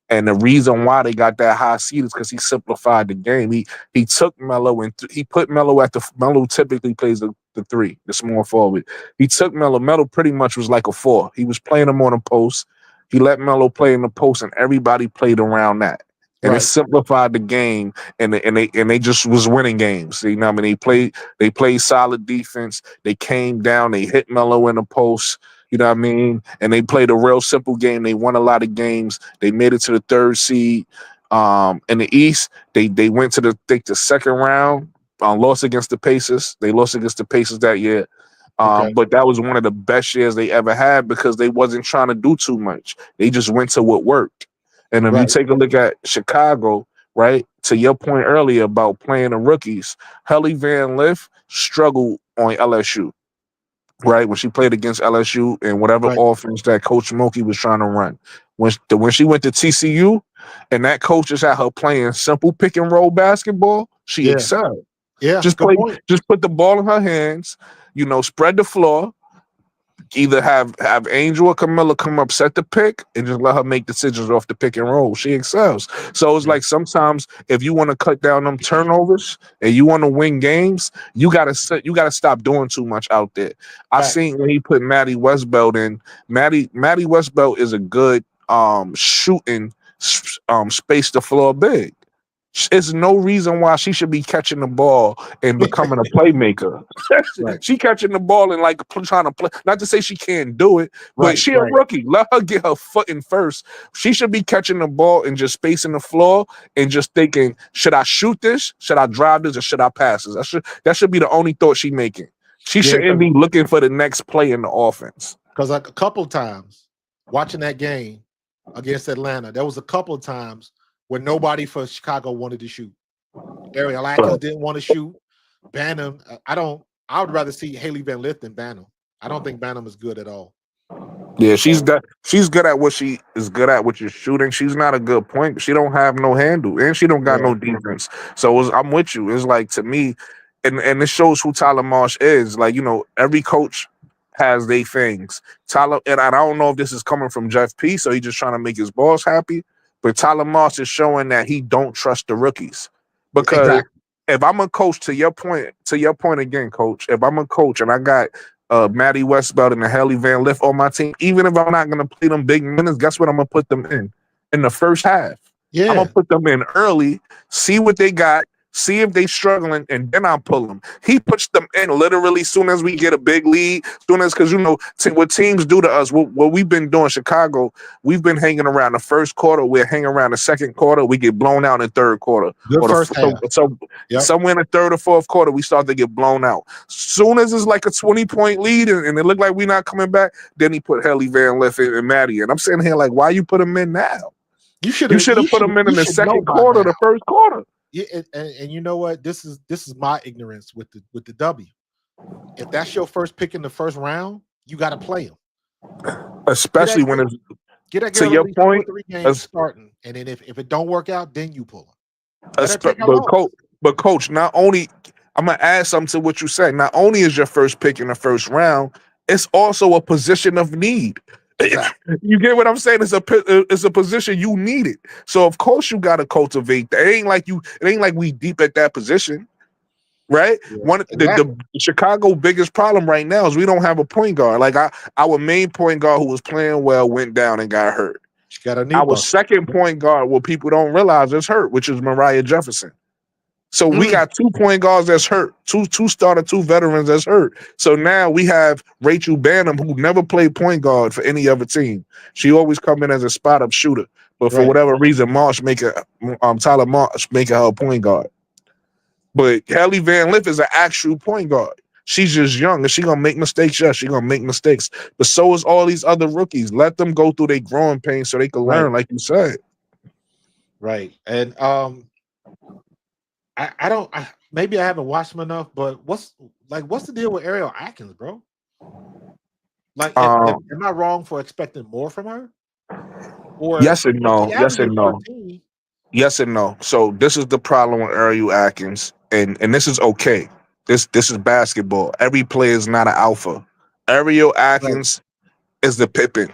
And the reason why they got that high seed is because he simplified the game. He took Melo and he put Melo at the Melo typically plays the three, the small forward. He took Melo. Melo pretty much was like a four. He was playing him on a post. He let Melo play in the post, and everybody played around that. And it Right. simplified the game, and they just was winning games. You know, what I mean, they played solid defense. They came down, they hit Melo in the post. You know what I mean? And they played a real simple game. They won a lot of games. They made it to the third seed. In the East, they went to the second round. Lost against the Pacers. They lost against the Pacers that year. Okay. But that was one of the best years they ever had because they wasn't trying to do too much. They just went to what worked. And if you Right. take a look at Chicago, right, to your point earlier about playing the rookies, Helly Van Lith struggled on LSU, right, when she played against LSU and whatever Right. offense that Coach Moki was trying to run. When she went to TCU and that coach just had her playing simple pick and roll basketball, she Yeah. excelled. Yeah. Just Good play, point. just put the ball in her hands, spread the floor, either have Angel or Camilla come up, set the pick, and just let her make decisions off the pick and roll. She excels. So it's Yeah. like sometimes if you want to cut down them turnovers and you want to win games, you gotta stop doing too much out there. I Facts. seen when he put Maddie Westbelt in. Maddie Westbelt is a good shooting space the floor big. There's no reason why she should be catching the ball and becoming a playmaker. Right. She catching the ball and like trying to play. Not to say she can't do it, but Right. she a Right. rookie. Let her get her foot in first. She should be catching the ball and just spacing the floor and just thinking, should I shoot this? Should I drive this? Or should I pass this? That should be the only thought she making. She Yeah. shouldn't be looking for the next play in the offense. Because a couple of times watching that game against Atlanta, there was a couple of times where nobody for Chicago wanted to shoot. Ariel Atkins didn't want to shoot. Banham, I would rather see Haley Van Lith than Banham. I don't think Banham is good at all. Yeah, she's So that she's good at what she is good at, which is shooting. She's not a good point. She don't have no handle, and she don't got yeah, no defense. So I'm with you. It's like to me, and it shows who Tyler Marsh is. Like every coach has their things. Tyler, and I don't know if this is coming from Jeff P. So he's just trying to make his boss happy. But Tyler Marsh is showing that he don't trust the rookies because exactly. if I'm a coach, to your point again, coach. If I'm a coach and I got Maddie Westbelt and the Haley Van Lith on my team, even if I'm not going to play them big minutes, guess what? I'm going to put them in the first half. I'm going Yeah, to put them in early, see what they got, see if they struggling, and then I'll pull them. He puts them in literally soon as we get a big lead, soon as because what teams do to us. What we've been doing, Chicago, we've been hanging around the first quarter. We're hanging around the second quarter. We get blown out in the third quarter, good or first half. so Yep. somewhere in the third or fourth quarter, we start to get blown out. Soon as it's like a 20-point lead and it looked like we're not coming back, then he put Haley Van Lith and Maddie in. I'm sitting here like, why you put him in now? You should You have. should have put him in You the should know second by quarter, now. the first quarter. Yeah, and you know what? This is my ignorance with the W. If that's your first pick in the first round, you got to play him. Get Especially that when girl, it's get that to girl at your least two or point. three games as, starting, and then if it don't work out, then you pull her. Let her take Espe- her but loss. coach, not only I'm gonna add something to what you said. Not only is your first pick in the first round, it's also a position of need. Exactly. You get what I'm saying? It's a position you need it. So of course you got to cultivate that. It ain't like we deep at that position, right? Yeah. One Exactly. the Chicago biggest problem right now is we don't have a point guard. Like our main point guard who was playing well went down and got hurt. She got a knee Our buckle. second point guard, what people don't realize, is hurt, which is Mariah Jefferson. So we Mm, got 2 point guards that's hurt, two starter, two veterans that's hurt. So now we have Rachel Banham, who never played point guard for any other team. She always come in as a spot up shooter, but for right. whatever reason, Tyler Marsh making her a point guard. But Kelly Van Lith is an actual point guard. She's just young and she gonna make mistakes. Yes, she gonna make mistakes. But so is all these other rookies. Let them go through their growing pains so they can Right. learn, like you said. Right. And I don't maybe I haven't watched him enough, but what's the deal with Ariel Atkins, bro? Like, Um, am I wrong for expecting more from her? Or yes and she no. Yes averages and no. 13. Yes and no. So this is the problem with Ariel Atkins, and this is okay. This is basketball. Every player is not an alpha. Ariel Right. Atkins is the Pippin,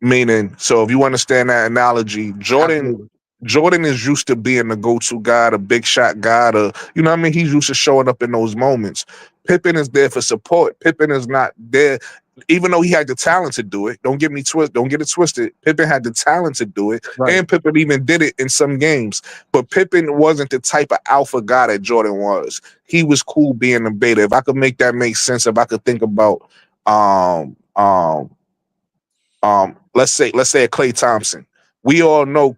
meaning. So if you understand that analogy, Absolutely. Jordan is used to being the go-to guy, the big shot guy, you know what I mean? He's used to showing up in those moments. Pippen is there for support. Pippen is not there, even though he had the talent to do it. Don't get it twisted. Pippen had the talent to do it, Right. and Pippen even did it in some games. But Pippen wasn't the type of alpha guy that Jordan was. He was cool being a beta. If I could make that make sense, if I could think about um um let's say a Klay Thompson. We all know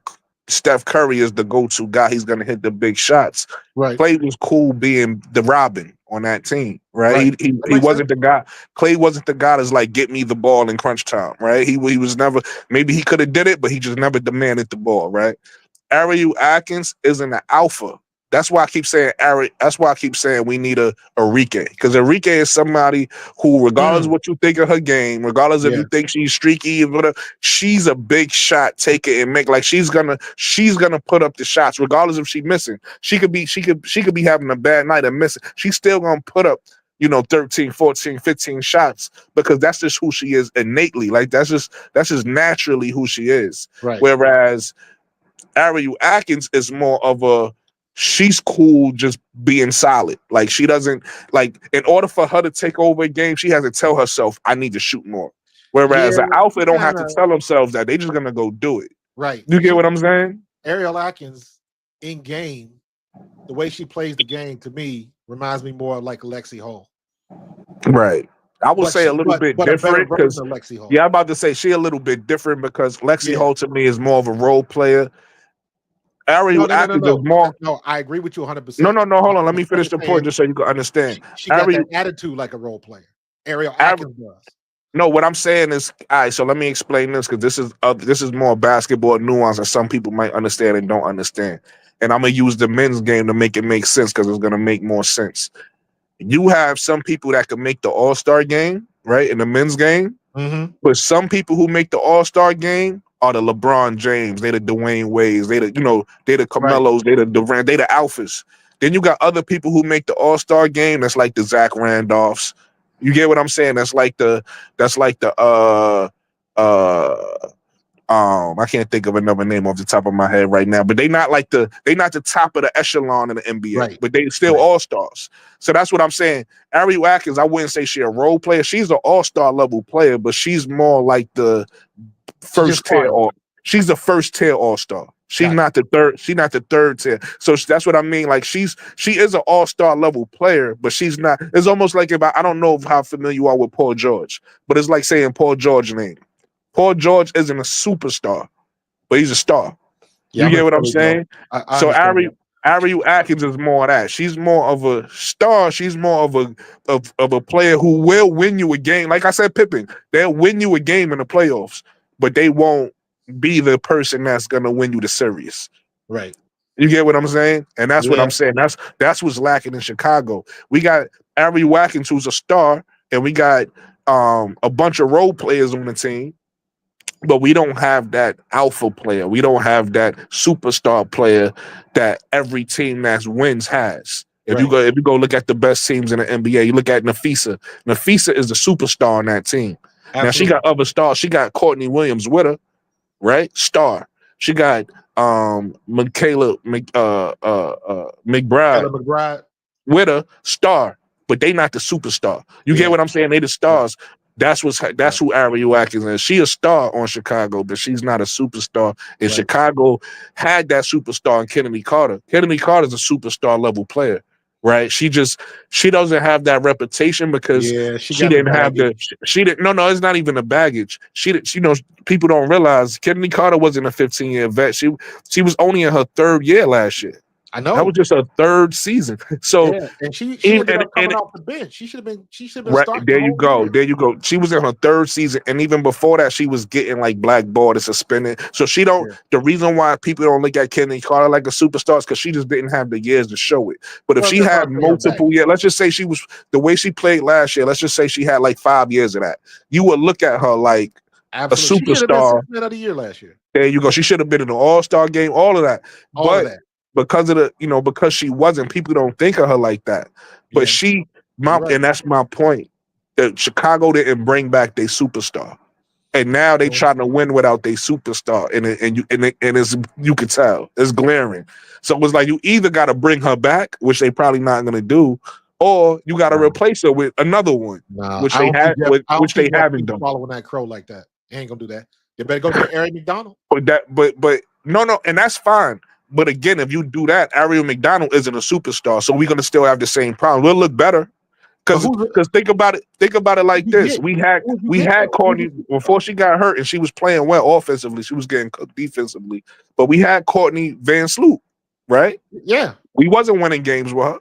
Steph Curry is the go-to guy. He's gonna hit the big shots. Right. Klay was cool being the Robin on that team, right? Right. That He makes sense. wasn't the guy. Klay wasn't the guy that's like get me the ball in crunch time, right? He was never. Maybe he could have did it, but he just never demanded the ball, right? Ariel Atkins isn't an alpha. That's why I keep saying Ari. That's why I keep saying we need a Enrique, because Enrique is somebody who, regardless of Mm, what you think of her game, regardless if yeah. you think she's streaky or whatever, she's a big shot taker and make like she's gonna put up the shots, regardless if she's missing. She could be having a bad night and missing. She's still gonna put up 13, 14, 15 shots because that's just who she is innately. Like that's just naturally who she is. Right. Whereas Ariel Atkins is more of a she's cool just being solid. Like she doesn't like in order for her to take over a game, she has to tell herself, I need to shoot more. Yeah. Whereas an She alpha don't have kind to of tell themselves that they just gonna go do it. right. You get what I'm saying? Ariel Atkins in game, the way she plays the game to me reminds me more of like Lexi Hall. Right. I would say a little bit But a better different version because of Lexi Hall. yeah, I'm about to say she a little bit different because Lexi Yeah. Holt to me is more of a role player. No, Ariel no, no, no, Atkins is no. more. No, I agree with you 100%. No. Hold on. Let me I'm finish just the point saying just so you can understand. she got that Ariel, attitude like a role player. Ariel Atkins does. No, what I'm saying is, all right. So let me explain this because this is more basketball nuance that some people might understand and don't understand. And I'm gonna use the men's game to make it make sense because it's gonna make more sense. You have some people that can make the All Star game, right, in the men's game, Mm-hmm. but some people who make the All Star game are the LeBron James, they the Dwayne Wades, they the Right. Carmelos, they the Durant, they the alphas. Then you got other people who make the All Star game. That's like the Zach Randolphs. You get what I'm saying? That's like the uh I can't think of another name off the top of my head right now, but they not the top of the echelon in the NBA, Right. but they still Right. all stars. So that's what I'm saying. Ariel Atkins, I wouldn't say she's a role player. She's an all-star level player, but she's more like the She's just first tier part of it. or she's the first tier all-star. She's Gotcha. not the third, she's not the third tier. So that's what I mean. Like she is an all-star level player, but she's not. It's almost like if I don't know how familiar you are with Paul George, but it's like saying Paul George's name. Paul George isn't a superstar, but he's a star. Yeah, You I'm in get what I'm Philly, bro. saying? I So understand that. Ariel Atkins is more of that. She's more of a star. She's more of a player who will win you a game. Like I said, Pippen, they'll win you a game in the playoffs, but they won't be the person that's gonna win you the series. Right. You get what I'm saying? And that's what Yeah. I'm saying. That's what's lacking in Chicago. We got Ariel Atkins, who's a star, and we got a bunch of role players on the team, but we don't have that alpha player. We don't have that superstar player that every team that wins has. Right. If you go look at the best teams in the NBA, you look at Nafisa. Nafisa is the superstar on that team. Now she Absolutely. got other stars. She got Courtney Williams with her, right? Star. She got McBride Caleb McBride. with a star, but they not the superstar. You get Yeah. what I'm saying? They the Yeah. stars. That's Yeah. who Ariel Atkins is. She a star on Chicago, but she's not a superstar. And Right. Chicago had that superstar in Kennedy Carter. Kennedy Carter's a superstar level player, right? She doesn't have that reputation because Yeah. She she got the didn't have the baggage. she didn't no, it's not even the baggage. People don't realize Kennedy Carter wasn't a 15-year vet. She was only in her third year last year. I That was know. just her third season. So Yeah. And she and, ended up coming and off the bench. She should have been right starting the there you whole go. year. There you go. She was in her third season, and even before that, she was getting like blackballed and suspended. So she don't. Yeah. The reason why people don't look at Kennedy Carter like a superstar is because she just didn't have the years to show it. But if Well, she that's why I had say her multiple baggage. years, let's just say she was the way she played last year. Let's just say she had like 5 years of that. You would look at her like a Absolutely. She should have been superstar. six man of the year last year. There you go. She should have been in an all-star game, all of that. All of But that. because of because she wasn't, people don't think of her like that. But Yeah. You're right. and that's my point. That Chicago didn't bring back their superstar. And now they Yeah. trying to win without their superstar. And it's you can tell. It's glaring. So it was like you either gotta bring her back, which they probably not gonna do, or you gotta Nah. replace her with another one, Nah. which they have I don't which see they Jeff haven't Keith done. following that crow like that. He ain't gonna do that. You better go get Eric McDonald. But no, and that's fine. But again, if you do that, Ariel McDonald isn't a superstar, so we're gonna still have the same problem. We'll look better But because think about it. Think about it like who you this: get? Who you we get had though? Who's Courtney the superstar? before she got hurt, and she was playing well offensively. She was getting cooked defensively, but we had Courtney Van Sloot, right? Yeah. We wasn't winning games with her.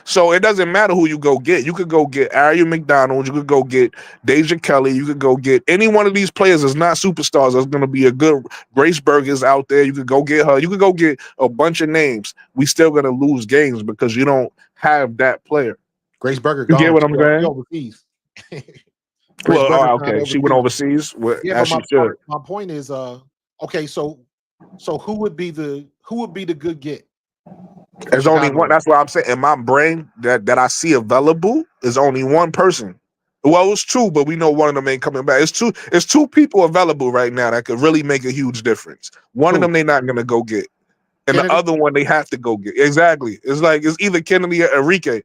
So it doesn't matter who you go get. You could go get Ariel McDonald. You could go get Deja Kelly. You could go get any one of these players that's not superstars. That's going to be a good Grace Burgers out there. You could go get her. You could go get a bunch of names. We still going to lose games because you don't have that player. Grace Burger You get gone. what I'm She saying? overseas. Grace Well, Burger signed okay. She went overseas. overseas, Yeah, but as she should. my point is okay, so who would be the good get for There's only one. Chicago? That's why I'm saying in my brain that I see available is only one person. Well, it's two, but we know one of them ain't coming back. It's two people available right now that could really make a huge difference. One of Who? them they not gonna go get, and the Kennedy? other one they have to go get. Exactly. It's like it's either Kennedy or Enrique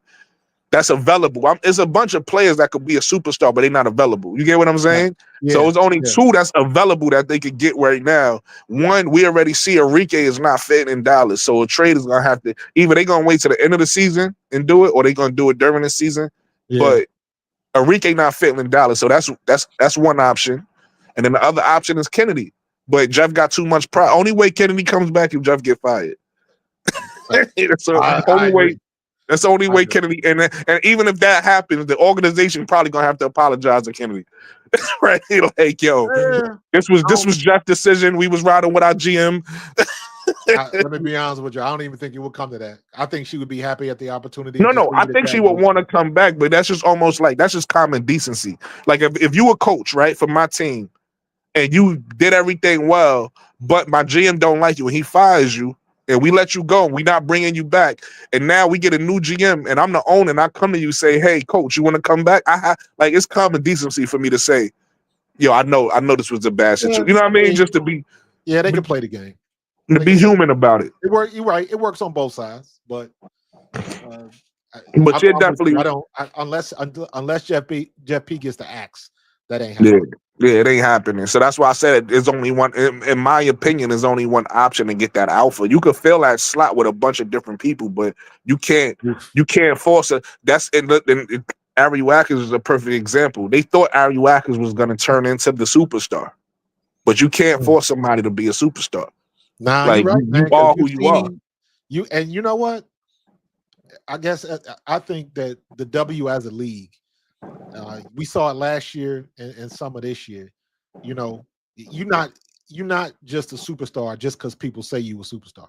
that's available. It's a bunch of players that could be a superstar, but they're not available. You get what I'm Right. saying? So Yeah. it's only Yeah. two that's available that they could get right now. One, we already see Enrique is not fitting in Dallas, so a trade is gonna have to either they gonna wait to the end of the season and do it, or they gonna do it during the season. Yeah. But Enrique not fitting in Dallas, so that's one option. And then the other option is Kennedy. But Jeff got too much pride. Only way Kennedy comes back if Jeff get fired. That's the I only way agree. that's the only I way agree. Kennedy and even if that happens, the organization probably gonna have to apologize to Kennedy. Right? Like, yo, Yeah. I this don't, was Jeff's decision. We was riding with our GM. let me be honest with you. I don't even think it would come to that. I think she would be happy at the opportunity and No, just no, I leave it at think she that. would want to come back, but that's just almost like that's just common decency. Like if you a coach, right, for my team, and you did everything well, but my GM don't like you and he fires you, and we let you go, and we not bringing you back, and now we get a new GM, and I'm the owner, and I come to you say, hey, coach, you want to come back? Like it's common decency for me to say, yo, I know this was a bad Yeah. situation. You know what I I mean? mean, Just yeah, they can play the game. to They be can play. human about it. It work. You're right. It works on both sides, but uh, But you're I'm with you. definitely I don't unless Jeff P gets the axe, that ain't yeah. happening. Yeah, it ain't happening. So that's why I said it's only one. In my opinion, there's only one option to get that alpha. You could fill that slot with a bunch of different people, but you can't. Oof. You can't force it. That's and Ari Wackers is a perfect example. They thought Ari Wackers was going to turn into the superstar, but you can't Mm. force somebody to be a superstar. Nah, you're Like right, you man. Because are who you've you are. seen you know what? I guess I think that the W as a league, we saw it last year and some of this year. You know, you're not you're not just a superstar just because people say you a superstar.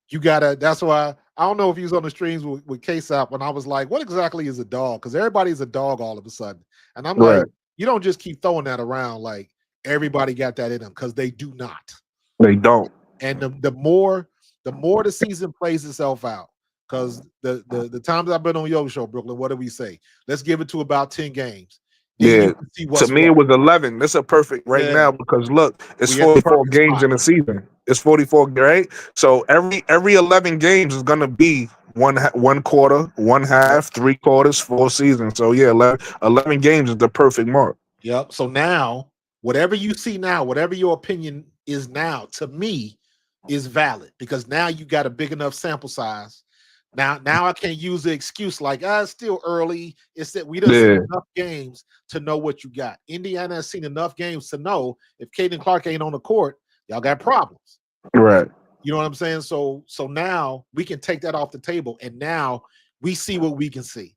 You gotta. That's why I don't know if he was on the streams with K-Sap when I was like, "What exactly is a dog?" Because everybody's a dog all of a sudden, and I'm like, Right. you don't just keep throwing that around like everybody got that in them because they do not. They don't. And the more the season plays itself out, because the times I've been on your show, Brooklyn, what do we say? Let's give it to about 10 games. and you Yeah. can see To what's me, what. it was 11. This is perfect right Yeah, now because look, it's we at the 44 perfect games spot. in a season. It's 44, right? So every 11 games is gonna be one quarter, one Yep. half, 3 quarters, 4 seasons. So yeah, 11 games is the perfect mark. Yep. So now, whatever you see now, whatever your opinion is now, to me, is valid because now you got a big enough sample size. Now I can't use the excuse like, it's still early. It's that we done seen Yeah, enough games to know what you got. Indiana has seen enough games to know if Caden Clark ain't on the court, y'all got problems. right. You know what I'm saying? So now we can take that off the table, and now we see what we can see.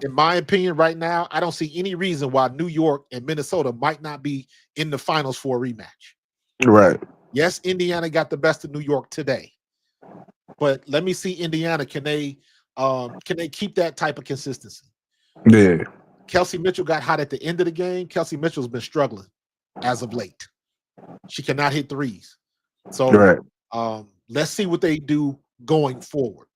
In my opinion, right now, I don't see any reason why New York and Minnesota might not be in the finals for a rematch. Right. Yes, Indiana got the best of New York today, but let me see Indiana. Can they keep that type of consistency? Yeah. Kelsey Mitchell got hot at the end of the game. Kelsey Mitchell's been struggling as of late. She cannot hit threes. So Right. let's see what they do going forward.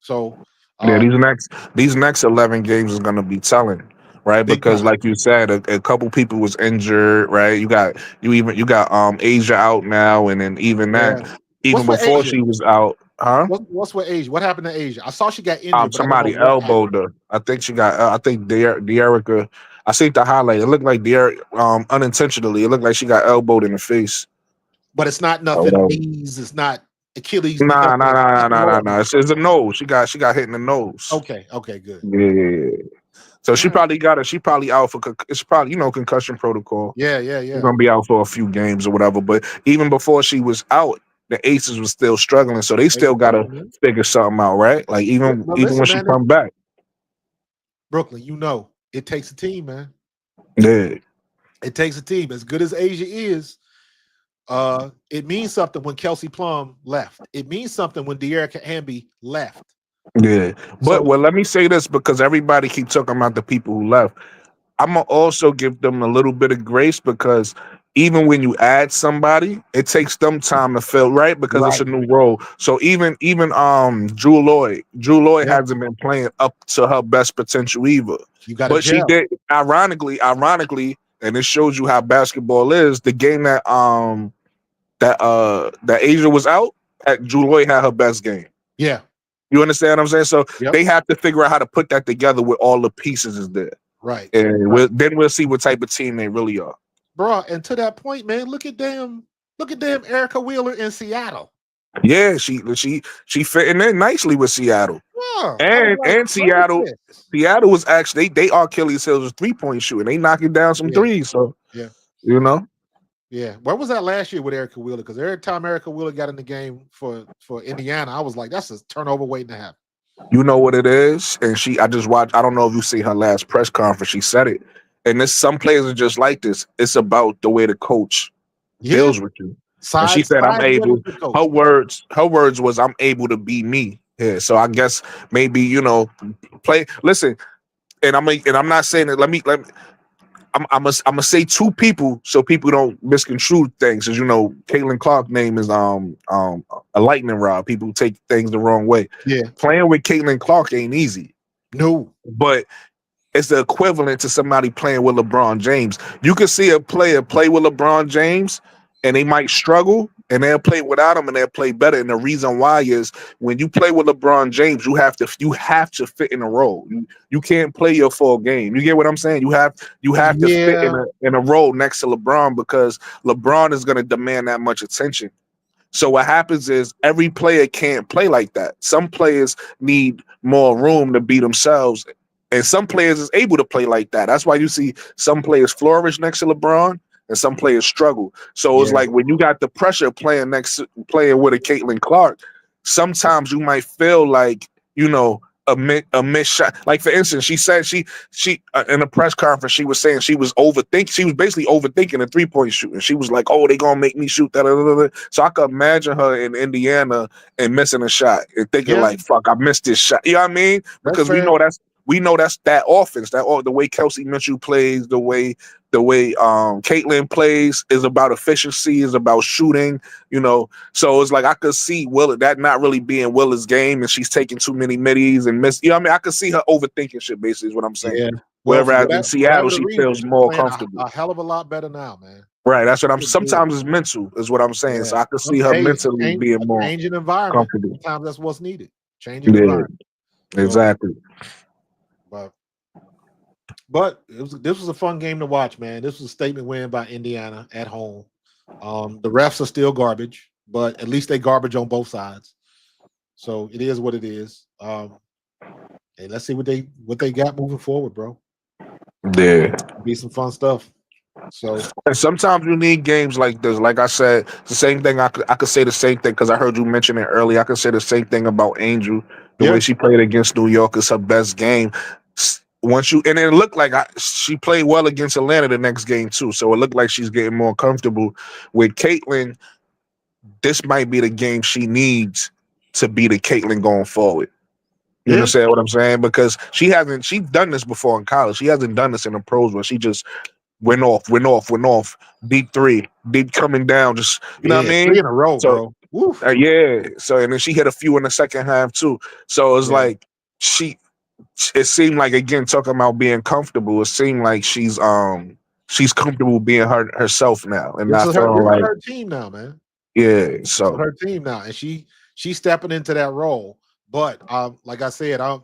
So Yeah, um, these next 11 games is gonna be telling, right? big Because time. like you said, a couple people was injured, right? You got Asia out now, and then even that, Yeah. even What's with before Asia? she was out, huh? What's with Asia? What happened to Asia? I saw she got injured, but I don't know Somebody what happened. elbowed her. I think she got. I think De'Erica. I seen the highlight. It looked like unintentionally. It looked like she got elbowed in the face. But it's not Or nothing whatever. knees. It's not Achilles knee. Nah, Nothing nah, like nah, nah, nothing nah, nah, lower nah. body. It's a nose. She got hit in the nose. Okay. Okay. Good. Yeah, yeah, yeah. So All she right. probably got it. She probably out for. It's probably concussion protocol. Yeah. Yeah. She's Yeah. gonna be out for a few games or whatever. But even before she was out, the Aces was still struggling. So they They still gotta struggling, man. figure something out, right? Like even But even when listen, she man. come back, Brooklyn, it takes a team, man. yeah, It takes a team. As good as Asia is, it means something when Kelsey Plum left. It means something when De'Erica Hamby left. yeah. But So well, let me say this because everybody keep talking about the people who left. I'm gonna also give them a little bit of grace because even when you add somebody, it takes them time to fill right because it's a right. new role. So even Drew Lloyd Yeah. hasn't been playing up to her best potential either. You got a But she gel. did ironically, and it shows you how basketball is. The game that Asia was out, Drew Lloyd had her best game. Yeah. You understand what I'm saying? So Yep. they have to figure out how to put that together with all the pieces is there. Right. And Right. then we'll see what type of team they really are. Bro, and to that point, man, look at damn Erica Wheeler in Seattle. Yeah, she fitting in nicely with Seattle. Yeah. I was And like, and what is Seattle this? Seattle was actually they are Achilles heels with 3-point shooting. They knocking down some Yeah. threes. So Yeah. you know, Yeah. Where was that last year with Erica Wheeler? Because every time Erica Wheeler got in the game for Indiana, I was like, that's a turnover waiting to happen. you know what it is. And I just watched. I don't know if you see her last press conference. She said it. And this some players are just like this. It's about the way the coach Yeah. deals with you. And she said, "I'm Side able." the coach. Her words was, "I'm able to be me." Yeah. So I guess maybe play. Listen, and I'm not saying that. Let me. I'm gonna say two people so people don't misconstrue things. As you know, Caitlin Clark's name is a lightning rod. People take things the wrong way. Yeah. Playing with Caitlin Clark ain't easy, No. but it's the equivalent to somebody playing with LeBron James. You can see a player play with LeBron James and they might struggle and they'll play without him and they'll play better. And the reason why is when you play with LeBron James, you have to fit in a role. You can't play your full game. You get what I'm saying? You have to fit Yeah. in a role next to LeBron because LeBron is gonna demand that much attention. So what happens is every player can't play like that. Some players need more room to be themselves, and some players is able to play like that. That's why you see some players flourish next to LeBron and some players struggle. So it's Yeah. like when you got the pressure playing with a Caitlin Clark, sometimes you might feel like a miss shot. Like for instance, she said she in a press conference she was saying she was overthinking. She was basically overthinking the 3-point shooting. She was like, "Oh, they gonna make me shoot that." Da, da, da, da. So I could imagine her in Indiana and missing a shot and thinking Yeah. like, "Fuck, I missed this shot." You know what I mean? That's Because we fair. know that's that offense. The way Kelsey Mitchell plays, the way Caitlin plays is about efficiency, is about shooting. So it's like I could see Will that not really being Willa's game, and she's taking too many middies and miss. You know what I mean? I could see her overthinking shit. Basically, is what I'm saying. Yeah. Well, for Whereas in Seattle, whatever the she reason, feels she's more playing comfortable. a hell of a lot better now, man. Right. That's what I'm. She look good. Sometimes it's mental, is what I'm saying. Yeah. So I can see her Hey, mentally being a more change in environment. comfortable. Sometimes that's what's needed. Changing Yeah, environment. So, exactly. but this was a fun game to watch, man. This was a statement win by Indiana at home. The refs are still garbage, but at least they garbage on both sides. So it is what it is. And let's see what they got moving forward, bro. Yeah. Be some fun stuff. So And sometimes you need games like this. Like I said, it's the same thing. I could say the same thing because I heard you mention it earlier. I could say the same thing about Angel. The way yeah, she played against New York is her best game. Once you and it looked like she played well against Atlanta the next game too. So it looked like she's getting more comfortable with Caitlin. This might be the game she needs to be the Caitlin going forward. You yeah, understand what I'm saying? Because she's done this before in college. She hasn't done this in the pros where she just went off, deep three, deep coming down, just you know what I yeah. Three mean? in a row, So bro. Woof. yeah, so and then she hit a few in the second half too. So it's Yeah. like she, it seemed like again talking about being comfortable. It seemed like she's comfortable being herself now and not feeling This is like her team now, man. yeah. This is So her team now, and she's stepping into that role. But like I said, I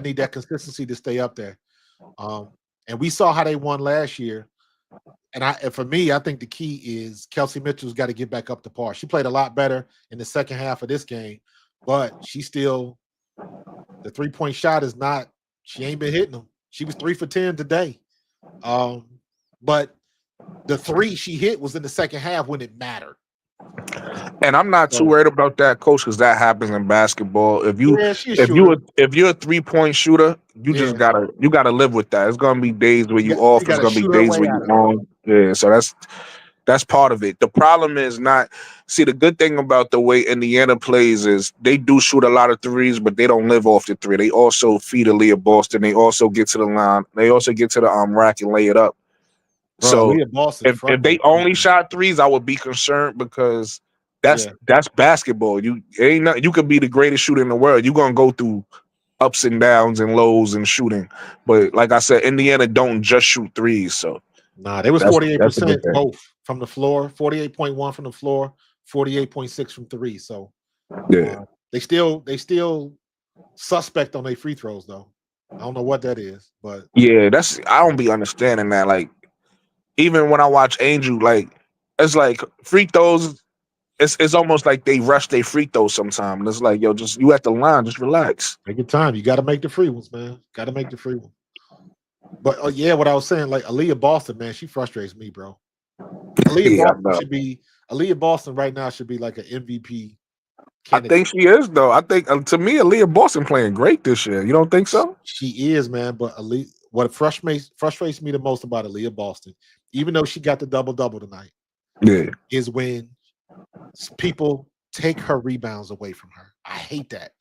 need that consistency to stay up there. Um, and we saw how they won last year. And for me, I think the key is Kelsey Mitchell's got to get back up to par. She played a lot better in the second half of this game, but she still the 3-point shot is not. She ain't been hitting them. She was 3 for 10 today. Um, but the three she hit was in the second half when it mattered. and I'm not too So worried about that, coach, because that happens in basketball. yeah, she a shooter. If you're a 3-point shooter, Yeah, you gotta live with that. It's gonna be days where you she off. got It's to gonna be shoot her days way where out you of it. on. Yeah, so that's part of it. The problem is not see the good thing about the way Indiana plays is they do shoot a lot of threes, but they don't live off the three. They also feed Aaliyah Boston. They also get to the line. They also get to the rack and lay it up. Bro, So Leah Boston if they frustrates me, only man. shot threes, I would be concerned because Yeah, that's basketball. You ain't not, you could be the greatest shooter in the world. You're gonna go through ups and downs and lows and shooting. But like I said, Indiana don't just shoot threes. So nah, they was that's a good 48% thing. both from the floor, 48.1 from the floor, 48.6 from three. So Yeah. uh, they still suspect on their free throws though. I don't know what that is, but Yeah, that's I don't be understanding that. Like even when I watch Angel, like it's like free throws. It's almost like they rush their free throws sometimes. And it's like, yo, just you at the line, just relax. take your time. You got to make the free ones, man. Got to make the free one. But yeah, what I was saying, like Aaliyah Boston, man, she frustrates me, bro. Aaliyah Yeah, I Boston know. should be Aaliyah Boston right now should be like an MVP I think candidate. she is though. I think to me, Aaliyah Boston playing great this year. You don't think so? She is, man. But what frustrates me the most about Aaliyah Boston, even though she got the double double tonight, Yeah, is when people take her rebounds away from her. I hate that.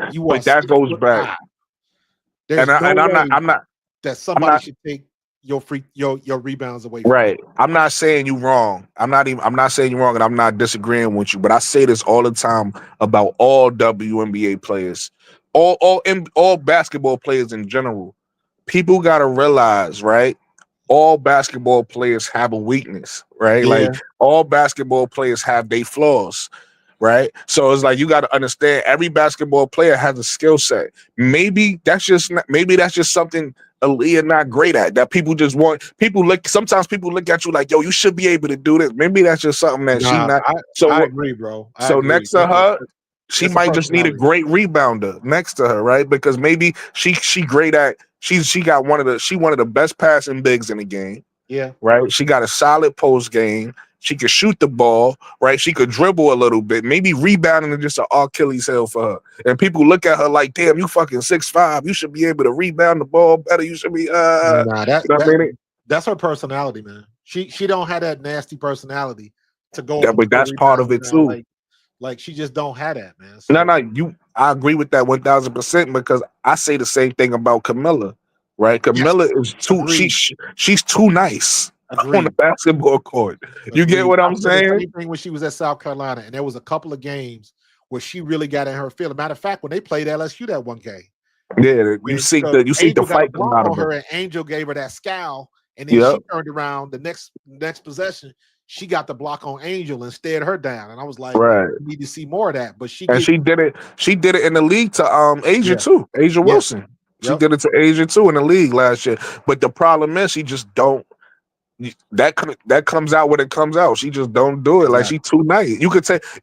You are but that six goes foot back, five. There's no and way that I'm somebody not should take your rebounds away from you. right. I'm not saying you wrong. I'm not saying you wrong, and I'm not disagreeing with you. But I say this all the time about all WNBA players, all basketball players in general. People got to realize, right? All basketball players have a weakness, right? Yeah, Like all basketball players have their flaws, right? So it's like you got to understand every basketball player has a skill set. Maybe that's just something Aaliyah not great at. That people just want people look. Sometimes people look at you like, yo, you should be able to do this. Maybe that's just something that she nah, not. I So agree, bro. I so agree. next to her, she It's a might just need a personality. great rebounder next to her, right? Because maybe she great at she got one of the best passing bigs in the game, Yeah, right? She got a solid post game. She could shoot the ball, right? She could dribble a little bit. Maybe rebounding is just an Achilles heel for her. And people look at her like, damn, you fucking 6'5". You should be able to rebound the ball better. You should be nah, you know what I mean? that's her personality, man. She don't have that nasty personality to go up Yeah, and but put the that's part of rebounds it down too. like she just don't have that, man. No, So no, I agree with that 1,000% because I say the same thing about Camilla, right? yes, Camilla is too agreed, she's too nice on the agreed, basketball court. You get agreed. what I I'm said the saying? same thing when she was at South Carolina, and there was a couple of games where she really got in her feeling. Matter of fact, when they played LSU that one game, Yeah, you When see because the Angel got a fight coming block out on of her her. and Angel gave her that scowl, and then Yep. she turned around the next possession. She got the block on Angel and stared her down. And I was like, Right. we need to see more of that. But she And get she did it in the league to Asia yeah, too. Asia yeah, Wilson. She yep, did it to Asia too in the league last year. But the problem is she just don't that comes out when it comes out. She just don't do it. Like exactly. she too nice.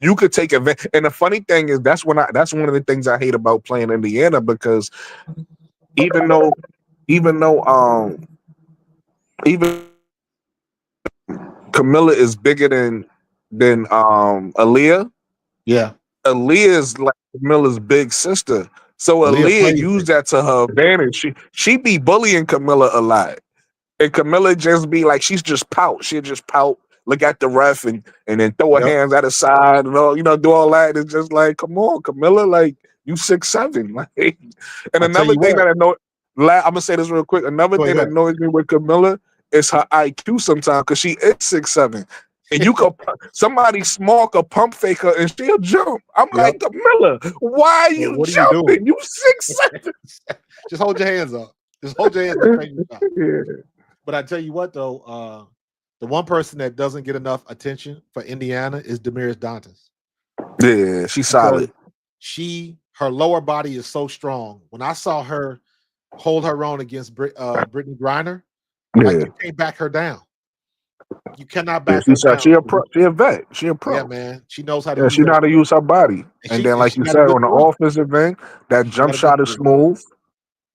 You could take advantage. And the funny thing is that's one of the things I hate about playing Indiana because even though even though even Camilla is bigger than Aaliyah. Yeah. Aaliyah is like Camilla's big sister. So Aaliyah Aaliyah plays used big. that to her advantage. She be bullying Camilla a lot. And Camilla just be like, she's just pout. She'll just pout, look at the ref and then throw her Yep. hands at the side and all, do all that. It's just like, come on, Camilla, like you 6'7". Like, and I tell another you thing what. that I'm gonna say this real quick. Another Go thing that ahead. annoys me with Camilla is her IQ sometimes because she is 6'7". And somebody small could pump fake her and she'll jump. I'm Yep. like, Camilla, why are Well, you what are you doing? jumping? You 6'7". Just hold your hands up. Just hold your hands and train your shot. Yeah. But I tell you what, though, the one person that doesn't get enough attention for Indiana is Demiris Dantas Yeah, she's because solid. her lower body is so strong. When I saw her hold her own against Brittany Griner, like Yeah. you can't back her down. You cannot Yeah, back her down. she a pro. She a vet. She a Yeah, pro. man, she knows how to Yeah, use she know her, how to use her body. And then, and like she you got a said, good on the three. offensive end, that She jump got a good shot is three. smooth.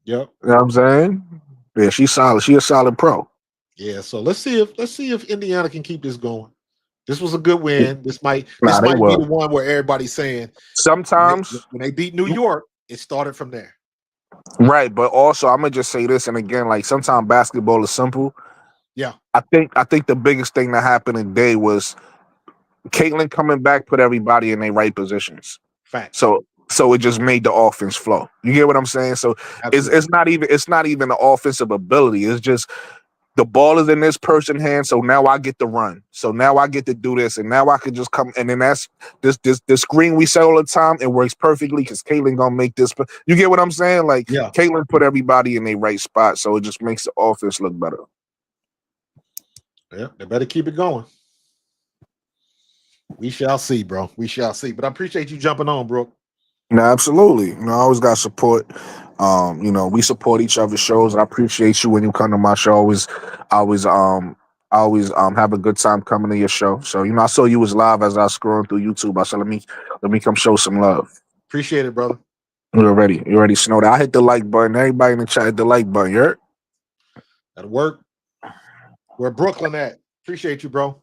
Yep. You know what I'm saying? Yeah, she's solid. She a solid pro. Yeah. So let's see if Indiana can keep this going. This was a good win. This might Nah, this they might be will. the one where everybody's saying Sometimes, when they beat New you York, it started from there. right, but also I'm gonna just say this, and again, like sometimes basketball is simple. Yeah. I think the biggest thing that happened today was Caitlin coming back, put everybody in their right positions. Facts. So it just made the offense flow. You get what I'm saying? So Absolutely. it's not even the offensive ability. It's just the ball is in this person's hand, so now I get to run. So now I get to do this, and now I can just come. And then that's this screen we say all the time. It works perfectly because Caitlin gonna make this. You get what I'm saying? Like Yeah. Caitlin put everybody in their right spot, so it just makes the offense look better. Yeah. They better keep it going. We shall see, bro. We shall see. But I appreciate you jumping on, bro. No, absolutely. I always got support. We support each other's shows. I appreciate you when you come to my show. Always, have a good time coming to your show. So, I saw you was live as I was scrolling through YouTube. I said, let me come show some love. Appreciate it, brother. You already know that. I hit the like button. Everybody in the chat hit the like button. You heard? That'll work. Where Brooklyn at? Appreciate you, bro.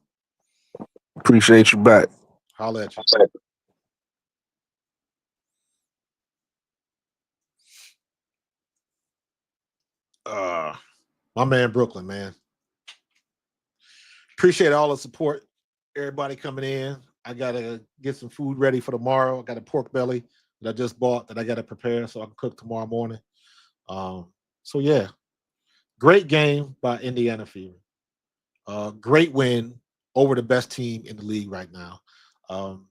Appreciate you back. Holla at you. My man Brooklyn, man. Appreciate all the support. Everybody coming in. I gotta get some food ready for tomorrow. I got a pork belly that I just bought that I gotta prepare so I can cook tomorrow morning. Um, so yeah, great game by Indiana Fever. Great win over the best team in the league right now. Um,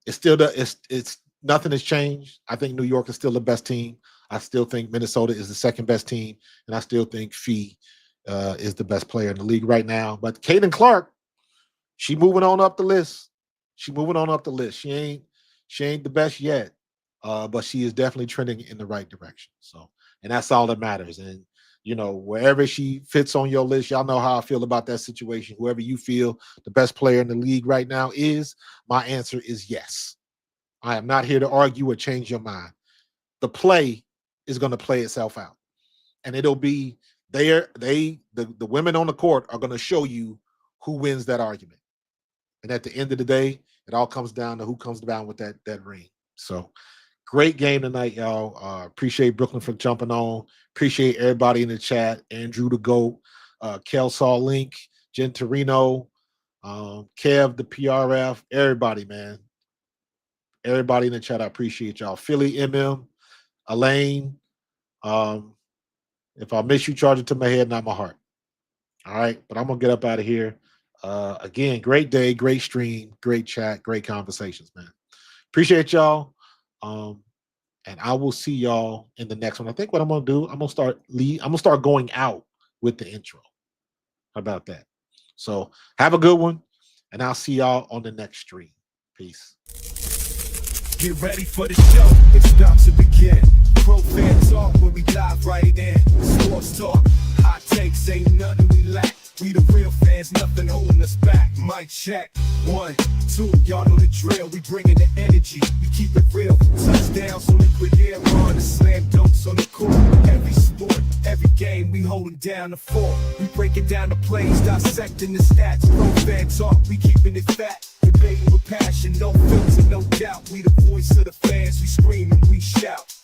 it's still it's nothing has changed. I think New York is still the best team. I still think Minnesota is the second best team, and I still think Fee is the best player in the league right now. But Kaden Clark, she moving on up the list. She moving on up the list. She ain't the best yet, but she is definitely trending in the right direction. So, and that's all that matters. And wherever she fits on your list, y'all know how I feel about that situation. Whoever you feel the best player in the league right now is, my answer is yes. I am not here to argue or change your mind. The play is going to play itself out, and it'll be the women on the court are going to show you who wins that argument. And at the end of the day, it all comes down to who comes down with that ring. So great game tonight, y'all. Appreciate Brooklyn for jumping on. Appreciate everybody in the chat. Andrew the GOAT, Kelsall Link, Jen Torino, Kev the PRF, everybody, man. Everybody in the chat, I appreciate y'all. Philly MM, Elaine. Um, if I miss you, charge it to my head, not my heart. All right. But I'm gonna get up out of here. Again, great day, great stream, great chat, great conversations, man. Appreciate y'all. Um, and I will see y'all in the next one. I think what I'm gonna do, I'm gonna start going out with the intro. How about that? So have a good one, and I'll see y'all on the next stream. Peace. Get ready for the show, it's about to begin. Pro fan talk when we dive right in. Sports talk, hot takes, ain't nothing we lack. We the real fans, nothing holding us back. Mic check, 1, 2, y'all know the drill. We bringing the energy, we keep it real. Touchdowns on liquid air, on the slam dunks on the court. Every sport, every game, we holding down the fort. We breaking down the plays, dissecting the stats. Pro fan talk, we keeping it fat. Debating with passion, no filter, no doubt. We the voice of the fans, we scream and we shout.